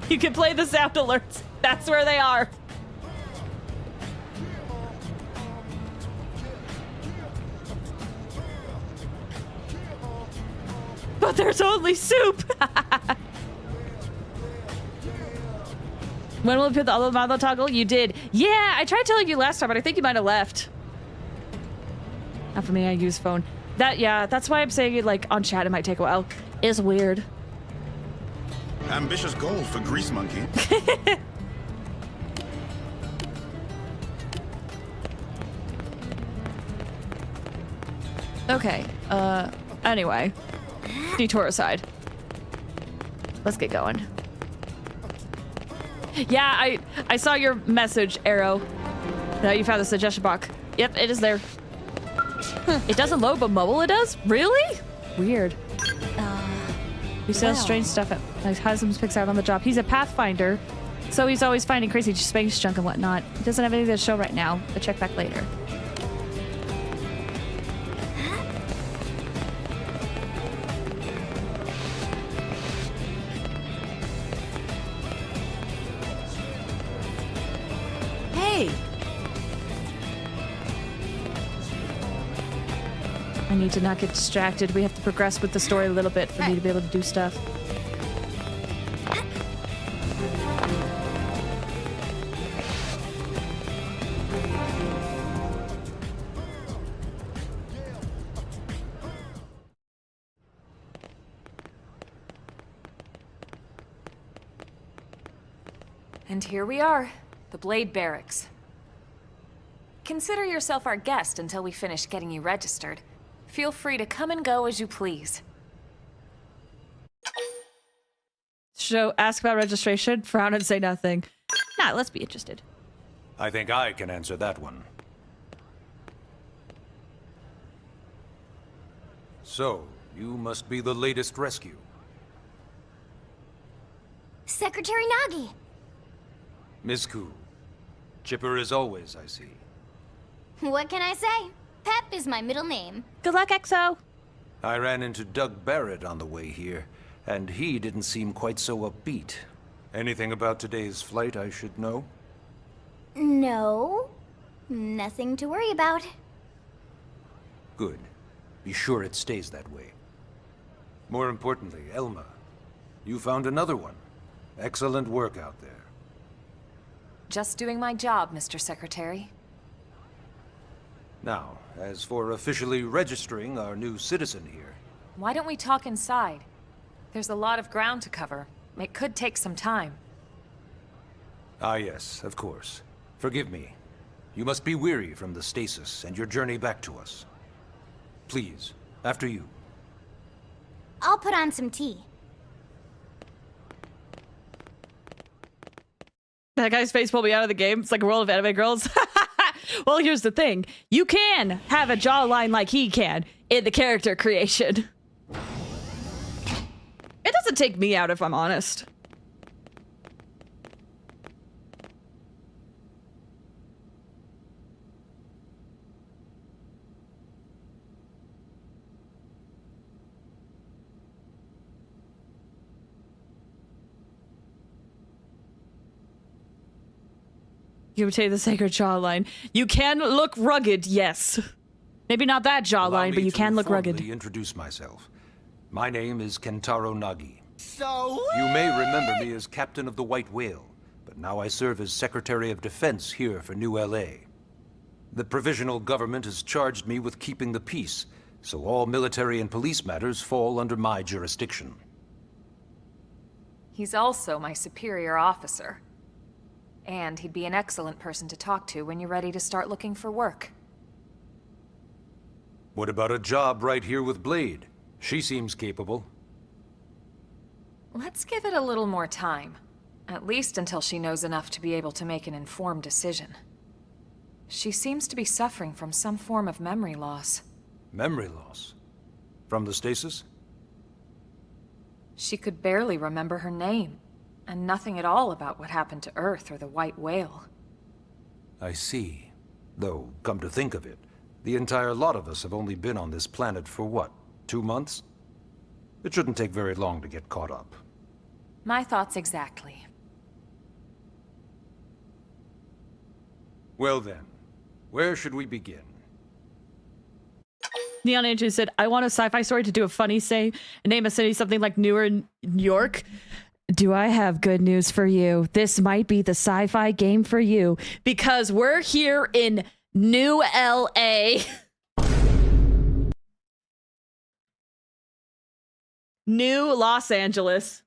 You can play the sound alerts. That's where they are. But there's only soup. When will we put the other model toggle? You did. Yeah, I tried telling you last time, but I think you might have left. Not for me, I use phone. Yeah, that's why I'm saying it like on chat, it might take a while. It's weird. Ambitious goal for Grease Monkey. Okay, anyway. Detour aside. Let's get going. Yeah, I saw your message, Arrow. You found the suggestion box. Yep, it is there. It doesn't load, but mobile it does? Really? Weird. You sell strange stuff at like husband's picks out on the job. He's a Pathfinder, so he's always finding crazy space junk and whatnot. He doesn't have anything to show right now, but check back later. Hey! I need to not get distracted. We have to progress with the story a little bit for me to be able to do stuff. And here we are, the Blade Barracks. Consider yourself our guest until we finish getting you registered. Feel free to come and go as you please. Ask about registration, frown and say nothing. Nah, let's be interested. I think I can answer that one. So, you must be the latest rescue. Secretary Nagi! Ms. Koo. Chipper as always, I see. What can I say? Pep is my middle name. Good luck, EXO! I ran into Doug Barrett on the way here, and he didn't seem quite so upbeat. Anything about today's flight I should know? No. Nothing to worry about. Good. Be sure it stays that way. More importantly, Elma, you found another one. Excellent work out there. Just doing my job, Mr. Secretary. Now, as for officially registering our new citizen here... Why don't we talk inside? There's a lot of ground to cover. It could take some time. Ah yes, of course. Forgive me. You must be weary from the stasis and your journey back to us. Please, after you. I'll put on some tea. That guy's face pulled me out of the game. It's like a world of anime girls. Well, here's the thing. You can have a jawline like he can in the character creation. It doesn't take me out if I'm honest. You retain the sacred jawline. You can look rugged, yes. Maybe not that jawline, but you can look rugged. Allow me to introduce myself. My name is Kentaro Nagi. So You may remember me as Captain of the White Whale, but now I serve as Secretary of Defense here for New LA. The provisional government has charged me with keeping the peace, so all military and police matters fall under my jurisdiction. He's also my superior officer. And he'd be an excellent person to talk to when you're ready to start looking for work. What about a job right here with Blade? She seems capable. Let's give it a little more time. At least until she knows enough to be able to make an informed decision. She seems to be suffering from some form of memory loss. Memory loss? From the stasis? She could barely remember her name, and nothing at all about what happened to Earth or the White Whale. I see. Though, come to think of it, the entire lot of us have only been on this planet for what, 2 months? It shouldn't take very long to get caught up. My thoughts exactly. Well then, where should we begin? Neon Angel said, I want a sci-fi story to do a funny say and name a city something like New York. Do I have good news for you? This might be the sci-fi game for you because we're here in New LA. New Los Angeles.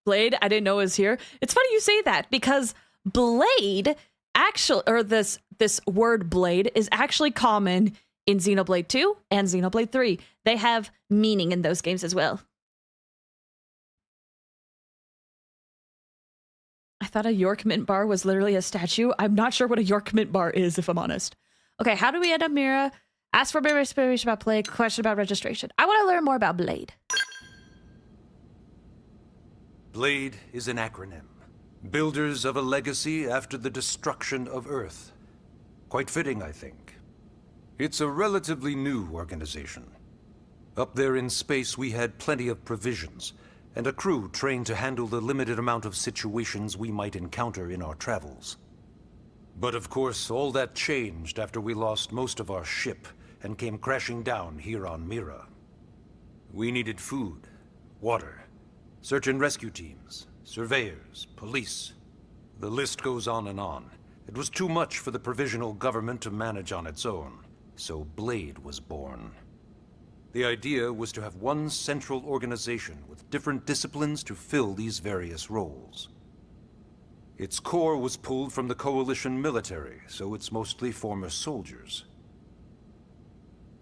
Blade, I didn't know was here. It's funny you say that because Blade actually, or this word Blade is actually common in Xenoblade 2 and Xenoblade 3. They have meaning in those games as well. I thought a York Mint bar was literally a statue. I'm not sure what a York Mint bar is, if I'm honest. Okay, how do we end up Mira? Ask for more inspiration about play, question about registration. I want to learn more about Blade. Blade is an acronym. Builders of a legacy after the destruction of Earth. Quite fitting, I think. It's a relatively new organization. Up there in space, we had plenty of provisions, and a crew trained to handle the limited amount of situations we might encounter in our travels. But of course, all that changed after we lost most of our ship and came crashing down here on Mira. We needed food, water, search and rescue teams, surveyors, police. The list goes on and on. It was too much for the provisional government to manage on its own. So Blade was born. The idea was to have one central organization with different disciplines to fill these various roles. Its core was pulled from the Coalition military, so it's mostly former soldiers.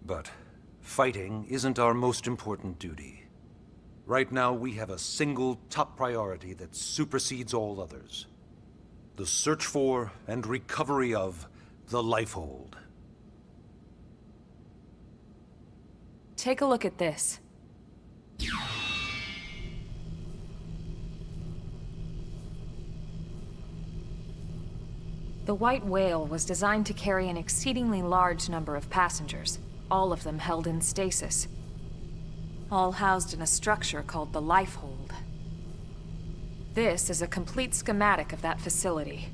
But fighting isn't our most important duty. Right now, we have a single top priority that supersedes all others. The search for and recovery of the Lifehold. Take a look at this. The White Whale was designed to carry an exceedingly large number of passengers, all of them held in stasis. All housed in a structure called the Lifehold. This is a complete schematic of that facility.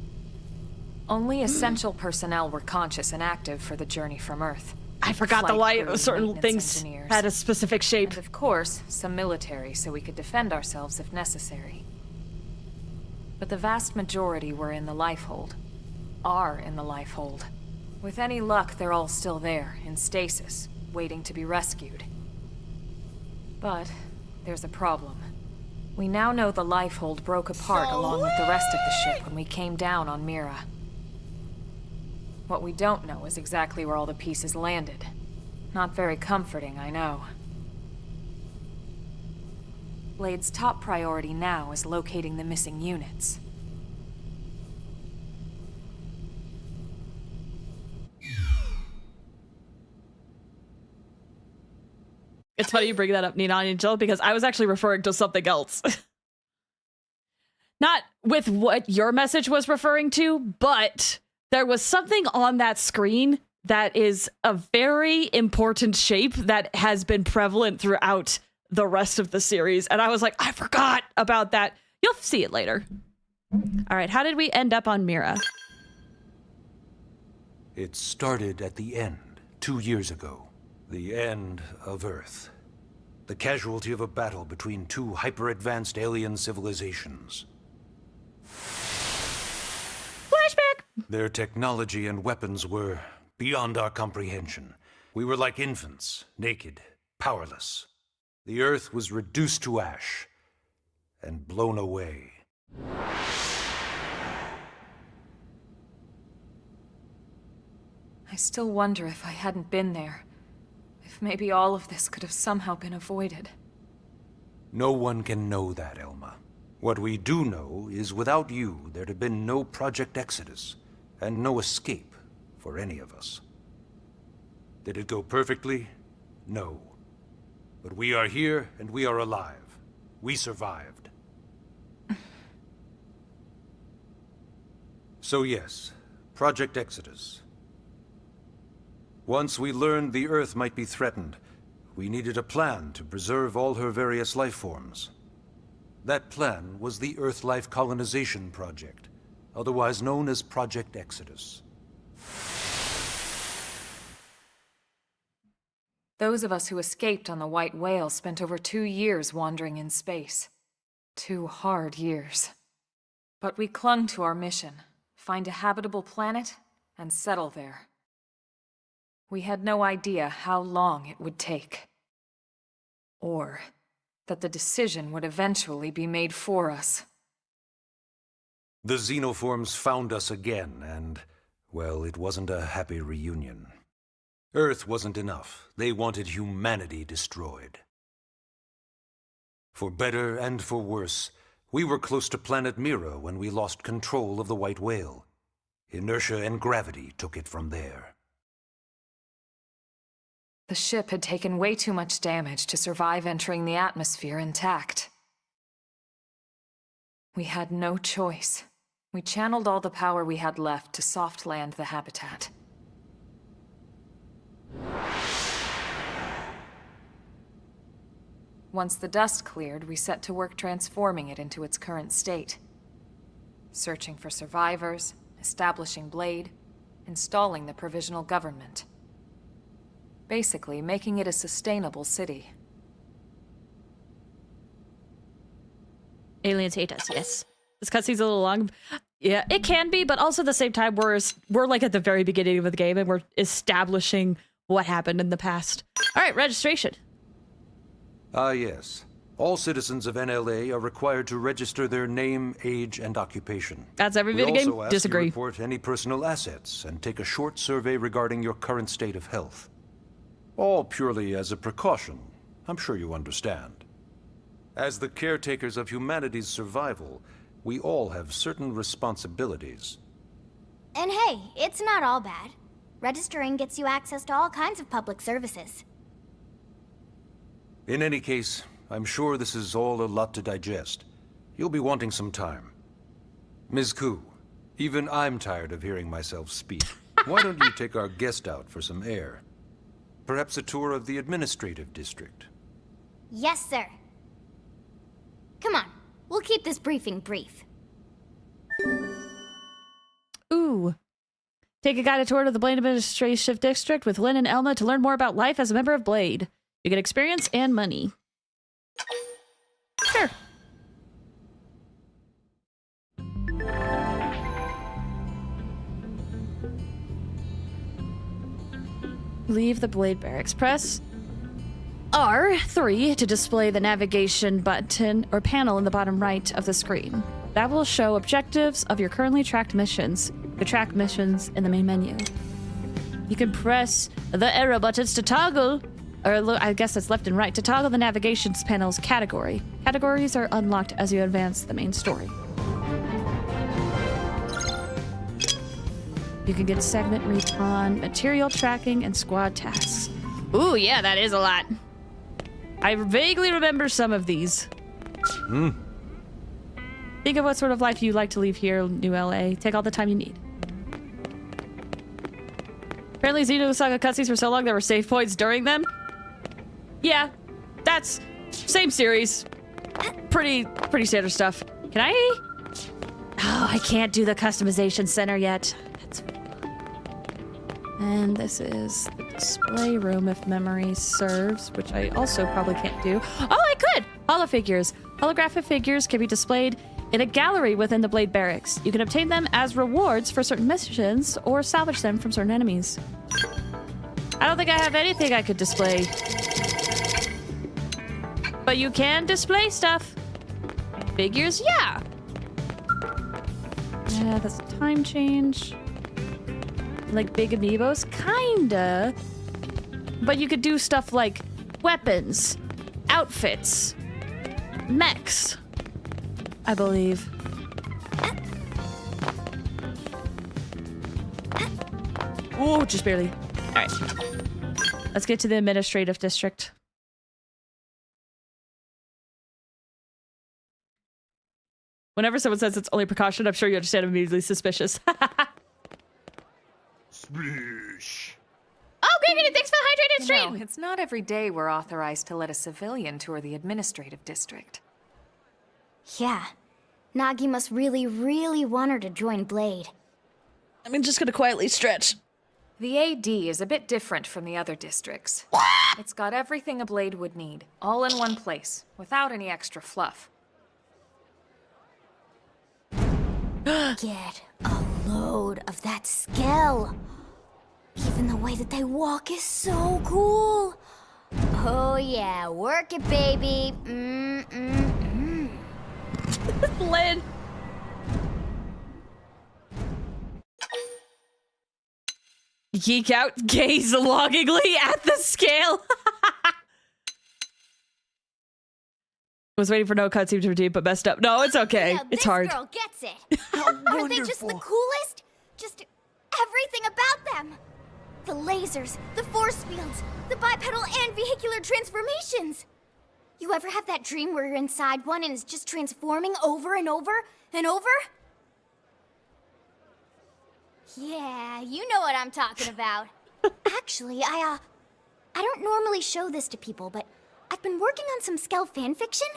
Only essential personnel were conscious and active for the journey from Earth. I forgot the Flight light. crew, Certain maintenance things engineers. had a specific shape. And of course, some military so we could defend ourselves if necessary. But the vast majority were in the lifehold. Are in the lifehold. With any luck, they're all still there, in stasis, waiting to be rescued. But there's a problem. We now know the lifehold broke apart along with the rest of the ship when we came down on Mira. What we don't know is exactly where all the pieces landed. Not very comforting, I know. Blade's top priority now is locating the missing units. It's funny you bring that up, Nina Angel, because I was actually referring to something else. Not with what your message was referring to, but there was something on that screen that is a very important shape that has been prevalent throughout the rest of the series. And I was like, I forgot about that. You'll see it later. All right, how did we end up on Mira? It started at the end, 2 years ago. The end of Earth. The casualty of a battle between two hyper-advanced alien civilizations. Flashback! Their technology and weapons were beyond our comprehension. We were like infants, naked, powerless. The Earth was reduced to ash and blown away. I still wonder if I hadn't been there. If maybe all of this could have somehow been avoided. No one can know that, Elma. What we do know is without you, there'd have been no Project Exodus, and no escape for any of us. Did it go perfectly? No. But we are here, and we are alive. We survived. So yes, Project Exodus. Once we learned the Earth might be threatened, we needed a plan to preserve all her various life forms. That plan was the Earth Life Colonization Project, otherwise known as Project Exodus. Those of us who escaped on the White Whale spent over 2 years wandering in space. 2 hard years. But we clung to our mission, find a habitable planet, and settle there. We had no idea how long it would take. Or that the decision would eventually be made for us. The Xenoforms found us again, and, well, it wasn't a happy reunion. Earth wasn't enough. They wanted humanity destroyed. For better and for worse, we were close to planet Mira when we lost control of the White Whale. Inertia and gravity took it from there. The ship had taken way too much damage to survive entering the atmosphere intact. We had no choice. We channeled all the power we had left to soft land the habitat. Once the dust cleared, we set to work transforming it into its current state. Searching for survivors, establishing Blade, installing the provisional government. Basically, making it a sustainable city. Aliens hate us, yes. This cutscene's a little long. Yeah, it can be, but also at the same time, we're like at the very beginning of the game and we're establishing what happened in the past. All right, registration. Yes. All citizens of NLA are required to register their name, age, and occupation. That's every video game. We also ask Disagree. you report any personal assets and take a short survey regarding your current state of health. All purely as a precaution. I'm sure you understand. As the caretakers of humanity's survival, we all have certain responsibilities. And hey, it's not all bad. Registering gets you access to all kinds of public services. In any case, I'm sure this is all a lot to digest. You'll be wanting some time. Ms. Koo, even I'm tired of hearing myself speak. Why don't you take our guest out for some air? Perhaps a tour of the administrative district. Yes, sir. Come on, We'll keep this briefing brief. Ooh. Take a guided tour to the Blade Administrative District with Lynn and Elma to learn more about life as a member of Blade. You get experience and money. Sure. Leave the Blade Barracks. Press R3 to display the navigation button or panel in the bottom right of the screen. That will show objectives of your currently tracked missions. You track missions in the main menu. You can press the arrow buttons to toggle, or I guess it's left and right, to toggle the navigation panel's category. Categories are unlocked as you advance the main story. You can get segment recon, material tracking, and squad tasks. Ooh, yeah, that is a lot. I vaguely remember some of these. Think of what sort of life you'd like to leave here, New LA. Take all the time you need. Apparently Xenosaga cutscenes for so long there were save points during them. Yeah, that's same series. Pretty standard stuff. Can I? Oh, I can't do the customization center yet. That's... And this is the display room if memory serves, which I also probably can't do. Oh, I could! Holofigures. Holographic figures can be displayed in a gallery within the Blade Barracks. You can obtain them as rewards for certain missions or salvage them from certain enemies. I don't think I have anything I could display. But you can display stuff. Figures, yeah. Yeah, that's a time change. Like big amiibos? Kinda. But you could do stuff like weapons, outfits, mechs, I believe. Oh, just barely. All right. Let's get to the administrative district. Whenever someone says it's only precaution, I'm sure you understand I'm immediately suspicious. Splish. Oh, Gregory, thanks for the hydrated stream! It's not every day we're authorized to let a civilian tour the administrative district. Yeah. Nagi must really, really want her to join Blade. I'm just gonna quietly stretch. The AD is a bit different from the other districts. It's got everything a Blade would need, all in one place, without any extra fluff. Get a load of that scale. Even the way that they walk is so cool. Oh yeah, work it, baby. Lynn. Geek out, gaze longingly at the scale. Was waiting for no cutscene to redeem, but messed up. No, it's okay. Yeah, it's hard. This girl gets it. Aren't they just the coolest? Just everything about them. The lasers, the force fields, the bipedal and vehicular transformations. You ever have that dream where you're inside one and it's just transforming over and over and over? Yeah, you know what I'm talking about. Actually, I don't normally show this to people, but I've been working on some Skell fanfiction.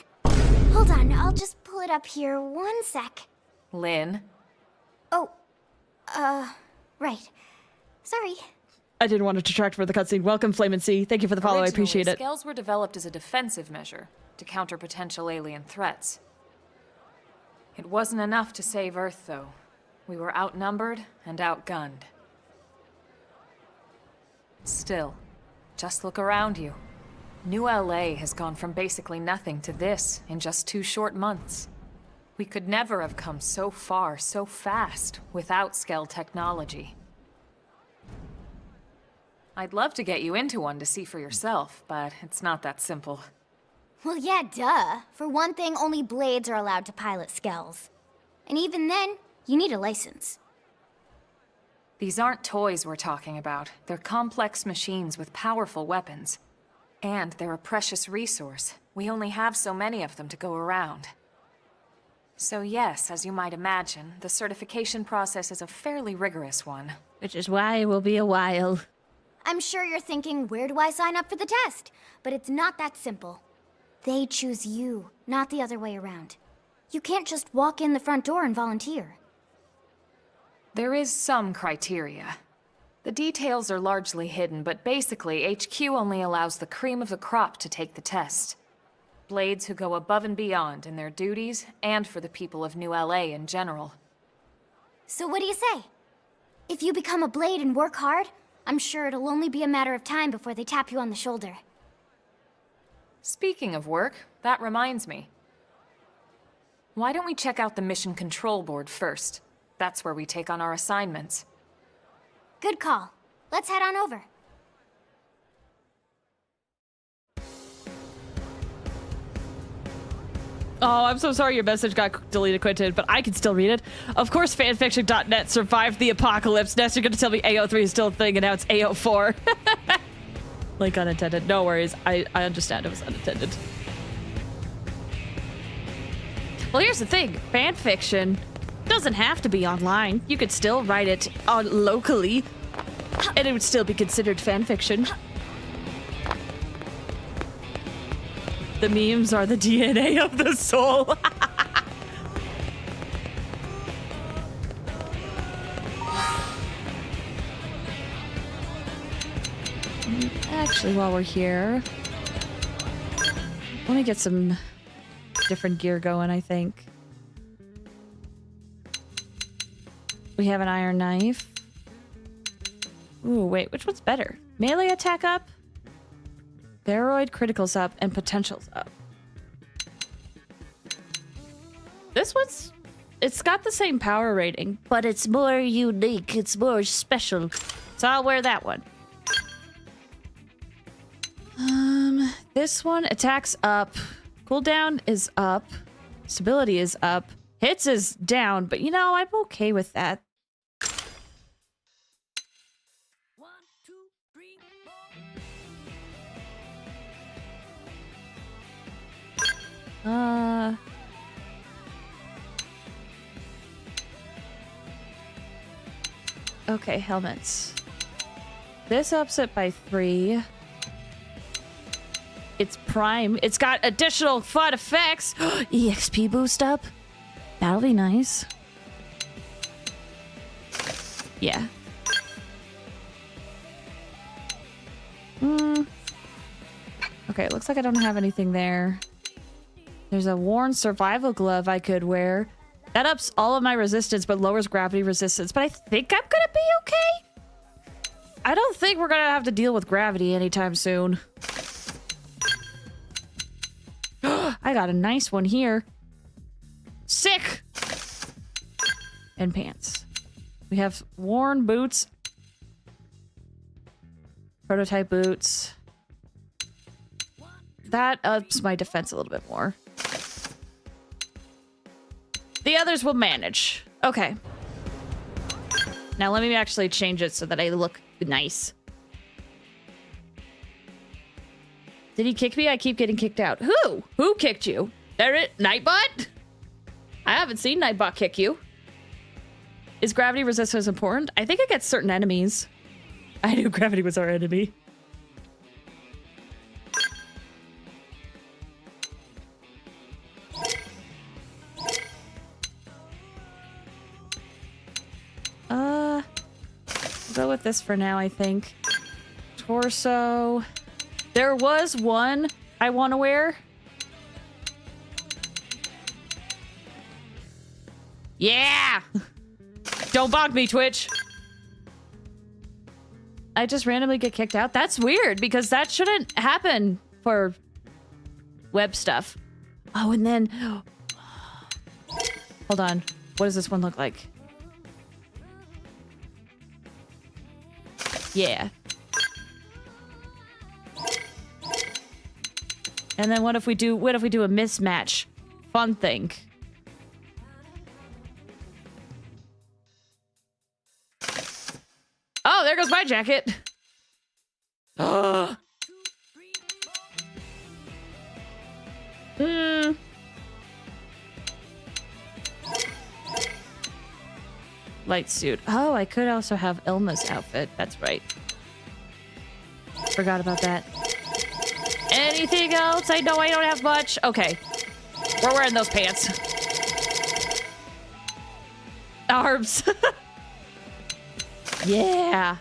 Hold on, I'll just pull it up here 1 sec. Lynn? Oh, right. Sorry. I didn't want to detract from the cutscene. Welcome, Flame and Sea. Thank you for the follow. I appreciate it. Skells were developed as a defensive measure to counter potential alien threats. It wasn't enough to save Earth, though. We were outnumbered and outgunned. Still, just look around you. New LA has gone from basically nothing to this in just 2 short months. We could never have come so far so fast without Skell technology. I'd love to get you into one to see for yourself, but it's not that simple. Well, yeah, duh. For one thing, only Blades are allowed to pilot Skells. And even then, you need a license. These aren't toys we're talking about. They're complex machines with powerful weapons. And they're a precious resource. We only have so many of them to go around. So yes, as you might imagine, the certification process is a fairly rigorous one. Which is why it will be a while. I'm sure you're thinking, where do I sign up for the test? But it's not that simple. They choose you, not the other way around. You can't just walk in the front door and volunteer. There is some criteria. The details are largely hidden, but basically, HQ only allows the cream of the crop to take the test. Blades who go above and beyond in their duties, and for the people of New LA in general. So what do you say? If you become a Blade and work hard, I'm sure it'll only be a matter of time before they tap you on the shoulder. Speaking of work, that reminds me. Why don't we check out the Mission Control Board first? That's where we take on our assignments. Good call. Let's head on over. Oh, I'm so sorry your message got deleted, Quentin, but I can still read it. Of course, fanfiction.net survived the apocalypse. Next, you're going to tell me AO3 is still a thing, and now it's AO4. Like unintended. No worries. I understand it was unintended. Well, here's the thing. Fanfiction doesn't have to be online. You could still write it locally, and it would still be considered fanfiction. The memes are the DNA of the soul. Actually, while we're here, let me get some different gear going, I think. We have an iron knife. Ooh, wait, which one's better? Melee attack up? Steroid criticals up and potentials up. This one's... It's got the same power rating, but it's more unique. It's more special. So I'll wear that one. This one attacks up. Cooldown is up. Stability is up. Hits is down, but you know, I'm okay with that. 1, 2, 3, 4. Okay, helmets. This ups it by 3. It's prime. It's got additional fun effects. EXP boost up. That'll be nice. Yeah. Okay, it looks like I don't have anything there. There's a worn survival glove I could wear. That ups all of my resistance but lowers gravity resistance. But I think I'm gonna be okay. I don't think we're gonna have to deal with gravity anytime soon. I got a nice one here. Sick! And pants. We have worn boots. Prototype boots. That ups my defense a little bit more. The others will manage. Okay. Now let me actually change it so that I look nice. Did he kick me? I keep getting kicked out. Who? Who kicked you? Nightbot? I haven't seen Nightbot kick you. Is gravity resistance important? I think it gets certain enemies. I knew gravity was our enemy. Go with this for now, I think. Torso. There was one I want to wear. Yeah! Don't bonk me, Twitch. I just randomly get kicked out? That's weird, because that shouldn't happen for web stuff. Oh, and then... Hold on. What does this one look like? Yeah. And then what if we do a mismatch? Fun thing. Oh, there goes my jacket. Light suit. Oh, I could also have Ilma's outfit. That's right. Forgot about that. Anything else? I know I don't have much. Okay. We're wearing those pants. arms. Yeah.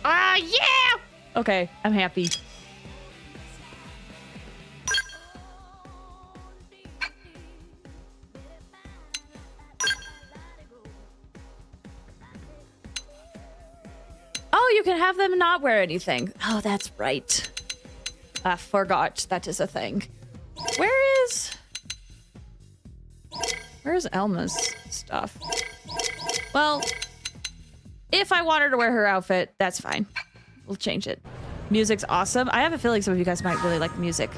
Ah, yeah! Okay, I'm happy. Oh, you can have them not wear anything. Oh, that's right. I forgot that is a thing. Where's Elma's stuff? Well, if I want her to wear her outfit, that's fine. We'll change it. Music's awesome. I have a feeling some of you guys might really like the music.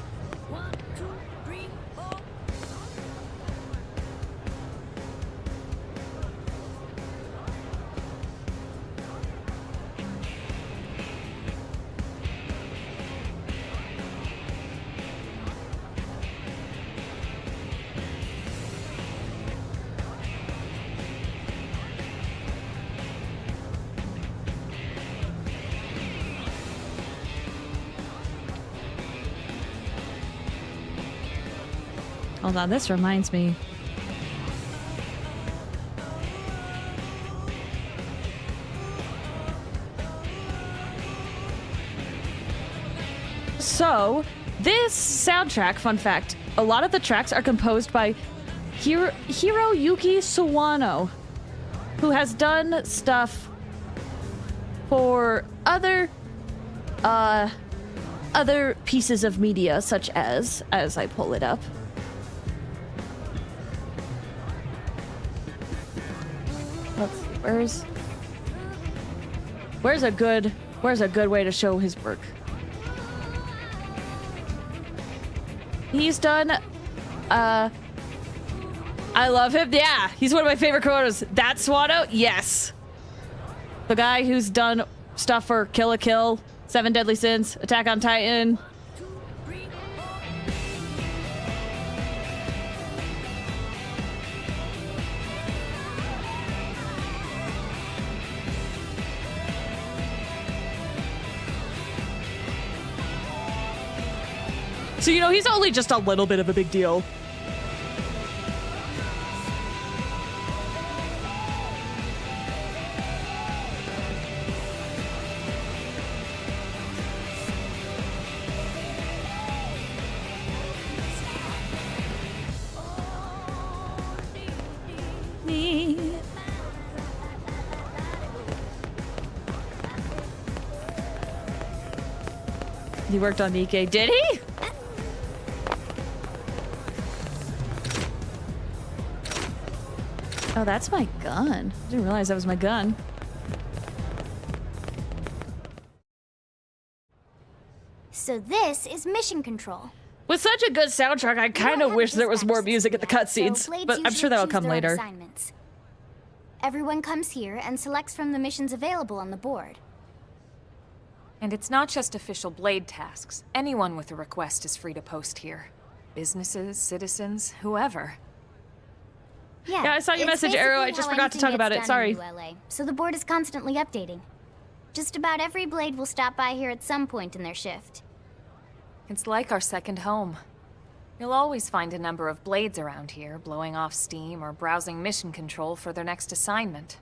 Hold on, this reminds me. So, this soundtrack, fun fact, a lot of the tracks are composed by Hiroyuki Sawano, who has done stuff for other pieces of media, such as I pull it up. Let's see, where's a good way to show his work? He's done I love him. Yeah, he's one of my favorite quotes. That Swano? Yes. The guy who's done stuff for Kill la Kill, Seven Deadly Sins, Attack on Titan. So, you know, he's only just a little bit of a big deal. He worked on Nikkei, did he? Oh, that's my gun. I didn't realize that was my gun. So this is mission control. With such a good soundtrack, I kind of wish there was more music at the cutscenes, but I'm sure that'll come later. Everyone comes here and selects from the missions available on the board. And it's not just official Blade tasks. Anyone with a request is free to post here. Businesses, citizens, whoever. Yeah, I saw your message, Arrow. I just forgot to talk about it. Sorry. So the board is constantly updating. Just about every Blade will stop by here at some point in their shift. It's like our second home. You'll always find a number of Blades around here, blowing off steam or browsing mission control for their next assignment.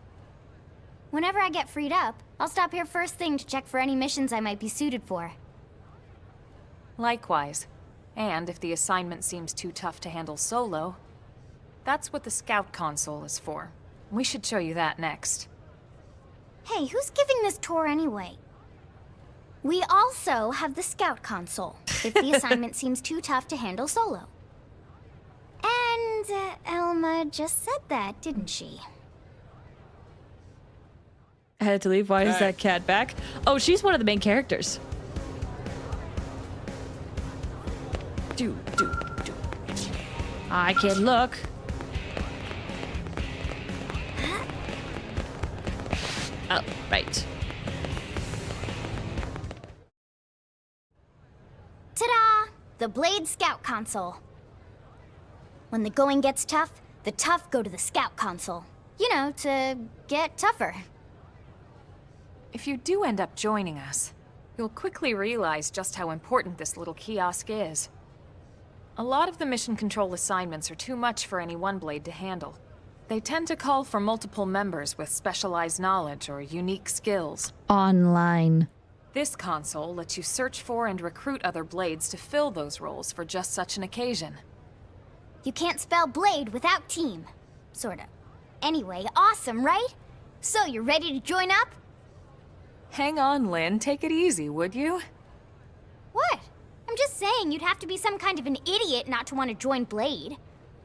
Whenever I get freed up, I'll stop here first thing to check for any missions I might be suited for. Likewise. And if the assignment seems too tough to handle solo, that's what the Scout Console is for. We should show you that next. Hey, who's giving this tour anyway? We also have the Scout Console, if the assignment seems too tough to handle solo. And Elma just said that, didn't she? I had to leave. Why is that cat back? Oh, she's one of the main characters. I can look. Oh, right. Ta-da! The Blade Scout Console. When the going gets tough, the tough go to the Scout Console. You know, to get tougher. If you do end up joining us, you'll quickly realize just how important this little kiosk is. A lot of the mission control assignments are too much for any one Blade to handle. They tend to call for multiple members with specialized knowledge or unique skills. Online. This console lets you search for and recruit other blades to fill those roles for just such an occasion. You can't spell blade without team. Sorta. Anyway, awesome, right? So, you ready to join up? Hang on, Lynn. Take it easy, would you? What? I'm just saying you'd have to be some kind of an idiot not to want to join Blade.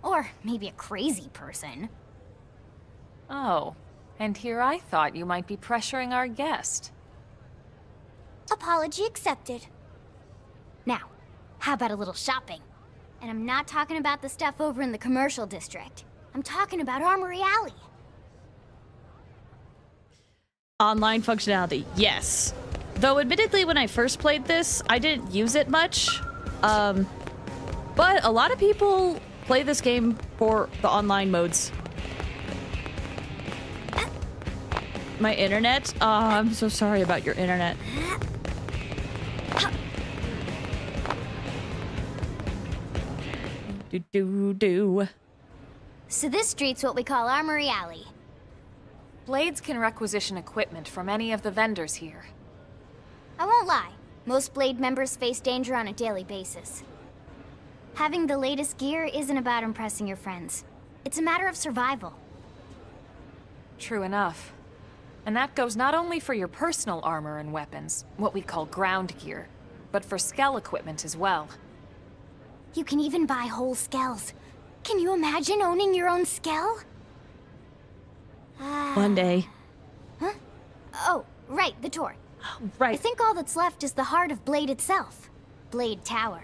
Or maybe a crazy person. Oh, and here I thought you might be pressuring our guest. Apology accepted. Now, how about a little shopping? And I'm not talking about the stuff over in the commercial district. I'm talking about Armory Alley. Online functionality, yes. Though admittedly when I first played this, I didn't use it much. But a lot of people play this game for the online modes. My internet? I'm so sorry about your internet. Do. So this street's what we call Armory Alley. Blades can requisition equipment from any of the vendors here. I won't lie, most Blade members face danger on a daily basis. Having the latest gear isn't about impressing your friends. It's a matter of survival. True enough. And that goes not only for your personal armor and weapons, what we call ground gear, but for skell equipment as well. You can even buy whole skells. Can you imagine owning your own skell? One day. Huh? Oh, right, the tour. Right. I think all that's left is the heart of Blade itself. Blade Tower.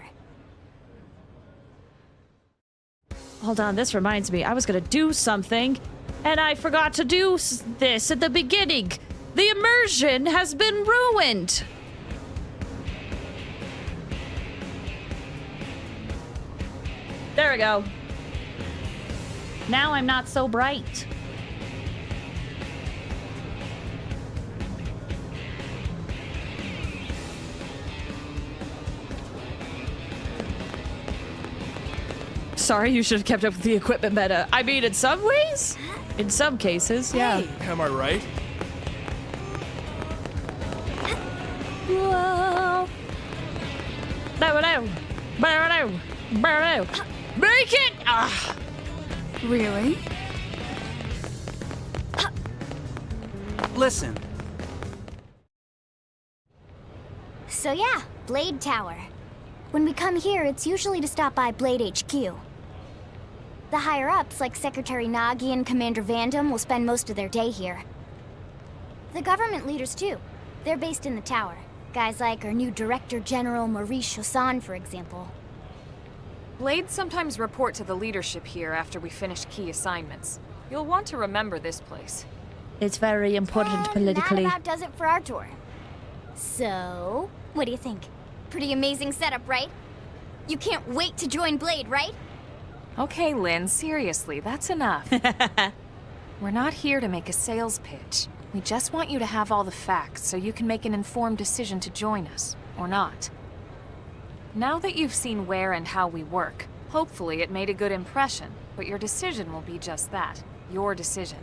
Hold on, this reminds me. I was gonna do something, and I forgot to do this at the beginning. The immersion has been ruined. There we go. Now I'm not so bright. Sorry, you should have kept up with the equipment meta. I mean, in some ways? In some cases, yeah. Hey, am I right? Whoa. Make it! Ah. Really? Listen. So yeah, Blade Tower. When we come here, it's usually to stop by Blade HQ. The higher-ups, like Secretary Nagi and Commander Vandam, will spend most of their day here. The government leaders, too. They're based in the tower. Guys like our new Director General Maurice Chassan, for example. Blades sometimes report to the leadership here after we finish key assignments. You'll want to remember this place. It's very important politically. That about does it for our tour. So, what do you think? Pretty amazing setup, right? You can't wait to join Blade, right? Okay, Lynn, seriously, that's enough. We're not here to make a sales pitch. We just want you to have all the facts so you can make an informed decision to join us, or not. Now that you've seen where and how we work, hopefully it made a good impression, but your decision will be just that, your decision.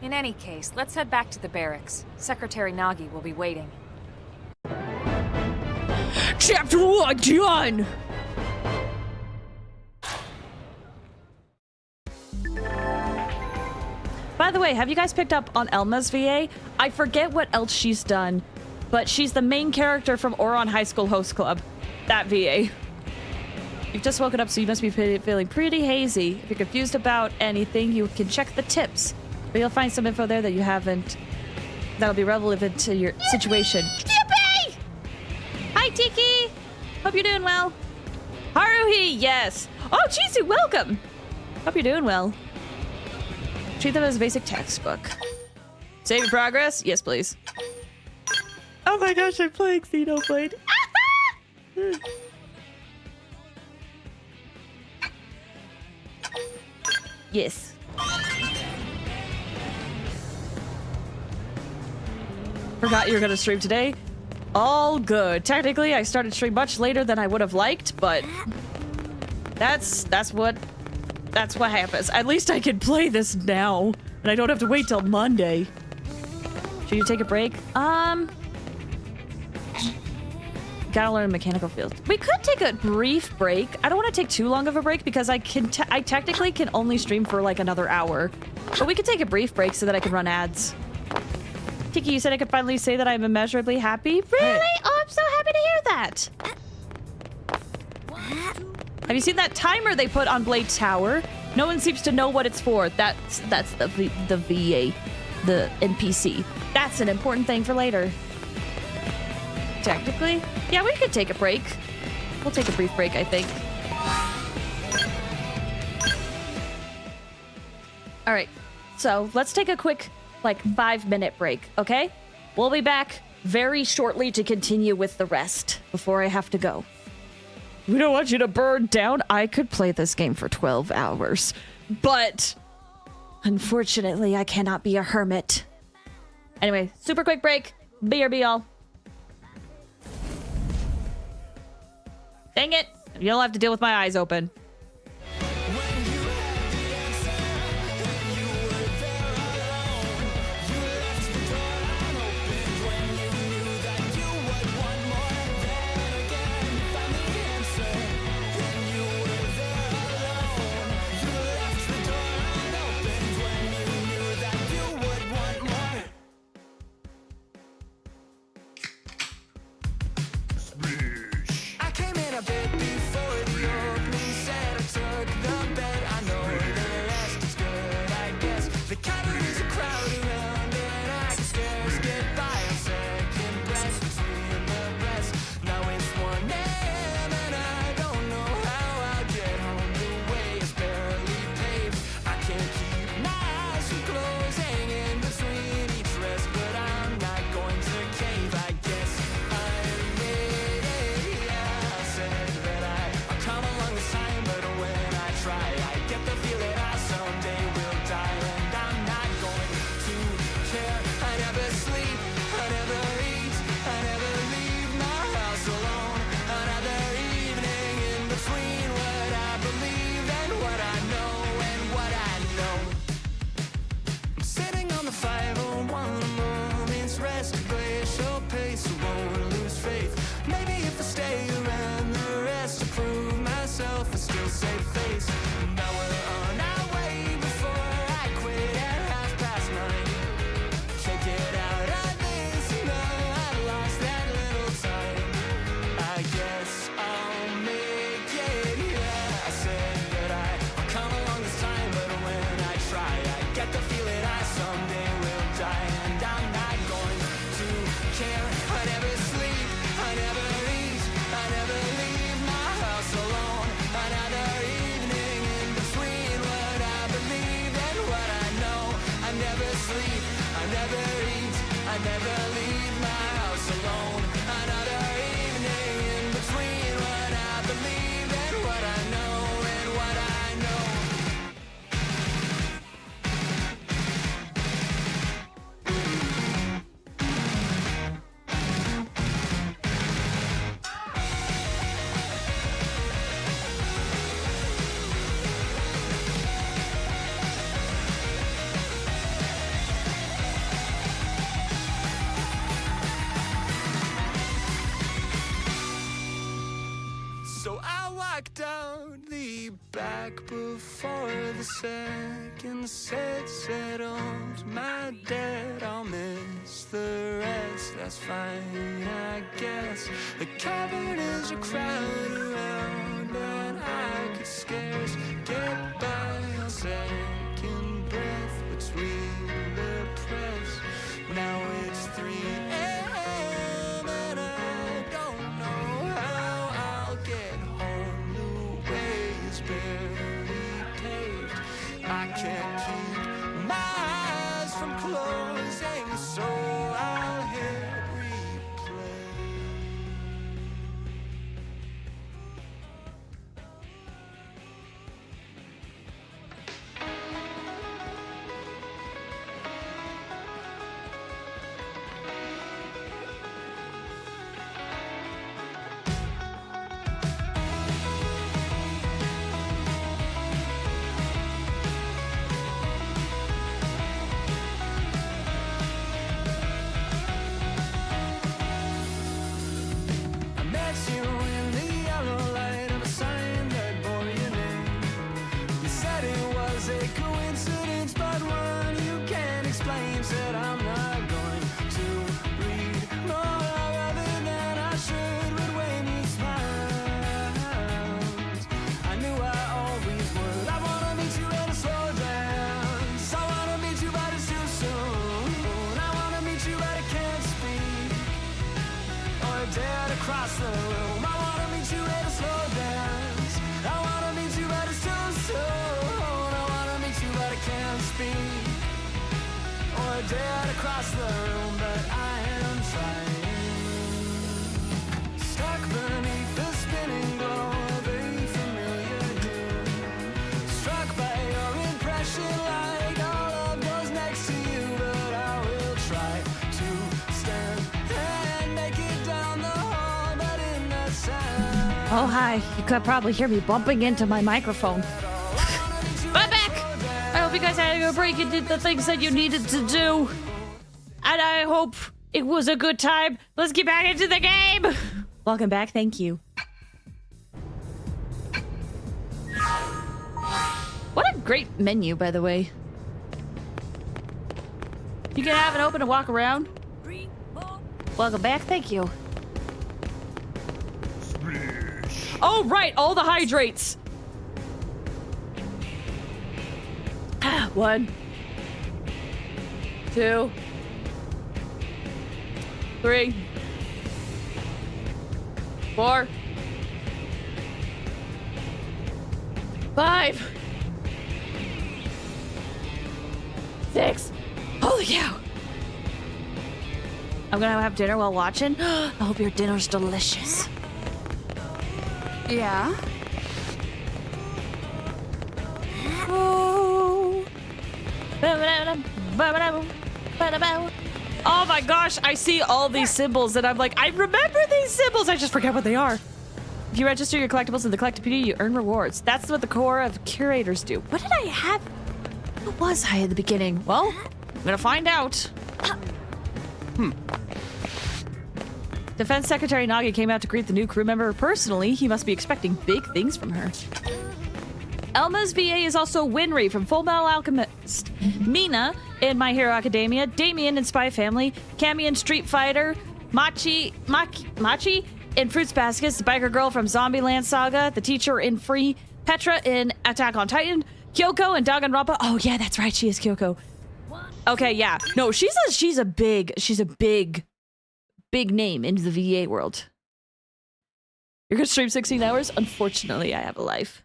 In any case, let's head back to the barracks. Secretary Nagi will be waiting. Chapter 1 done! By the way, have you guys picked up on Elma's VA? I forget what else she's done, but she's the main character from Oron High School Host Club. That VA. You've just woken up, so you must be feeling pretty hazy. If you're confused about anything, you can check the tips. But you'll find some info there that you haven't. That'll be relevant to your situation. Yippee! Hi, Tiki! Hope you're doing well. Haruhi, yes. Oh, Chizu, welcome! Hope you're doing well. Treat them as a basic textbook. Save your progress? Yes, please. Oh my gosh, I'm playing Xenoblade. Yes. Forgot you were gonna stream today. All good. Technically, I started stream much later than I would have liked, but that's what That's what happens. At least I can play this now, and I don't have to wait till Monday. Should you take a break? Gotta learn mechanical fields. We could take a brief break. I don't want to take too long of a break because I technically can only stream for like another hour. But we could take a brief break so that I can run ads. Tiki, you said I could finally say that I'm immeasurably happy? Really? Hey. Oh, I'm so happy to hear that. Have you seen that timer they put on Blade Tower? No one seems to know what it's for. That's the VA, the NPC. That's an important thing for later. Technically, yeah, we could take a break. We'll take a brief break, I think. All right, so let's take a quick, like, 5-minute break, okay? We'll be back very shortly to continue with the rest before I have to go. We don't want you to burn down. I could play this game for 12 hours, but unfortunately, I cannot be a hermit. Anyway, super quick break. BRB, all. Dang it. You'll have to deal with my eyes open. Down the back before the second set settled my debt. I'll miss the rest, that's fine, I guess. The cavern is a crowd around, and I could scarce get by a second breath between the press. Now it's 3 a.m. and I don't know how I'll get home. Barely paved. I can't keep my eyes from closing, so I'll hit replay. dead across the room. I wanna meet you at a slow dance. I wanna meet you but it's too soon. I wanna meet you but I can't speak. Or dead across the room, but I am trying. Stuck beneath the spinning glow of a familiar hue. Struck by your impression like all of those next to you, but I will try to stand and make it down the hall, but in the sound. Oh, hi. You could probably hear me bumping into my microphone. I'm back! I hope you guys had a break and did the things that you needed to do. And I hope it was a good time. Let's get back into the game! Welcome back, thank you. What a great menu, by the way. You can have it open and walk around. Welcome back, thank you. Oh, right, all the hydrates. 1, 2, 3, 4, 5, 6. Holy cow! I'm gonna have dinner while watching. I hope your dinner's delicious. Yeah? Oh. Oh my gosh, I see all these symbols and I'm like, I remember these symbols, I just forget what they are. If you register your collectibles in the Collectopedia, you earn rewards. That's what the core of curators do. What did I have? What was I at the beginning? Well, I'm gonna find out. Defense Secretary Nagi came out to greet the new crew member personally. He must be expecting big things from her. Elma's VA is also Winry from Full Metal Alchemist, Mina in My Hero Academia, Damien in Spy Family, Cammy in Street Fighter, Machi in Fruits Baskets, the biker girl from Zombieland Saga, the teacher in Free, Petra in Attack on Titan, Kyoko in Danganronpa. Oh yeah, that's right, she is Kyoko. Okay, yeah. No, she's a big name into the VA world. You're gonna stream 16 hours? Unfortunately, I have a life.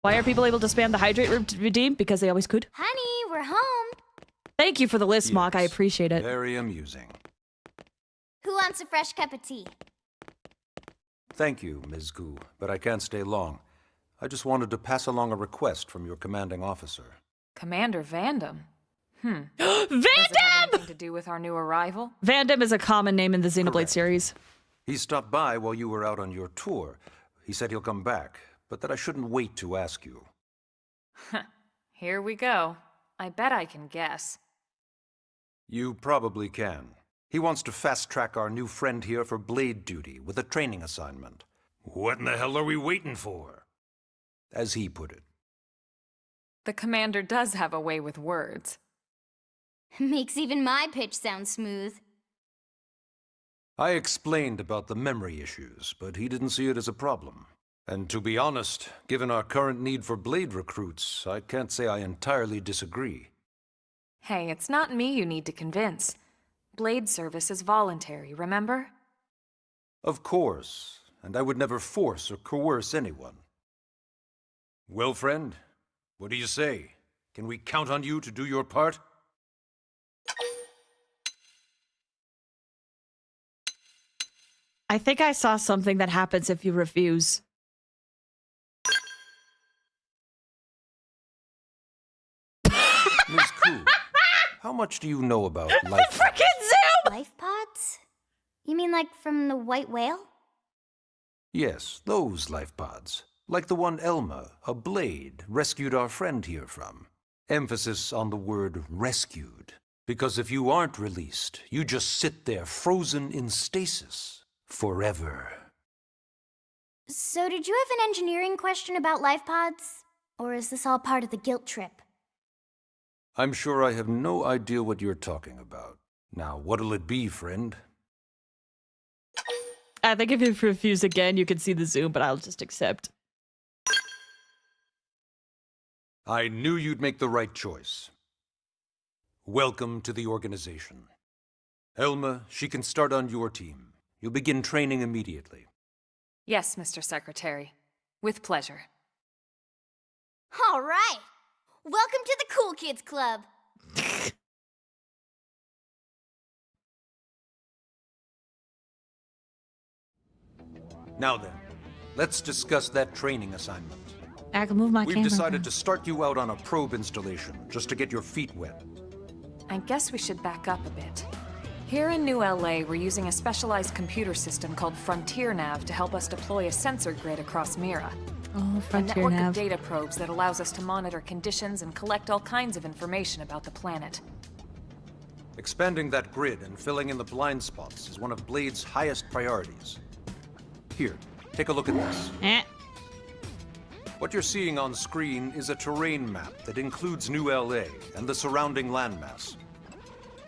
Why are people able to spam the hydrate room to redeem? Because they always could. Honey, we're home. Thank you for the list, Mock. I appreciate it. Very amusing. Who wants a fresh cup of tea? Thank you, Ms. Gu, but I can't stay long. I just wanted to pass along a request from your commanding officer. Commander Vandam? Vandam! Does it have anything to do with our new arrival? Vandam is a common name in the Xenoblade series. He stopped by while you were out on your tour. He said he'll come back, but that I shouldn't wait to ask you. Here we go. I bet I can guess. You probably can. He wants to fast-track our new friend here for blade duty with a training assignment. What in the hell are we waiting for? As he put it. The commander does have a way with words. Makes even my pitch sound smooth. I explained about the memory issues, but he didn't see it as a problem. And to be honest, given our current need for blade recruits, I can't say I entirely disagree. Hey, it's not me you need to convince. Blade service is voluntary, remember? Of course, and I would never force or coerce anyone. Well, friend, what do you say? Can we count on you to do your part? I think I saw something that happens if you refuse. Ms. Koo, how much do you know about life? The frickin' Zoom! Life pods? You mean like from the white whale? Yes, those life pods. Like the one Elma, a blade, rescued our friend here from. Emphasis on the word rescued. Because if you aren't released, you just sit there frozen in stasis. Forever. So did you have an engineering question about life pods? Or is this all part of the guilt trip? I'm sure I have no idea what you're talking about. Now, what'll it be, friend? I think if you refuse again, you can see the Zoom, but I'll just accept. I knew you'd make the right choice. Welcome to the organization. Elma, she can start on your team. You'll begin training immediately. Yes, Mr. Secretary. With pleasure. All right. Welcome to the Cool Kids Club. Now then, let's discuss that training assignment. I can move my We've camera. decided to start you out on a probe installation, just to get your feet wet. I guess we should back up a bit. Here in New LA, we're using a specialized computer system called Frontier Nav to help us deploy a sensor grid across Mira. Oh, A Frontier network Nav. of data probes that allows us to monitor conditions and collect all kinds of information about the planet. Expanding that grid and filling in the blind spots is one of Blade's highest priorities. Here, take a look at this. What you're seeing on screen is a terrain map that includes New LA and the surrounding landmass.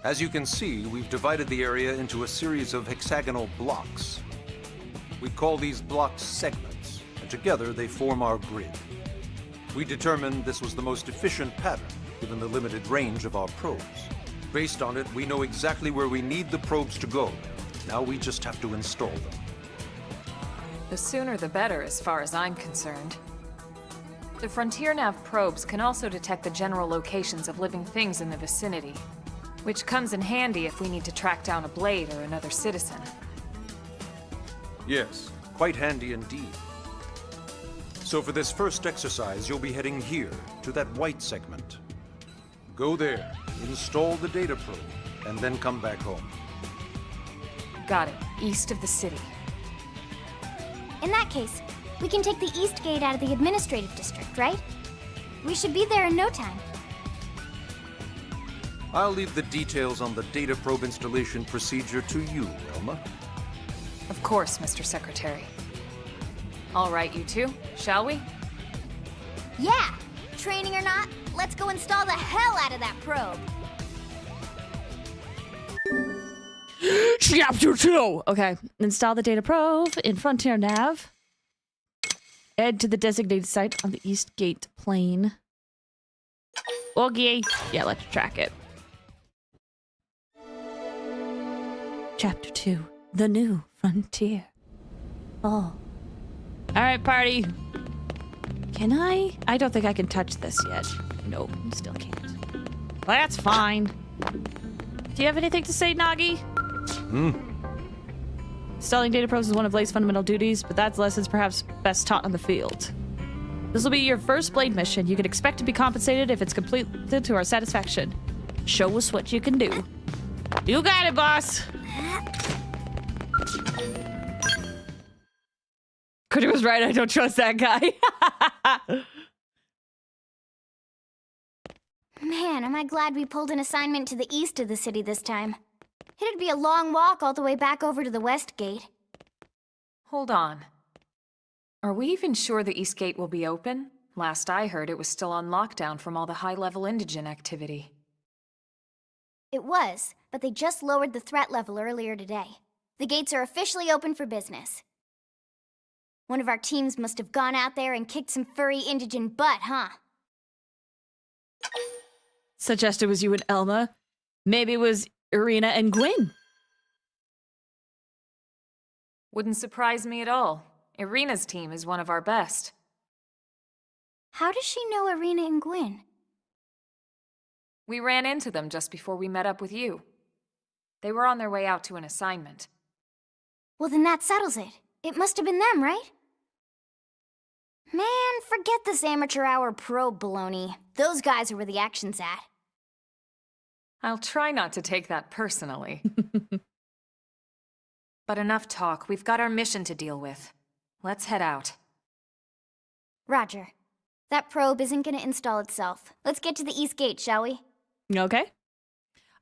As you can see, we've divided the area into a series of hexagonal blocks. We call these blocks segments, and together they form our grid. We determined this was the most efficient pattern, given the limited range of our probes. Based on it, we know exactly where we need the probes to go. Now we just have to install them. The sooner the better, as far as I'm concerned. The Frontier Nav probes can also detect the general locations of living things in the vicinity, which comes in handy if we need to track down a Blade or another citizen. Yes, quite handy indeed. So for this first exercise, you'll be heading here, to that white segment. Go there, install the data probe, and then come back home. Got it. East of the city. In that case, we can take the East Gate out of the administrative district, right? We should be there in no time. I'll leave the details on the data probe installation procedure to you, Elma. Of course, Mr. Secretary. All right, you two, shall we? Yeah! Training or not, let's go install the hell out of that probe! Chapter 2! Okay, install the data probe in Frontier Nav. Head to the designated site on the East Gate plane. Okay. Yeah, let's track it. Chapter 2. The New Frontier. Oh. Alright, party. Can I? I don't think I can touch this yet. Nope, still can't. Well, that's fine. Do you have anything to say, Nagi? Installing data probes is one of Blade's fundamental duties, but that's lessons perhaps best taught on the field. This will be your first Blade mission. You can expect to be compensated if it's completed to our satisfaction. Show us what you can do. You got it, boss! Cody was right, I don't trust that guy. Man, am I glad we pulled an assignment to the east of the city this time. It'd be a long walk all the way back over to the West Gate. Hold on. Are we even sure the East Gate will be open? Last I heard, it was still on lockdown from all the high-level indigent activity. It was, but they just lowered the threat level earlier today. The gates are officially open for business. One of our teams must have gone out there and kicked some furry indigent butt, huh? Suggest it was you and Elma. Maybe it was Irina and Gwyn. Wouldn't surprise me at all. Irina's team is one of our best. How does she know Irina and Gwyn? We ran into them just before we met up with you. They were on their way out to an assignment. Well, then that settles it. It must have been them, right? Man, forget this amateur hour probe baloney. Those guys are where the action's at. I'll try not to take that personally. But enough talk. We've got our mission to deal with. Let's head out. Roger. That probe isn't gonna install itself. Let's get to the East Gate, shall we? Okay.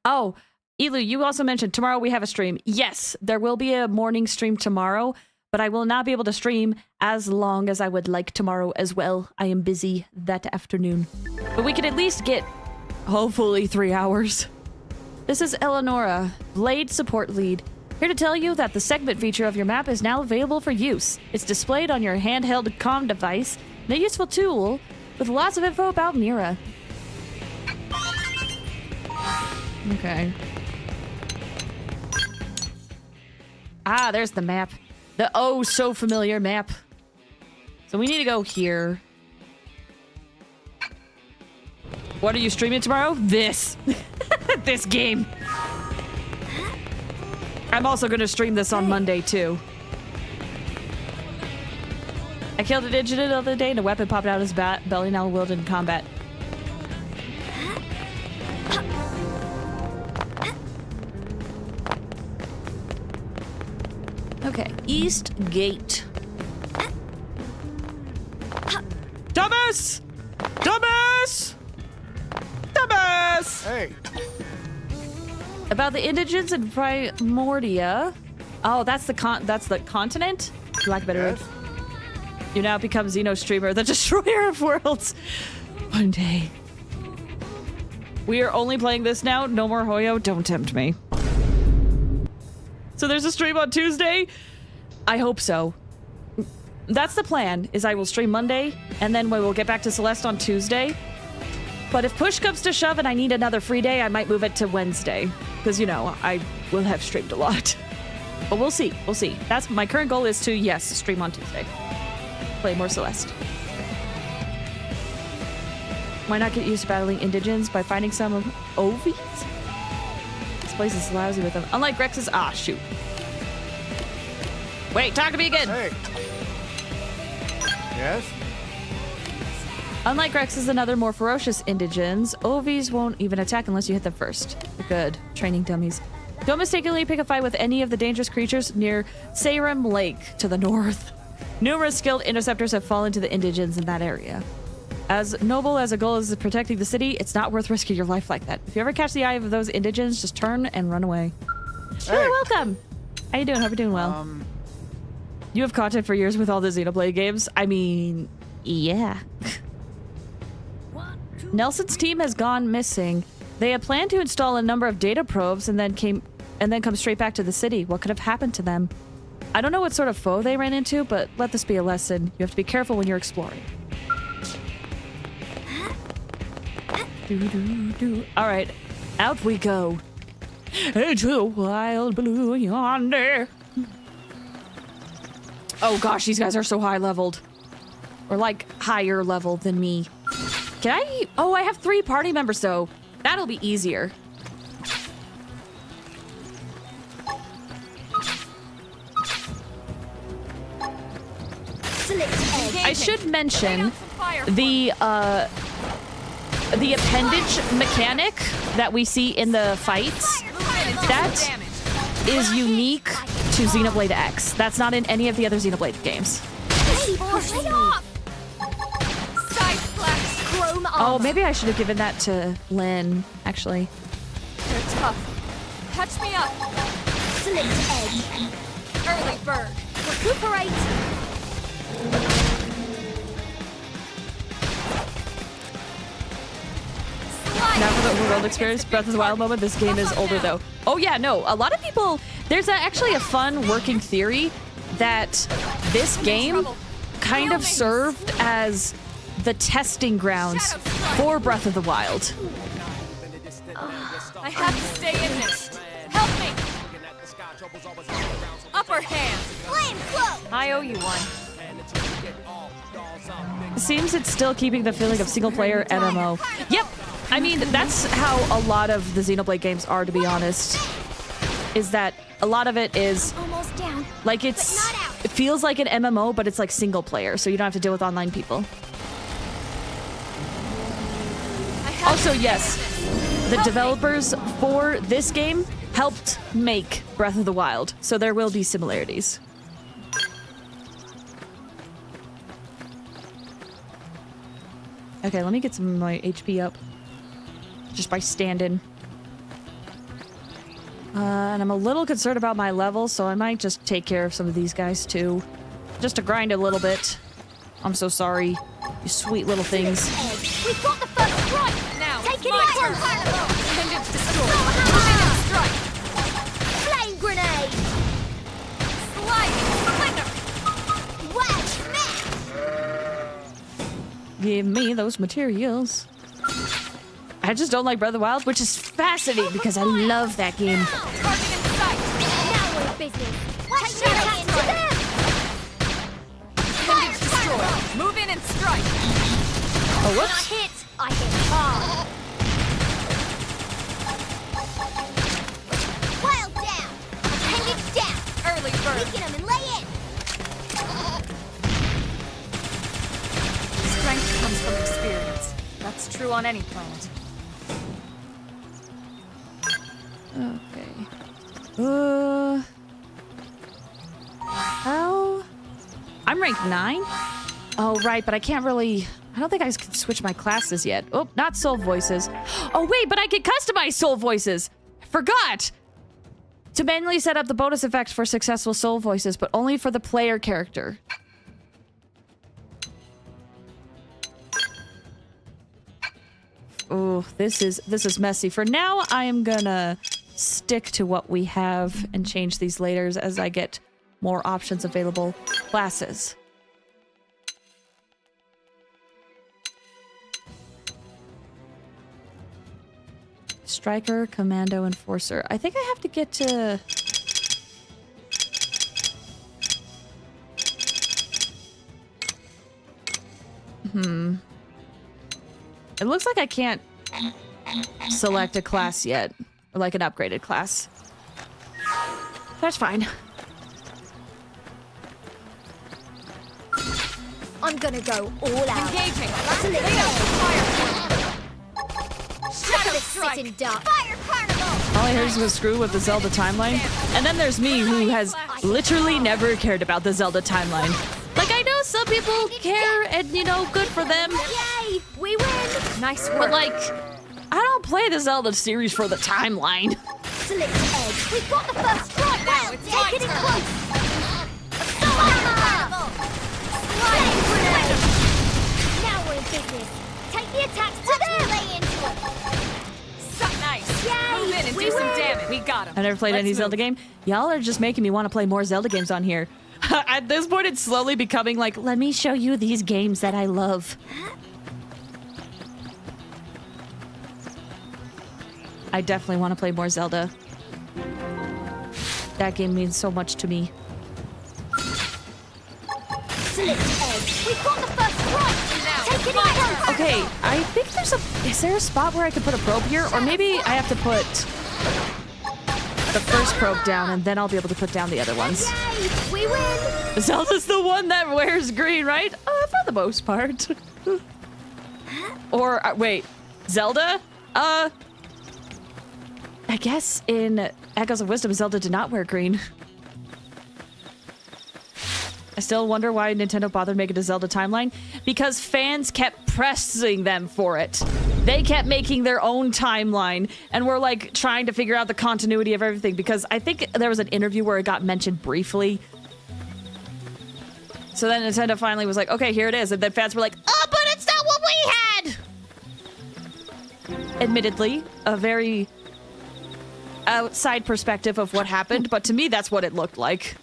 Oh, Elu, you also mentioned tomorrow we have a stream. Yes, there will be a morning stream tomorrow, but I will not be able to stream as long as I would like tomorrow as well. I am busy that afternoon. But we can at least get, hopefully, 3 hours. This is Eleonora, Blade Support Lead, here to tell you that the segment feature of your map is now available for use. It's displayed on your handheld comm device, and a useful tool with lots of info about Mira. Okay. Ah, there's the map. The oh so familiar map. So we need to go here. What are you streaming tomorrow? This. This game. I'm also going to stream this on Monday, too. I killed an incident the other day and a weapon popped out of his belly, now wielded in combat. Okay, East Gate. Thomas! Thomas! Thomas! Hey. About the indigents in Primordia. Oh, that's the continent? For lack of a better word. You now become Xeno streamer, the destroyer of worlds. One day. We are only playing this now. No more Hoyo. Don't tempt me. So there's a stream on Tuesday? I hope so. That's the plan, is I will stream Monday, and then we will get back to Celeste on Tuesday. But if push comes to shove and I need another free day, I might move it to Wednesday. Because, you know, I will have streamed a lot. But we'll see. We'll see. That's my current goal is to, yes, stream on Tuesday. Play more Celeste. Why not get used to battling indigents by finding some of Ovies? This place is lousy with them. Unlike Rex's... Ah, shoot. Wait, talk to me again! Hey. Yes? Unlike Rex's and other more ferocious indigents, Ovies won't even attack unless you hit them first. Good. Training dummies. Don't mistakenly pick a fight with any of the dangerous creatures near Sarum Lake to the north. Numerous skilled interceptors have fallen to the indigents in that area. As noble as a goal is protecting the city, it's not worth risking your life like that. If you ever catch the eye of those indigents, just turn and run away. Hey. You're welcome. How you doing? Hope you're doing well. You have content for years with all the Xenoblade games. I mean, yeah. Nelson's team has gone missing. They had planned to install a number of data probes and then come straight back to the city. What could have happened to them? I don't know what sort of foe they ran into, but let this be a lesson. You have to be careful when you're exploring. All right, out we go. Into a wild blue yonder. Oh gosh, these guys are so high leveled. Or like higher level than me. Can I? Oh, I have 3 party members though. That'll be easier. I should mention the appendage mechanic that we see in the fights. That is unique to Xenoblade X. That's not in any of the other Xenoblade games. Oh, maybe I should have given that to Lynn, actually. They're tough. Catch me up. Slit edge. Early bird. Recuperate. Now for the overworld experience, Breath of the Wild moment. This game is older though. Oh yeah, no. A lot of people. There's actually a fun working theory that this game kind of served as the testing grounds for Breath of the Wild. I have to stay in this. Help me. Upper hand. Flame flow. I owe you one. Seems it's still keeping the feeling of single-player MMO. Yep. I mean, that's how a lot of the Xenoblade games are, to be honest. Is that a lot of it is Almost down. like it feels like an MMO, but it's like single player, so you don't have to deal with online people. Also, yes, the developers for this game helped make Breath of the Wild, so there will be similarities. Okay, let me get some of my HP up. Just by standing. And I'm a little concerned about my level, so I might just take care of some of these guys too. Just to grind a little bit. I'm so sorry, you sweet little things. We've got the first strike. Now, take it my easy. turn. Tendons destroyed. Strike. Flame grenade. Sliding splinter. Wedge smash. Give me those materials. I just don't like Breath of the Wild, which is fascinating because I love that game. Target in sight. Now we're in business. Take the attack to them! Appendage destroyed. Move in and strike. Oh, When I whoops. hit, I hit hard. Wild down! Appendage down! Early bird. Weaken them and lay in! Strength comes from experience. That's true on any planet. Okay. How? I'm ranked 9? Oh, right, but I can't really... I don't think I can switch my classes yet. Oh, not soul voices. Oh, wait, but I can customize soul voices. I forgot! To manually set up the bonus effect for successful soul voices, but only for the player character. Oh, this is messy. For now, I am gonna stick to what we have and change these later as I get more options available. Classes. Striker, Commando, Enforcer. I think I have to get to... It looks like I can't select a class yet. Or like an upgraded class. That's fine. I'm gonna go all out. Engaging. Lay Lay out the fire. Shadow strike! Sit in dark. Fire carnival! All I heard was a screw with the Zelda timeline. And then there's me, who has literally never cared about the Zelda timeline. Like, I know some people care, and, you know, good for them. Yay! We win! Nice work. But, like, I don't play the Zelda series for the timeline. Select edge. We've got the first strike now. It's Take my it in turn. close. Fire carnival! Slide grenade! Now we're in business. Take the attacks to them! Lay into it. So nice. Yay! Move in and We do some win. damage. We got him. I never played any Zelda game. Y'all are just making me want to play more Zelda games on here. At this point, it's slowly becoming like, let me show you these games that I love. I definitely want to play more Zelda. That game means so much to me. Select edge. We've got the first strike. Take it in close. Okay, I think there's a... Is there a spot where I could put a probe here? Or maybe I have to put the first probe down, and then I'll be able to put down the other ones. Yay! We win! Zelda's the one that wears green, right? For the most part. Or, wait, Zelda? I guess in Echoes of Wisdom, Zelda did not wear green. I still wonder why Nintendo bothered making a Zelda timeline. Because fans kept pressing them for it. They kept making their own timeline and were like trying to figure out the continuity of everything. Because I think there was an interview where it got mentioned briefly. So then Nintendo finally was like, okay, here it is. And then fans were like, oh, but it's not what we had! Admittedly, a very outside perspective of what happened. But to me, that's what it looked like.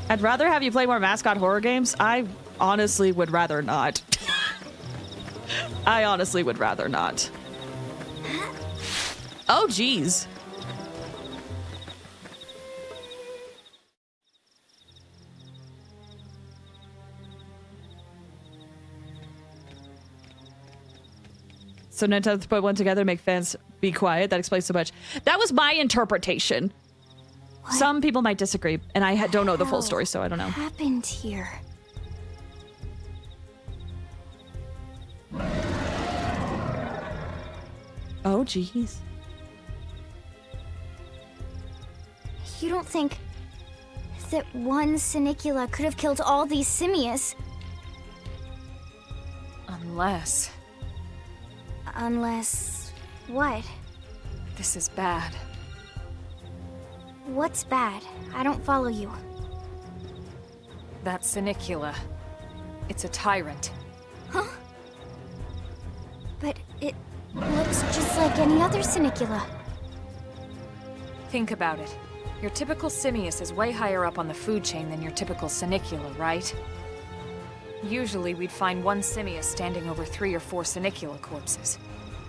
I'd rather have you play more mascot horror games. I honestly would rather not. I honestly would rather not. Oh, geez. So Nintendo put one together to make fans be quiet. That explains so much. That was my interpretation. What? Some people might disagree, and I don't know the full story, so I don't know. What happened here? Oh, geez. You don't think that one Sinicula could have killed all these simius? Unless... Unless... what? This is bad. What's bad? I don't follow you. That Sinicula. It's a tyrant. Huh? But it looks just like any other Sinicula. Think about it. Your typical simius is way higher up on the food chain than your typical Sinicula, right? Usually we'd find one simius standing over 3 or 4 Sinicula corpses.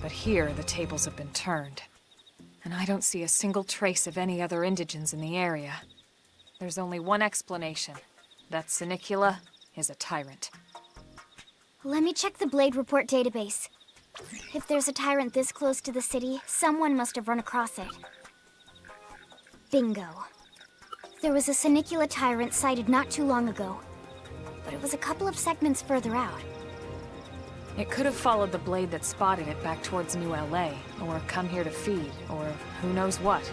But here, the tables have been turned. And I don't see a single trace of any other indigents in the area. There's only one explanation. That Senicula is a tyrant. Let me check the Blade Report database. If there's a tyrant this close to the city, someone must have run across it. Bingo. There was a Senicula tyrant sighted not too long ago, but it was a couple of segments further out. It could have followed the blade that spotted it back towards New LA, or come here to feed, or who knows what.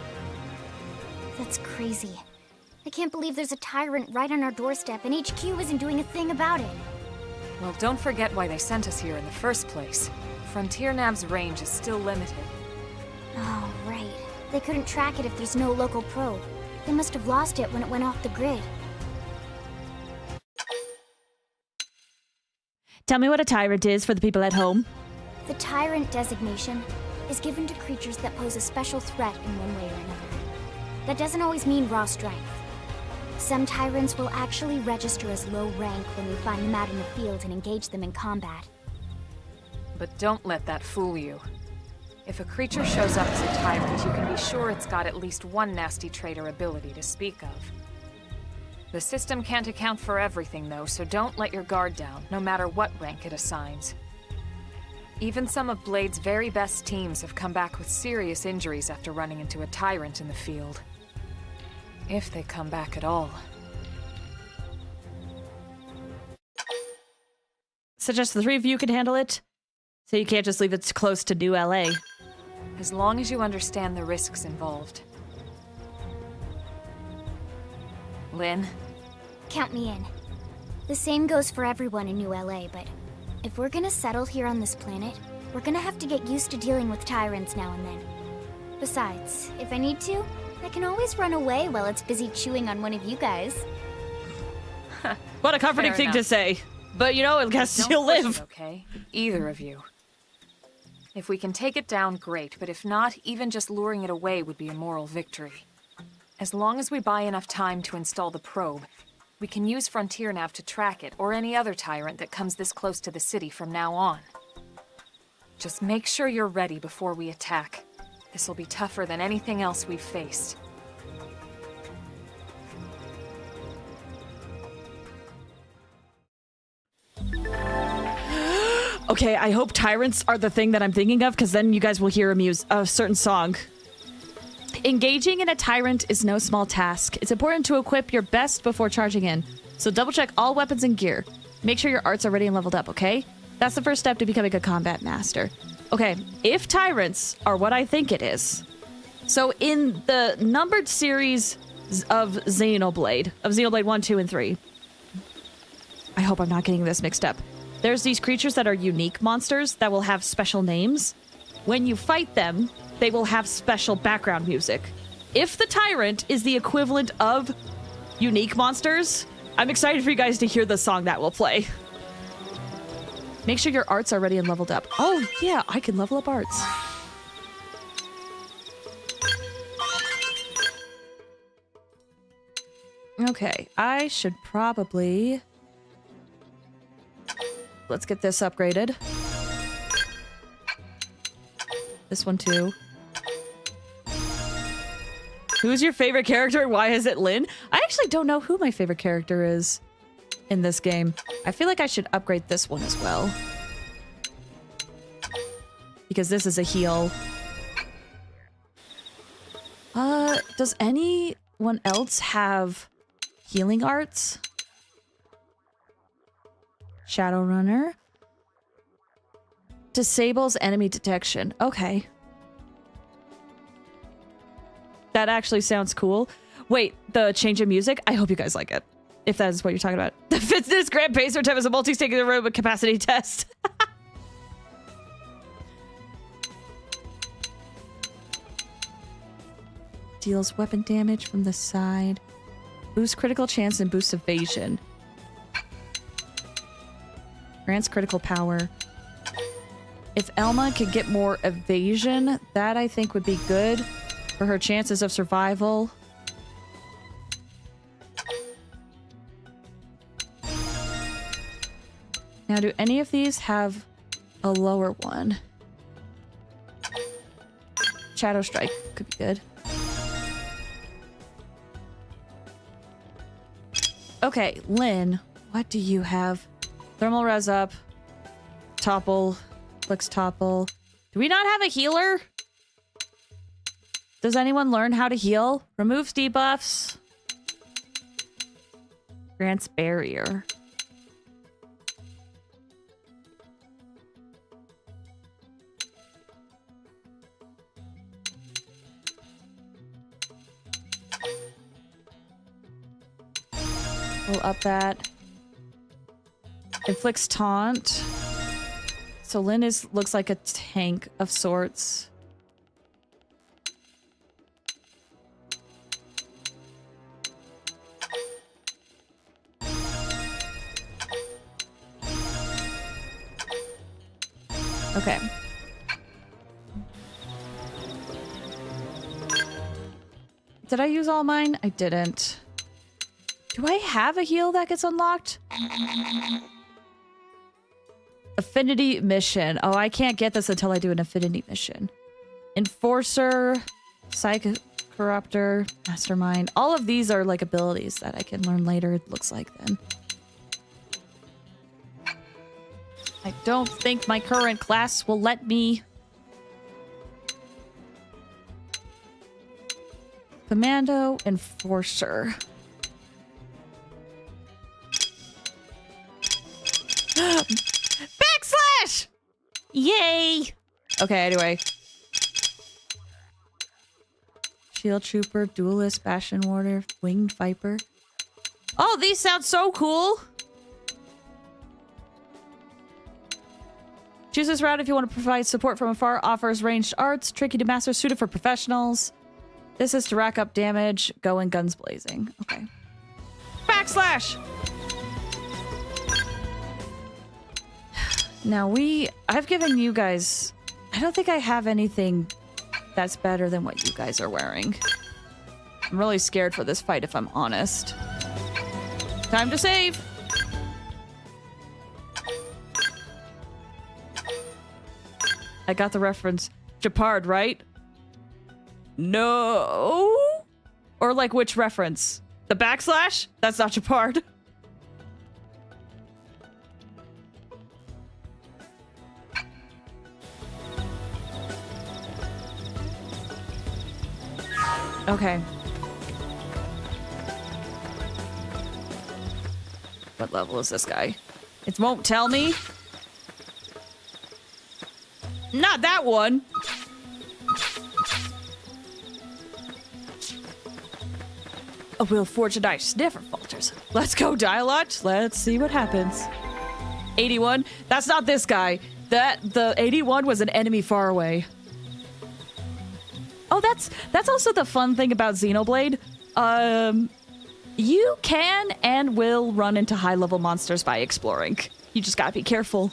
That's crazy. I can't believe there's a tyrant right on our doorstep and HQ isn't doing a thing about it. Well, don't forget why they sent us here in the first place. Frontier Nav's range is still limited. Oh, right. They couldn't track it if there's no local probe. They must have lost it when it went off the grid. Tell me what a tyrant is for the people at home. The tyrant designation is given to creatures that pose a special threat in one way or another. That doesn't always mean raw strength. Some tyrants will actually register as low rank when we find them out in the field and engage them in combat. But don't let that fool you. If a creature shows up as a tyrant, you can be sure it's got at least one nasty trait or ability to speak of. The system can't account for everything, though, so don't let your guard down, no matter what rank it assigns. Even some of Blade's very best teams have come back with serious injuries after running into a tyrant in the field. If they come back at all. Suggest the three of you can handle it? So you can't just leave it close to New LA. As long as you understand the risks involved. Lynn? Count me in. The same goes for everyone in New LA, but if we're gonna settle here on this planet, we're gonna have to get used to dealing with tyrants now and then. Besides, if I need to, I can always run away while it's busy chewing on one of you guys. What a comforting thing to say. But you know, I guess you'll live. Okay, either of you. If we can take it down, great, but if not, even just luring it away would be a moral victory. As long as we buy enough time to install the probe, we can use Frontier Nav to track it, or any other tyrant that comes this close to the city from now on. Just make sure you're ready before we attack. This'll be tougher than anything else we've faced. Okay, I hope tyrants are the thing that I'm thinking of, because then you guys will hear a certain song. Engaging in a tyrant is no small task. It's important to equip your best before charging in. So double check all weapons and gear. Make sure your arts are ready and leveled up, okay? That's the first step to becoming a combat master. Okay, if tyrants are what I think it is. So in the numbered series of Xenoblade 1, 2, and 3. I hope I'm not getting this mixed up. There's these creatures that are unique monsters that will have special names. When you fight them, they will have special background music. If the tyrant is the equivalent of unique monsters, I'm excited for you guys to hear the song that will play. Make sure your arts are ready and leveled up. Oh, yeah, I can level up arts. Okay, I should probably... Let's get this upgraded. This one too. Who's your favorite character? Why is it Lynn? I actually don't know who my favorite character is in this game. I feel like I should upgrade this one as well. Because this is a heal. Does anyone else have healing arts? Shadowrunner. Disables enemy detection. Okay. That actually sounds cool. Wait, the change in music? I hope you guys like it. If that is what you're talking about. The fitness grand pacer time is a multi-stake in the room with capacity test. Deals weapon damage from the side. Boosts critical chance and boosts evasion. Grants critical power. If Elma could get more evasion, that I think would be good for her chances of survival. Now, do any of these have a lower one? Shadow Strike could be good. Okay, Lynn, what do you have? Thermal res up. Topple. Flicks topple. Do we not have a healer? Does anyone learn how to heal? Removes debuffs. Grants barrier. We'll up that. Inflicts taunt. So Lynn looks like a tank of sorts. Okay. Did I use all mine? I didn't. Do I have a heal that gets unlocked? Affinity mission. Oh, I can't get this until I do an affinity mission. Enforcer, Psych Corruptor, Mastermind. All of these are like abilities that I can learn later, it looks like then. I don't think my current class will let me. Commando, Enforcer. Backslash! Yay! Okay, anyway. Shield Trooper, Duelist, Bastion Warder, Winged Viper. Oh, these sound so cool! Choose this route if you want to provide support from afar. Offers ranged arts, tricky to master, suited for professionals. This is to rack up damage, going guns blazing. Okay. Backslash! Now I've given you guys, I don't think I have anything that's better than what you guys are wearing. I'm really scared for this fight if I'm honest. Time to save! I got the reference. Japard, right? No? Or like which reference? The backslash? That's not Japard. Okay. What level is this guy? It won't tell me. Not that one. A will forge and ice never falters. Let's go, Dialot. Let's see what happens. 81. That's not this guy. The 81 was an enemy far away. Oh, that's also the fun thing about Xenoblade. You can and will run into high-level monsters by exploring. You just gotta be careful.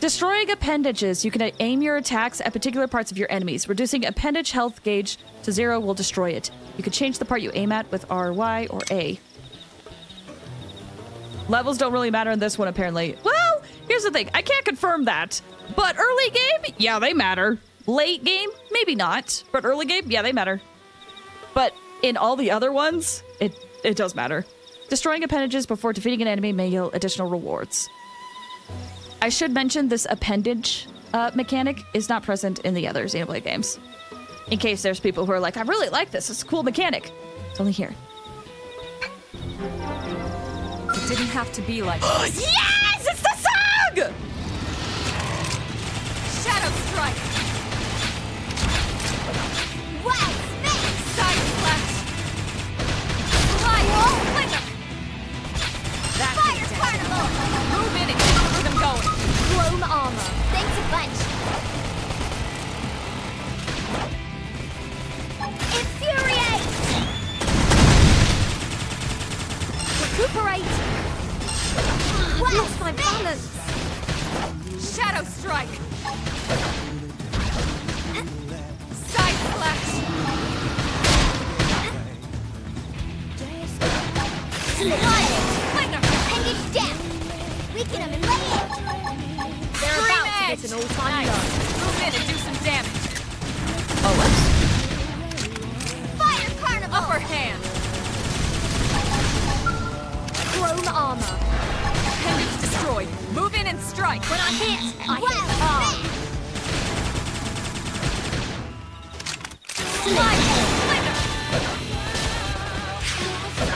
Destroying appendages. You can aim your attacks at particular parts of your enemies. Reducing appendage health gauge to 0 will destroy it. You can change the part you aim at with R, Y, or A. Levels don't really matter in this one, apparently. Well, here's the thing. I can't confirm that. But early game, yeah, they matter. Late game, maybe not. But early game, yeah, they matter. But in all the other ones, it does matter. Destroying appendages before defeating an enemy may yield additional rewards. I should mention this appendage mechanic is not present in the other Xenoblade games. In case there's people who are like, I really like this. It's a cool mechanic. It's only here. It didn't have to be like this. Yes! It's the song! Shadow Strike! Wow, space! Side Flash! Fly wall flinger! That's Fire Carnival! Move in and keep the rhythm going. Chrome armor. Thanks a bunch. Infuriate! Recuperate! I've lost my balance! Shadow Strike! Side Flash! Flinger! Appendage down! Weaken them and lay in! They're about to get an all-time low. Move in and do some damage.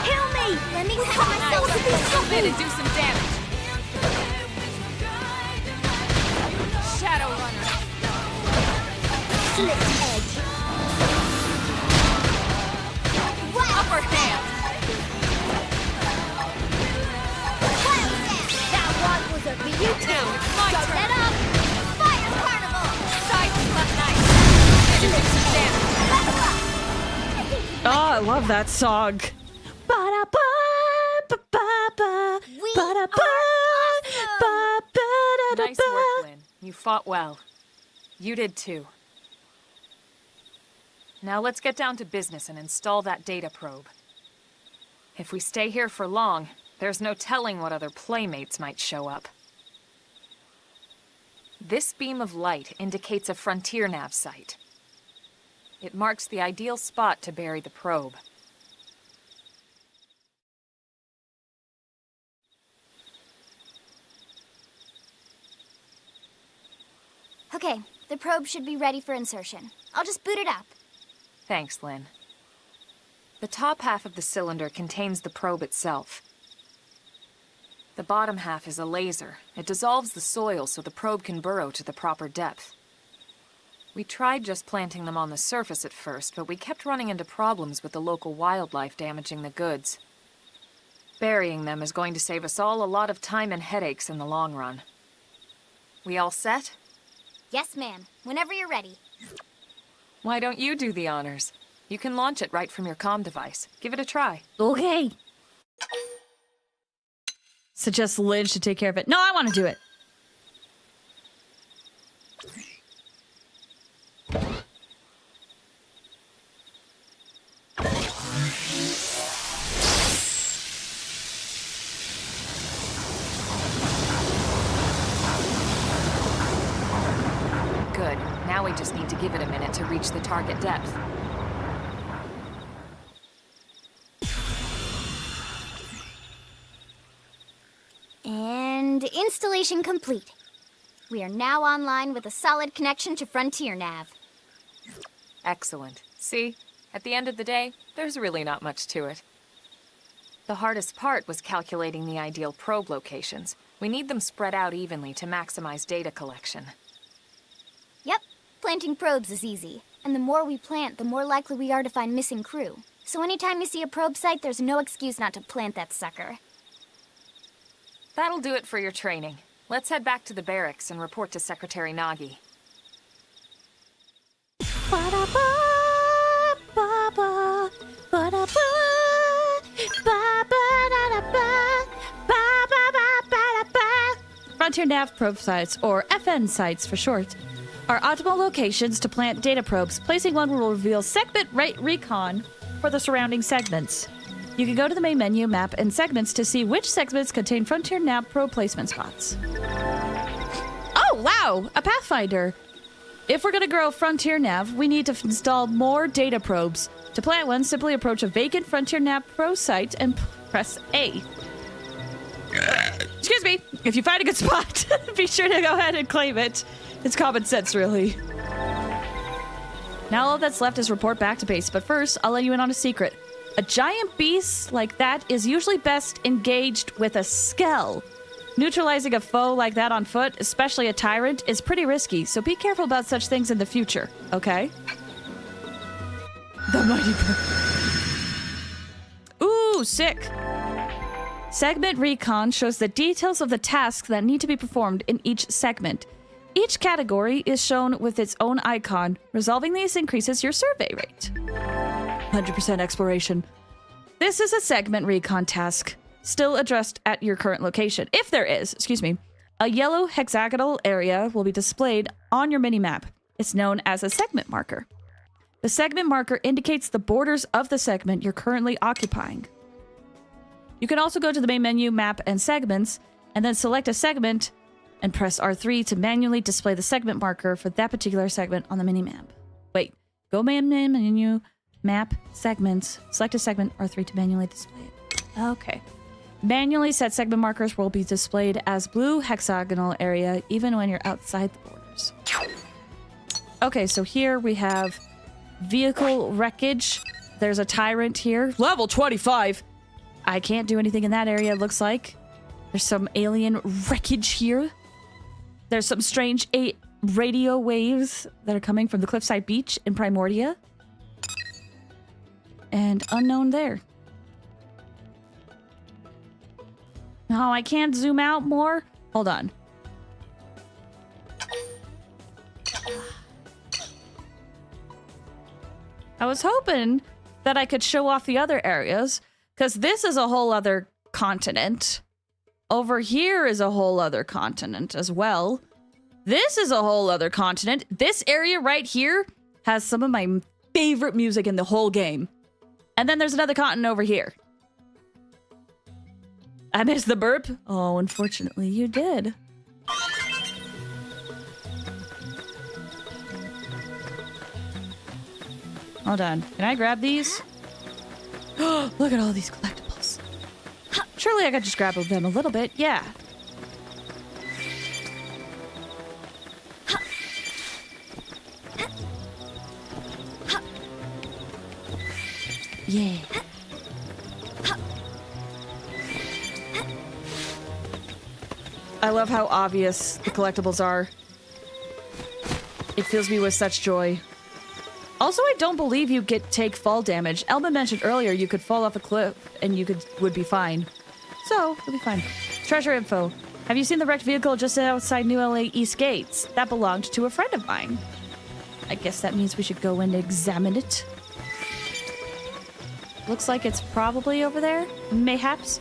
Heal me! Let me cut myself to these Jump in and do some damage. Shadow Runner. Split edge. Upper hand. That one was a for you too. Now it's my Don't turn. let up. Fire Carnival! Side left knife. And do some damage. Oh, I love that song. Ba-da-ba-ba-ba-ba. We Ba-da-ba. are Ba-ba-da-da-ba. Nice work, Lynn. You fought well. You did too. Now let's get down to business and install that data probe. If we stay here for long, there's no telling what other playmates might show up. This beam of light indicates a frontier nav site. It marks the ideal spot to bury the probe. Okay, the probe should be ready for insertion. I'll just boot it up. Thanks, Lynn. The top half of the cylinder contains the probe itself. The bottom half is a laser. It dissolves the soil so the probe can burrow to the proper depth. We tried just planting them on the surface at first, but we kept running into problems with the local wildlife damaging the goods. Burying them is going to save us all a lot of time and headaches in the long run. We all set? Yes, ma'am. Whenever you're ready. Why don't you do the honors? You can launch it right from your comm device. Give it a try. Okay. Suggest Lynn should take care of it. No, I want to do it. Good. Now we just need to give it a minute to reach the target depth. And installation complete. We are now online with a solid connection to Frontier Nav. Excellent. See? At the end of the day, there's really not much to it. The hardest part was calculating the ideal probe locations. We need them spread out evenly to maximize data collection. Yep, planting probes is easy. And the more we plant, the more likely we are to find missing crew. So anytime you see a probe site, there's no excuse not to plant that sucker. That'll do it for your training. Let's head back to the barracks and report to Secretary Nagi. Frontier Nav probe sites, or FN sites for short, are optimal locations to plant data probes. Placing one will reveal segment recon for the surrounding segments. You can go to the main menu, map, and segments to see which segments contain Frontier Nav probe placement spots. Oh, wow! A Pathfinder! If we're going to grow Frontier Nav, we need to install more data probes. To plant one, simply approach a vacant Frontier Nav probe site and press A. Excuse me! If you find a good spot, be sure to go ahead and claim it. It's common sense, really. Now all that's left is report back to base, but first, I'll let you in on a secret. A giant beast like that is usually best engaged with a skell. Neutralizing a foe like that on foot, especially a tyrant, is pretty risky, so be careful about such things in the future, okay? The mighty bird. Ooh, sick. Segment Recon shows the details of the tasks that need to be performed in each segment. Each category is shown with its own icon. Resolving these increases your survey rate. 100% exploration. This is a segment recon task, still addressed at your current location. If there is, excuse me, a yellow hexagonal area will be displayed on your minimap. It's known as a segment marker. The segment marker indicates the borders of the segment you're currently occupying. You can also go to the main menu, map, and segments, and then select a segment and press R3 to manually display the segment marker for that particular segment on the minimap. Wait, go main menu, map, segments, select a segment, R3 to manually display it. Okay. Manually set segment markers will be displayed as blue hexagonal area even when you're outside the borders. Okay, so here we have vehicle wreckage. There's a tyrant here. Level 25. I can't do anything in that area, it looks like. There's some alien wreckage here. There's some strange radio waves that are coming from the cliffside beach in Primordia. And unknown there. No, I can't zoom out more. Hold on. I was hoping that I could show off the other areas, because this is a whole other continent. Over here is a whole other continent as well. This is a whole other continent. This area right here has some of my favorite music in the whole game. And then there's another continent over here. I missed the burp. Oh, unfortunately you did. Hold on. Can I grab these? Look at all these collectibles. Surely I could just grab them a little bit. Yeah. Yeah. I love how obvious the collectibles are. It fills me with such joy. Also, I don't believe you take fall damage. Elma mentioned earlier you could fall off a cliff and you would be fine. So, you'll be fine. Treasure info. Have you seen the wrecked vehicle just outside New LA East Gates? That belonged to a friend of mine. I guess that means we should go and examine it. Looks like it's probably over there. Mayhaps.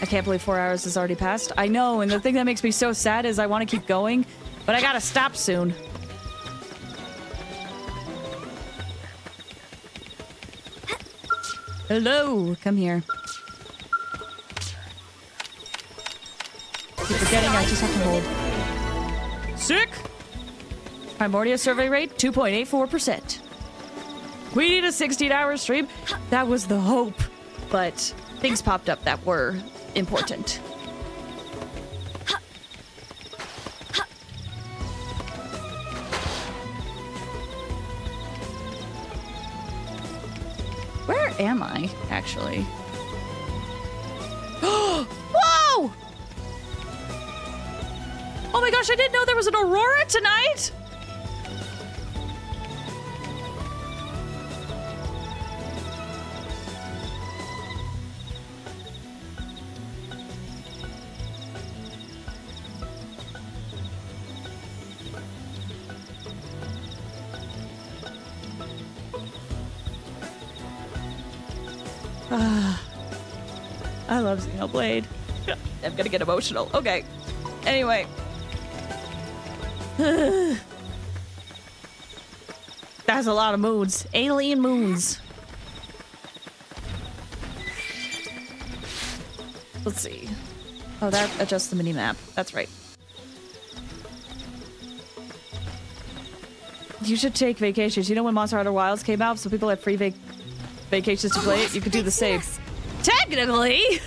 I can't believe 4 hours has already passed. I know, and the thing that makes me so sad is I want to keep going, but I gotta stop soon. Hello, come here. Keep forgetting I just have to hold. Sick! Primordia survey rate, 2.84%. We need a 16-hour stream. That was the hope, but things popped up that were important. Where am I, actually? Whoa! Oh my gosh, I didn't know there was an aurora tonight! I love Xenoblade. I'm gonna get emotional. Okay. Anyway. That's a lot of moons. Alien moons. Let's see. Oh, that adjusts the mini-map. That's right. You should take vacations. You know when Monster Hunter Wilds came out, so people had free vacations to play it? You could do the same. Technically,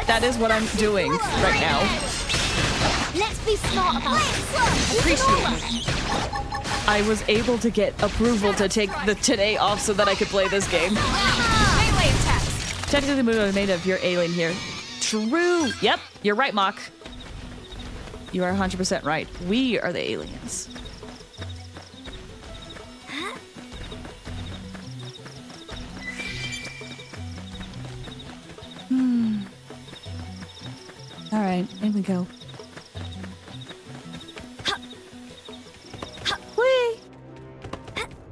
that is what I'm doing right now. Let's be smart about it. Appreciate it. I was able to get approval to take the today off so that I could play this game. Technically, the movie was made of your alien here. True. Yep, you're right, Mock. You are 100% right. We are the aliens. All right, in we go. Wee!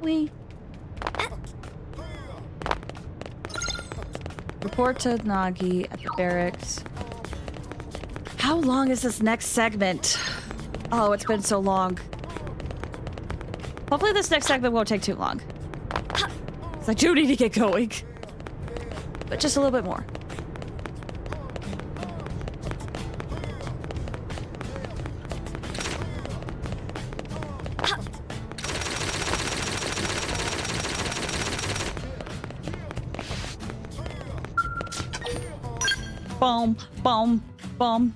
Wee. Report to Nagi at the barracks. How long is this next segment? Oh, it's been so long. Hopefully this next segment won't take too long. 'Cause I do need to get going. But just a little bit more. Boom, boom, boom.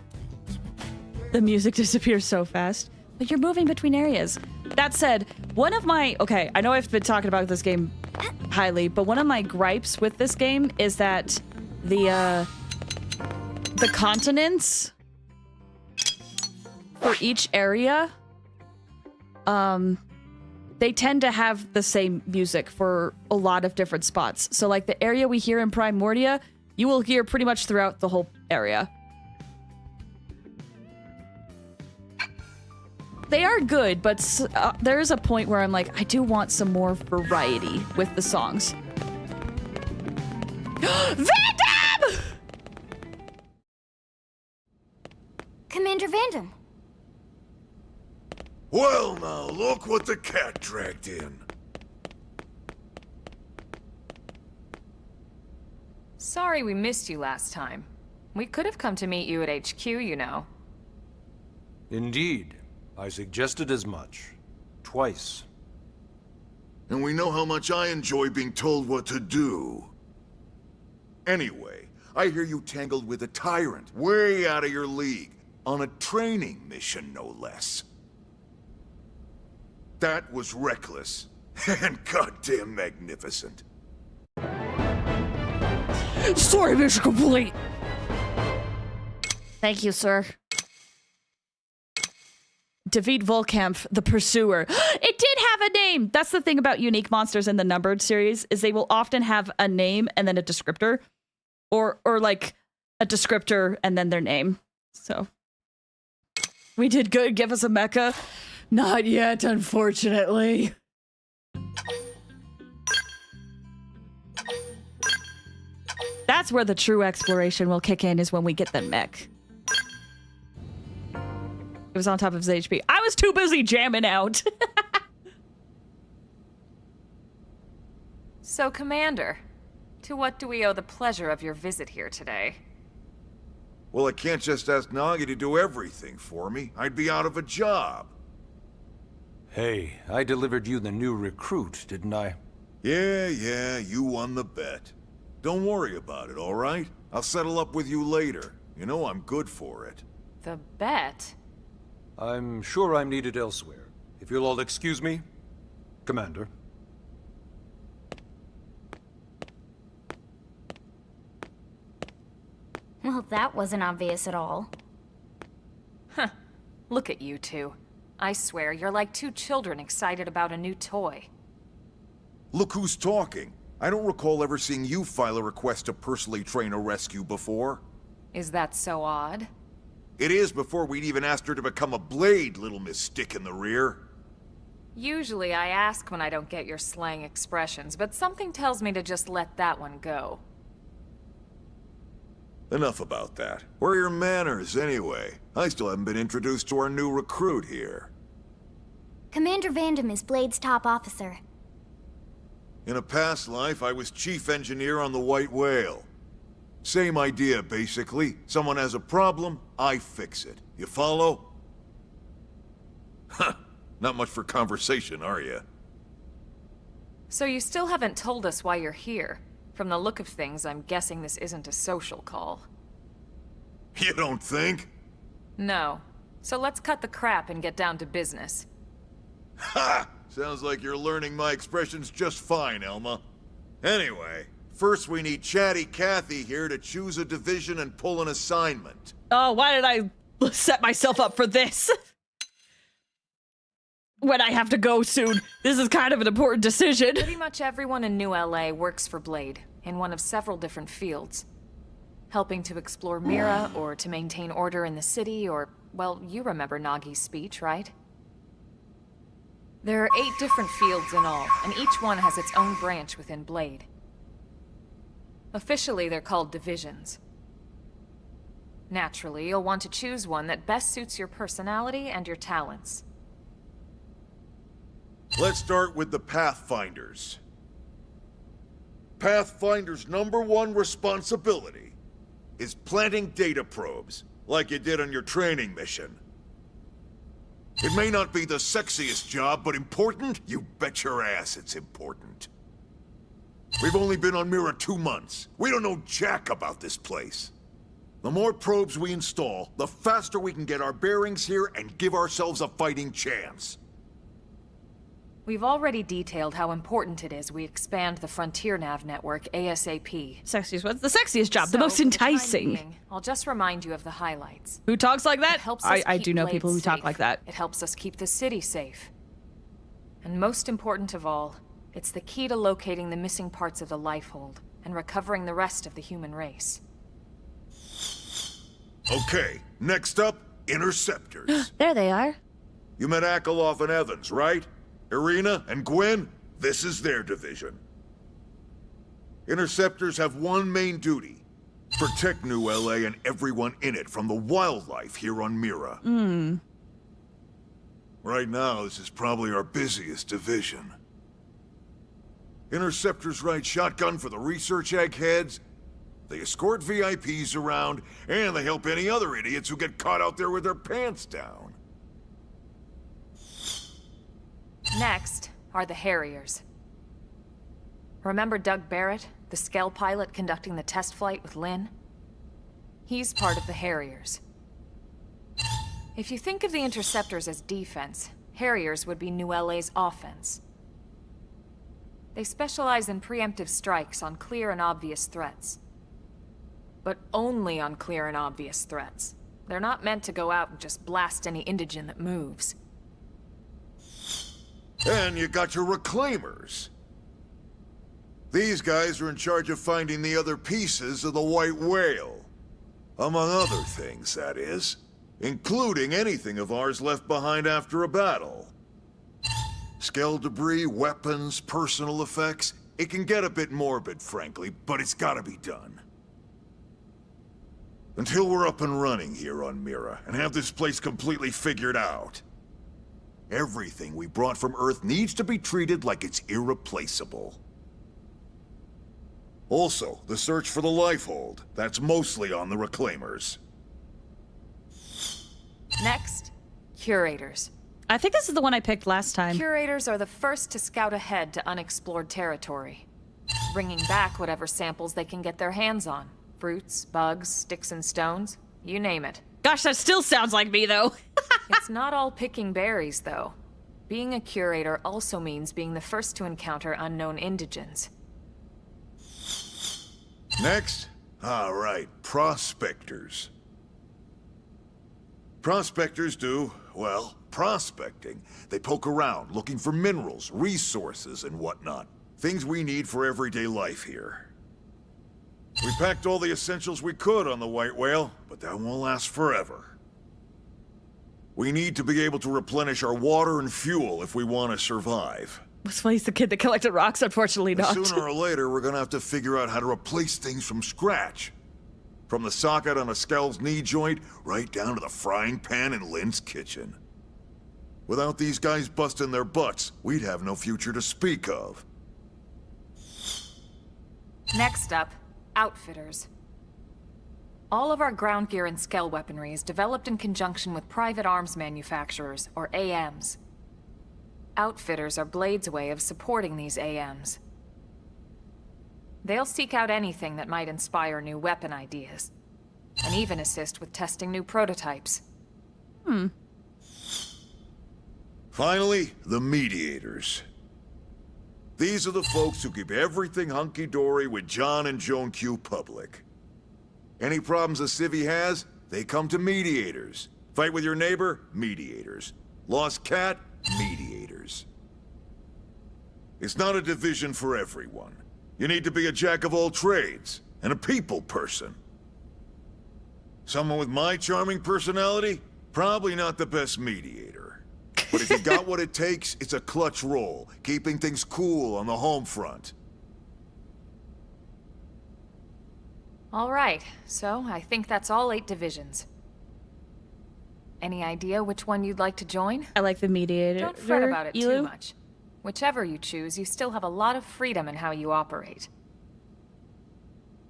The music disappears so fast. But you're moving between areas. That said, one of my... Okay, I know I've been talking about this game highly, but one of my gripes with this game is that the continents for each area, they tend to have the same music for a lot of different spots. So like the area we hear in Primordia, you will hear pretty much throughout the whole area. They are good, but there is a point where I'm like, I do want some more variety with the songs. Vandam! Commander Vandam. Well now, look what the cat dragged in. Sorry we missed you last time. We could have come to meet you at HQ, you know. Indeed. I suggested as much. Twice. And we know how much I enjoy being told what to do. Anyway, I hear you tangled with a tyrant, way out of your league, on a training mission, no less. That was reckless, and goddamn magnificent. Story mission complete! Thank you, sir. Defeat Volcamp, the Pursuer. It did have a name! That's the thing about unique monsters in the numbered series, is they will often have a name and then a descriptor. Or like, a descriptor and then their name. So. We did good, give us a mecha. Not yet, unfortunately. That's where the true exploration will kick in, is when we get the mech. It was on top of his HP. I was too busy jamming out. So, Commander, to what do we owe the pleasure of your visit here today? Well, I can't just ask Nagi to do everything for me. I'd be out of a job. Hey, I delivered you the new recruit, didn't I? Yeah, you won the bet. Don't worry about it, all right? I'll settle up with you later. You know I'm good for it. The bet? I'm sure I'm needed elsewhere. If you'll all excuse me, Commander. Well, that wasn't obvious at all. Huh. Look at you two. I swear, you're like two children excited about a new toy. Look who's talking. I don't recall ever seeing you file a request to personally train a rescue before. Is that so odd? It is before we'd even asked her to become a blade, little Miss Stick in the Rear. Usually I ask when I don't get your slang expressions, but something tells me to just let that one go. Enough about that. Where are your manners, anyway? I still haven't been introduced to our new recruit here. Commander Vandam is Blade's top officer. In a past life, I was chief engineer on the White Whale. Same idea, basically. Someone has a problem, I fix it. You follow? Huh. Not much for conversation, are you? So you still haven't told us why you're here. From the look of things, I'm guessing this isn't a social call. You don't think? No. So let's cut the crap and get down to business. Ha! Sounds like you're learning my expressions just fine, Elma. Anyway, first we need Chatty Cathy here to choose a division and pull an assignment. Oh, why did I set myself up for this? When I have to go soon. This is kind of an important decision. Pretty much everyone in New LA works for Blade, in one of several different fields. Helping to explore Mira, or to maintain order in the city, or, well, you remember Nagi's speech, right? There are 8 different fields in all, and each one has its own branch within Blade. Officially, they're called divisions. Naturally, you'll want to choose one that best suits your personality and your talents. Let's start with the Pathfinders. Pathfinder's #1 responsibility is planting data probes, like you did on your training mission. It may not be the sexiest job, but important? You bet your ass it's important. We've only been on Mira 2 months. We don't know jack about this place. The more probes we install, the faster we can get our bearings here and give ourselves a fighting chance. We've already detailed how important it is we expand the Frontier Nav network ASAP. Sexiest, what's the sexiest job? The most for the time enticing. being, I'll just remind you of the highlights. Who talks like that? It helps us I keep do know Blade people who talk safe. like that. It helps us keep the city safe. And most important of all, it's the key to locating the missing parts of the Lifehold and recovering the rest of the human race. Okay, next up, Interceptors. There they are. You met Akeloff and Evans, right? Irina and Gwen, this is their division. Interceptors have one main duty. Protect New LA and everyone in it from the wildlife here on Mira. Right now, this is probably our busiest division. Interceptors ride shotgun for the research eggheads, they escort VIPs around, and they help any other idiots who get caught out there with their pants down. Next are the Harriers. Remember Doug Barrett, the Skell pilot conducting the test flight with Lynn? He's part of the Harriers. If you think of the Interceptors as defense, Harriers would be New LA's offense. They specialize in preemptive strikes on clear and obvious threats. But only on clear and obvious threats. They're not meant to go out and just blast any indigene that moves. And you got your Reclaimers. These guys are in charge of finding the other pieces of the White Whale. Among other things, that is. Including anything of ours left behind after a battle. Skell debris, weapons, personal effects. It can get a bit morbid, frankly, but it's gotta be done. Until we're up and running here on Mira, and have this place completely figured out. Everything we brought from Earth needs to be treated like it's irreplaceable. Also, the search for the Lifehold. That's mostly on the Reclaimers. Next, Curators. I think this is the one I picked last time. Curators are the first to scout ahead to unexplored territory, bringing back whatever samples they can get their hands on. Fruits, bugs, sticks and stones, you name it. Gosh, that still sounds like me, though. It's not all picking berries, though. Being a curator also means being the first to encounter unknown indigens. Next? All right, Prospectors. Prospectors do, well, prospecting. They poke around, looking for minerals, resources, and whatnot. Things we need for everyday life here. We packed all the essentials we could on the White Whale, but that won't last forever. We need to be able to replenish our water and fuel if we want to survive. Was Blaze the kid that collected rocks? Unfortunately not. Sooner or later, we're gonna have to figure out how to replace things from scratch. From the socket on a Skell's knee joint, right down to the frying pan in Lynn's kitchen. Without these guys busting their butts, we'd have no future to speak of. Next up, Outfitters. All of our ground gear and Skell weaponry is developed in conjunction with private arms manufacturers, or AMs. Outfitters are Blade's way of supporting these AMs. They'll seek out anything that might inspire new weapon ideas, and even assist with testing new prototypes. Finally, the Mediators. These are the folks who keep everything hunky-dory with John and Joan Q public. Any problems a civvy has, they come to Mediators. Fight with your neighbor? Mediators. Lost cat? Mediators. It's not a division for everyone. You need to be a jack of all trades, and a people person. Someone with my charming personality? Probably not the best mediator. But if you got what it takes, it's a clutch role, keeping things cool on the home front. All right, so I think that's all 8 divisions. Any idea which one you'd like to join? I like the Mediator. Don't fret about it too Elu. much. Whichever you choose, you still have a lot of freedom in how you operate.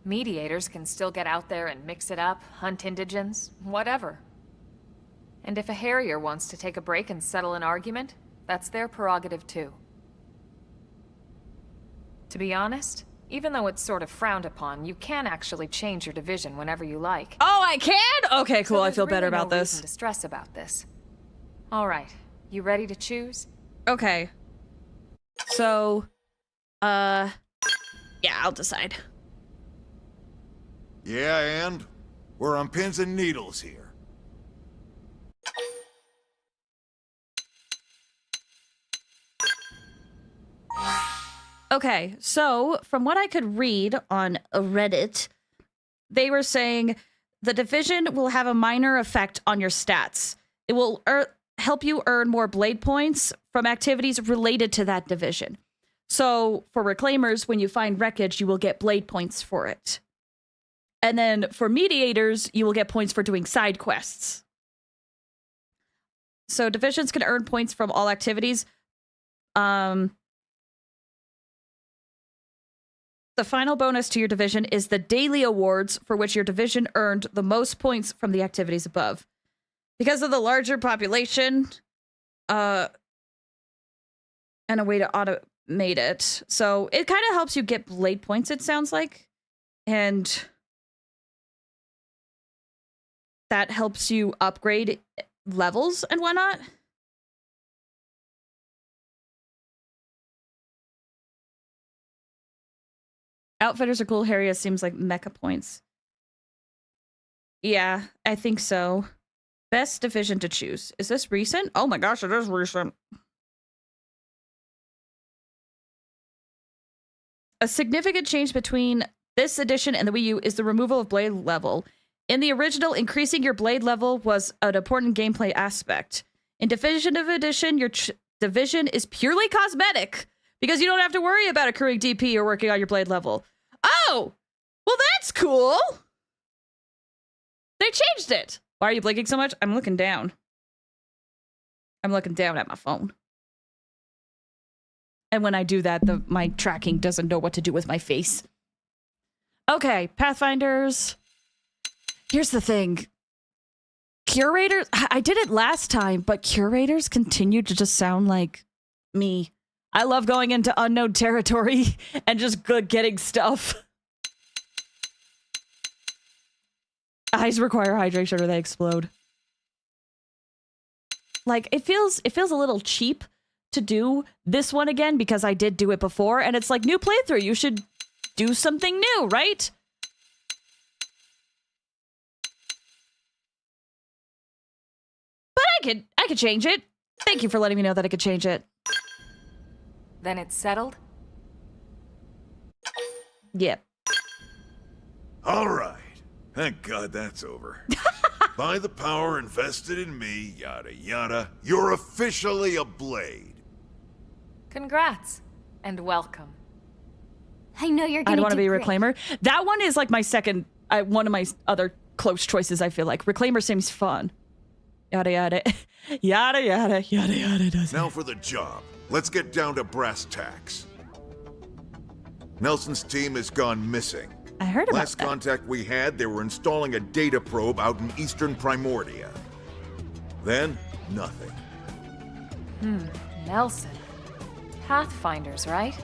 Mediators can still get out there and mix it up, hunt indigens, whatever. And if a Harrier wants to take a break and settle an argument, that's their prerogative too. To be honest, Even though it's sort of frowned upon, you can actually change your division whenever you like. Oh, I can? Okay, cool. So I feel better really about no this. reason to stress about this. All right, you ready to choose? Okay. So, yeah, I'll decide. Yeah, and? We're on pins and needles here. Okay, so from what I could read on Reddit, they were saying the division will have a minor effect on your stats. It will help you earn more blade points from activities related to that division. So for reclaimers, when you find wreckage, you will get blade points for it. And then for mediators, you will get points for doing side quests. So divisions can earn points from all activities. The final bonus to your division is the daily awards, for which your division earned the most points from the activities above. Because of the larger population, and a way to automate it. So it kind of helps you get blade points, it sounds like. And that helps you upgrade levels and whatnot. Outfitters are cool. Harriet seems like mecha points. Yeah, I think so. Best division to choose. Is this recent? Oh my gosh, it is recent. A significant change between this edition and the Wii U is the removal of blade level. In the original, increasing your blade level was an important gameplay aspect. In Definitive Edition, your division is purely cosmetic, because you don't have to worry about accruing DP or working on your blade level. Oh! Well, that's cool! They changed it! Why are you blinking so much? I'm looking down. I'm looking down at my phone. And when I do that, my tracking doesn't know what to do with my face. Okay, Pathfinders. Here's the thing. Curators, I did it last time, but curators continue to just sound like me. I love going into unknown territory and just getting stuff. Eyes require hydration or they explode. Like, it feels a little cheap to do this one again because I did do it before, and it's like, new playthrough, you should do something new, right? But I could change it. Thank you for letting me know that I could change it. Then it's settled? Yep. All right. Thank God that's over. By the power invested in me, yada yada, you're officially a Blade. Congrats, and welcome. I know you're gonna I want to be a great. Reclaimer. That one is like my second, one of my other close choices, I feel like. Reclaimer seems fun. Yada yada. Yada yada, yada yada does Now for the job. Let's get down to brass tacks. Nelson's team has gone missing. I heard about Last contact we had, they were installing a data probe out in eastern Primordia. Then, nothing. Nelson. Pathfinders, right?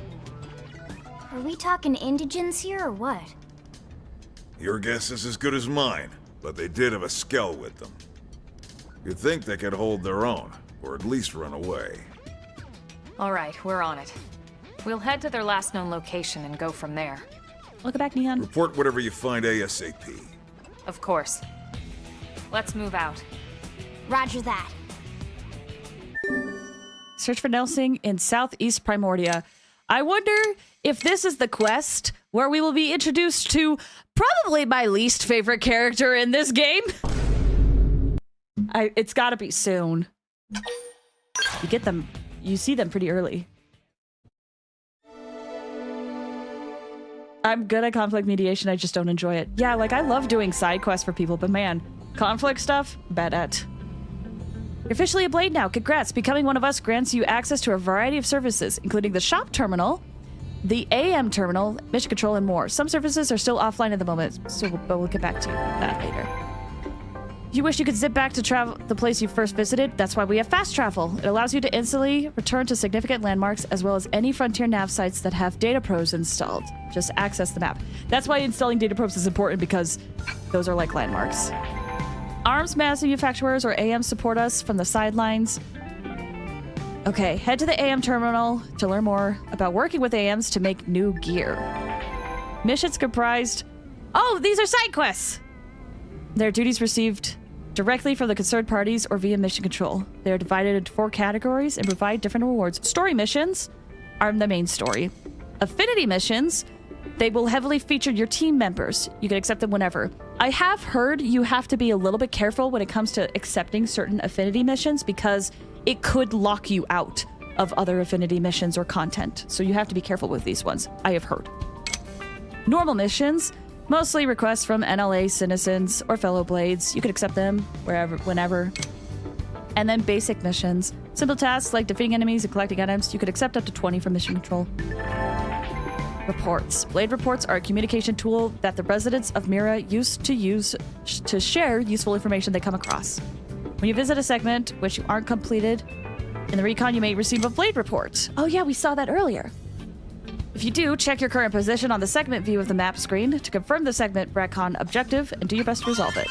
Are we talking indigents here or what? Your guess is as good as mine, but they did have a skell with them. You'd think they could hold their own, or at least run away. All right, we're on it. We'll head to their last known location and go from there. Look back, Neon. Report whatever you find ASAP. Of course. Let's move out. Roger that. Search for Nelson in southeast Primordia. I wonder if this is the quest where we will be introduced to probably my least favorite character in this game. It's gotta be soon. You get them, you see them pretty early. I'm good at conflict mediation, I just don't enjoy it. Yeah, like I love doing side quests for people, but man, conflict stuff, bad at. You're officially a Blade now, congrats. Becoming one of us grants you access to a variety of services, including the shop terminal, the AM terminal, mission control, and more. Some services are still offline at the moment, so we'll get back to that later. You wish you could zip back to travel the place you first visited? That's why we have fast travel. It allows you to instantly return to significant landmarks as well as any Frontier nav sites that have data probes installed. Just access the map. That's why installing data probes is important, because those are like landmarks. Arms manufacturers or AM support us from the sidelines. Okay, head to the AM terminal to learn more about working with AMs to make new gear. Missions comprised... Oh, these are side quests! Their duties received directly from the concerned parties or via mission control. They are divided into 4 categories and provide different rewards. Story missions are the main story. Affinity missions, they will heavily feature your team members. You can accept them whenever. I have heard you have to be a little bit careful when it comes to accepting certain affinity missions because it could lock you out of other affinity missions or content. So you have to be careful with these ones, I have heard. Normal missions, mostly requests from NLA citizens or fellow Blades. You could accept them wherever, whenever. And then basic missions. Simple tasks like defeating enemies and collecting items. You could accept up to 20 from mission control. Reports. Blade reports are a communication tool that the residents of Mira used to use to share useful information they come across. When you visit a segment which you aren't completed in the recon, you may receive a Blade report. Oh yeah, we saw that earlier. If you do, check your current position on the segment view of the map screen to confirm the segment recon objective and do your best to resolve it.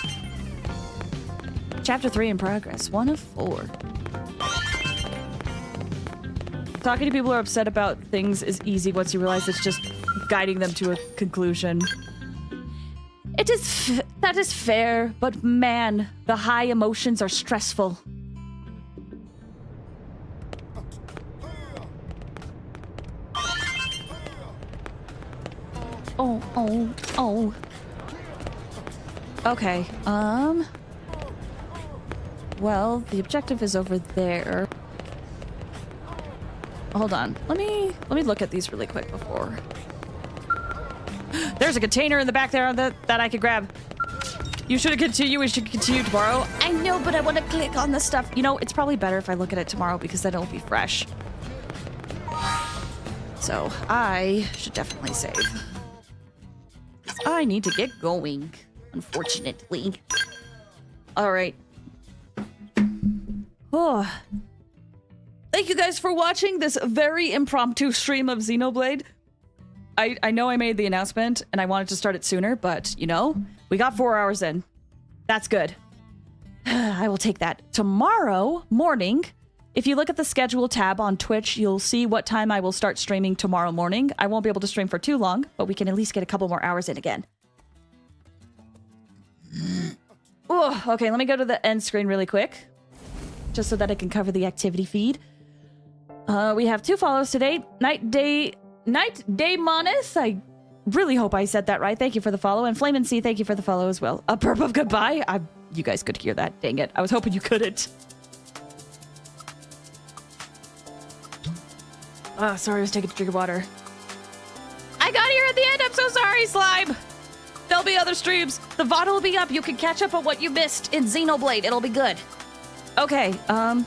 Chapter 3 in progress. 1 of 4. Talking to people who are upset about things is easy once you realize it's just guiding them to a conclusion. That is fair, but man, the high emotions are stressful. Oh. Okay, well, the objective is over there. Hold on. Let me look at these really quick before. There's a container in the back there that I could grab. You should continue. We should continue tomorrow. I know, but I want to click on the stuff. You know, it's probably better if I look at it tomorrow because then it'll be fresh. So I should definitely save. I need to get going, unfortunately. All right. Oh. Thank you guys for watching this very impromptu stream of Xenoblade. I know I made the announcement and I wanted to start it sooner, but, you know, we got 4 hours in. That's good. I will take that. Tomorrow morning, if you look at the schedule tab on Twitch, you'll see what time I will start streaming tomorrow morning. I won't be able to stream for too long, but we can at least get a couple more hours in again. Oh, okay, let me go to the end screen really quick, just so that I can cover the activity feed. We have 2 follows today. Night Day Monis, I really hope I said that right. Thank you for the follow. And Flame and C, thank you for the follow as well. A burp of goodbye. You guys could hear that. Dang it. I was hoping you couldn't. Oh, sorry, I was taking a drink of water. I got here at the end. I'm so sorry, Slime. There'll be other streams. The VOD will be up. You can catch up on what you missed in Xenoblade. It'll be good. Okay,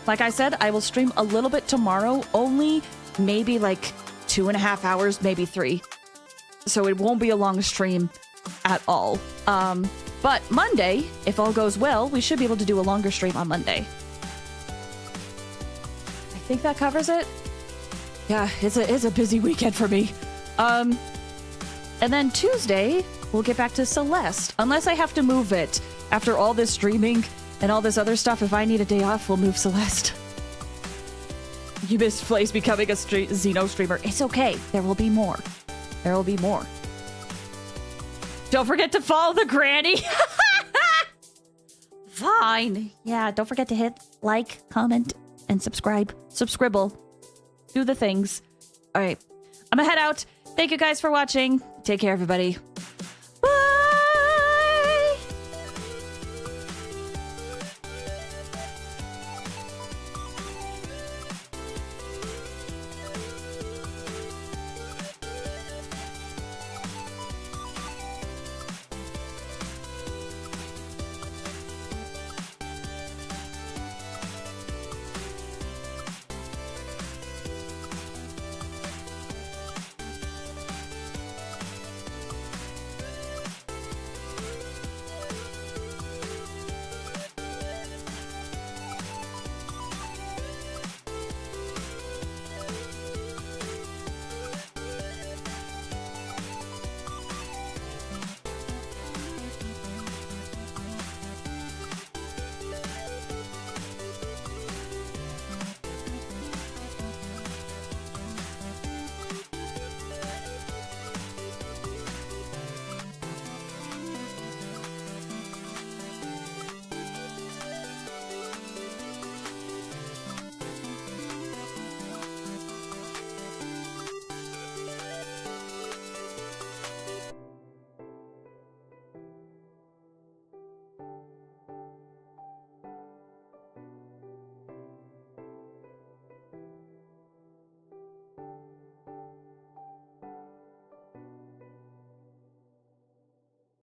like I said, I will stream a little bit tomorrow. Only maybe like 2.5 hours, maybe 3. So it won't be a long stream at all. But Monday, if all goes well, we should be able to do a longer stream on Monday. I think that covers it. Yeah, it's a busy weekend for me. And then Tuesday, we'll get back to Celeste. Unless I have to move it. After all this streaming and all this other stuff, if I need a day off, we'll move Celeste. You missed Flaze becoming a Xeno streamer. It's okay. There will be more. There will be more. Don't forget to follow the granny. Fine. Yeah, don't forget to hit like, comment, and subscribe. Subscribble. Do the things. All right. I'm gonna head out. Thank you guys for watching. Take care, everybody.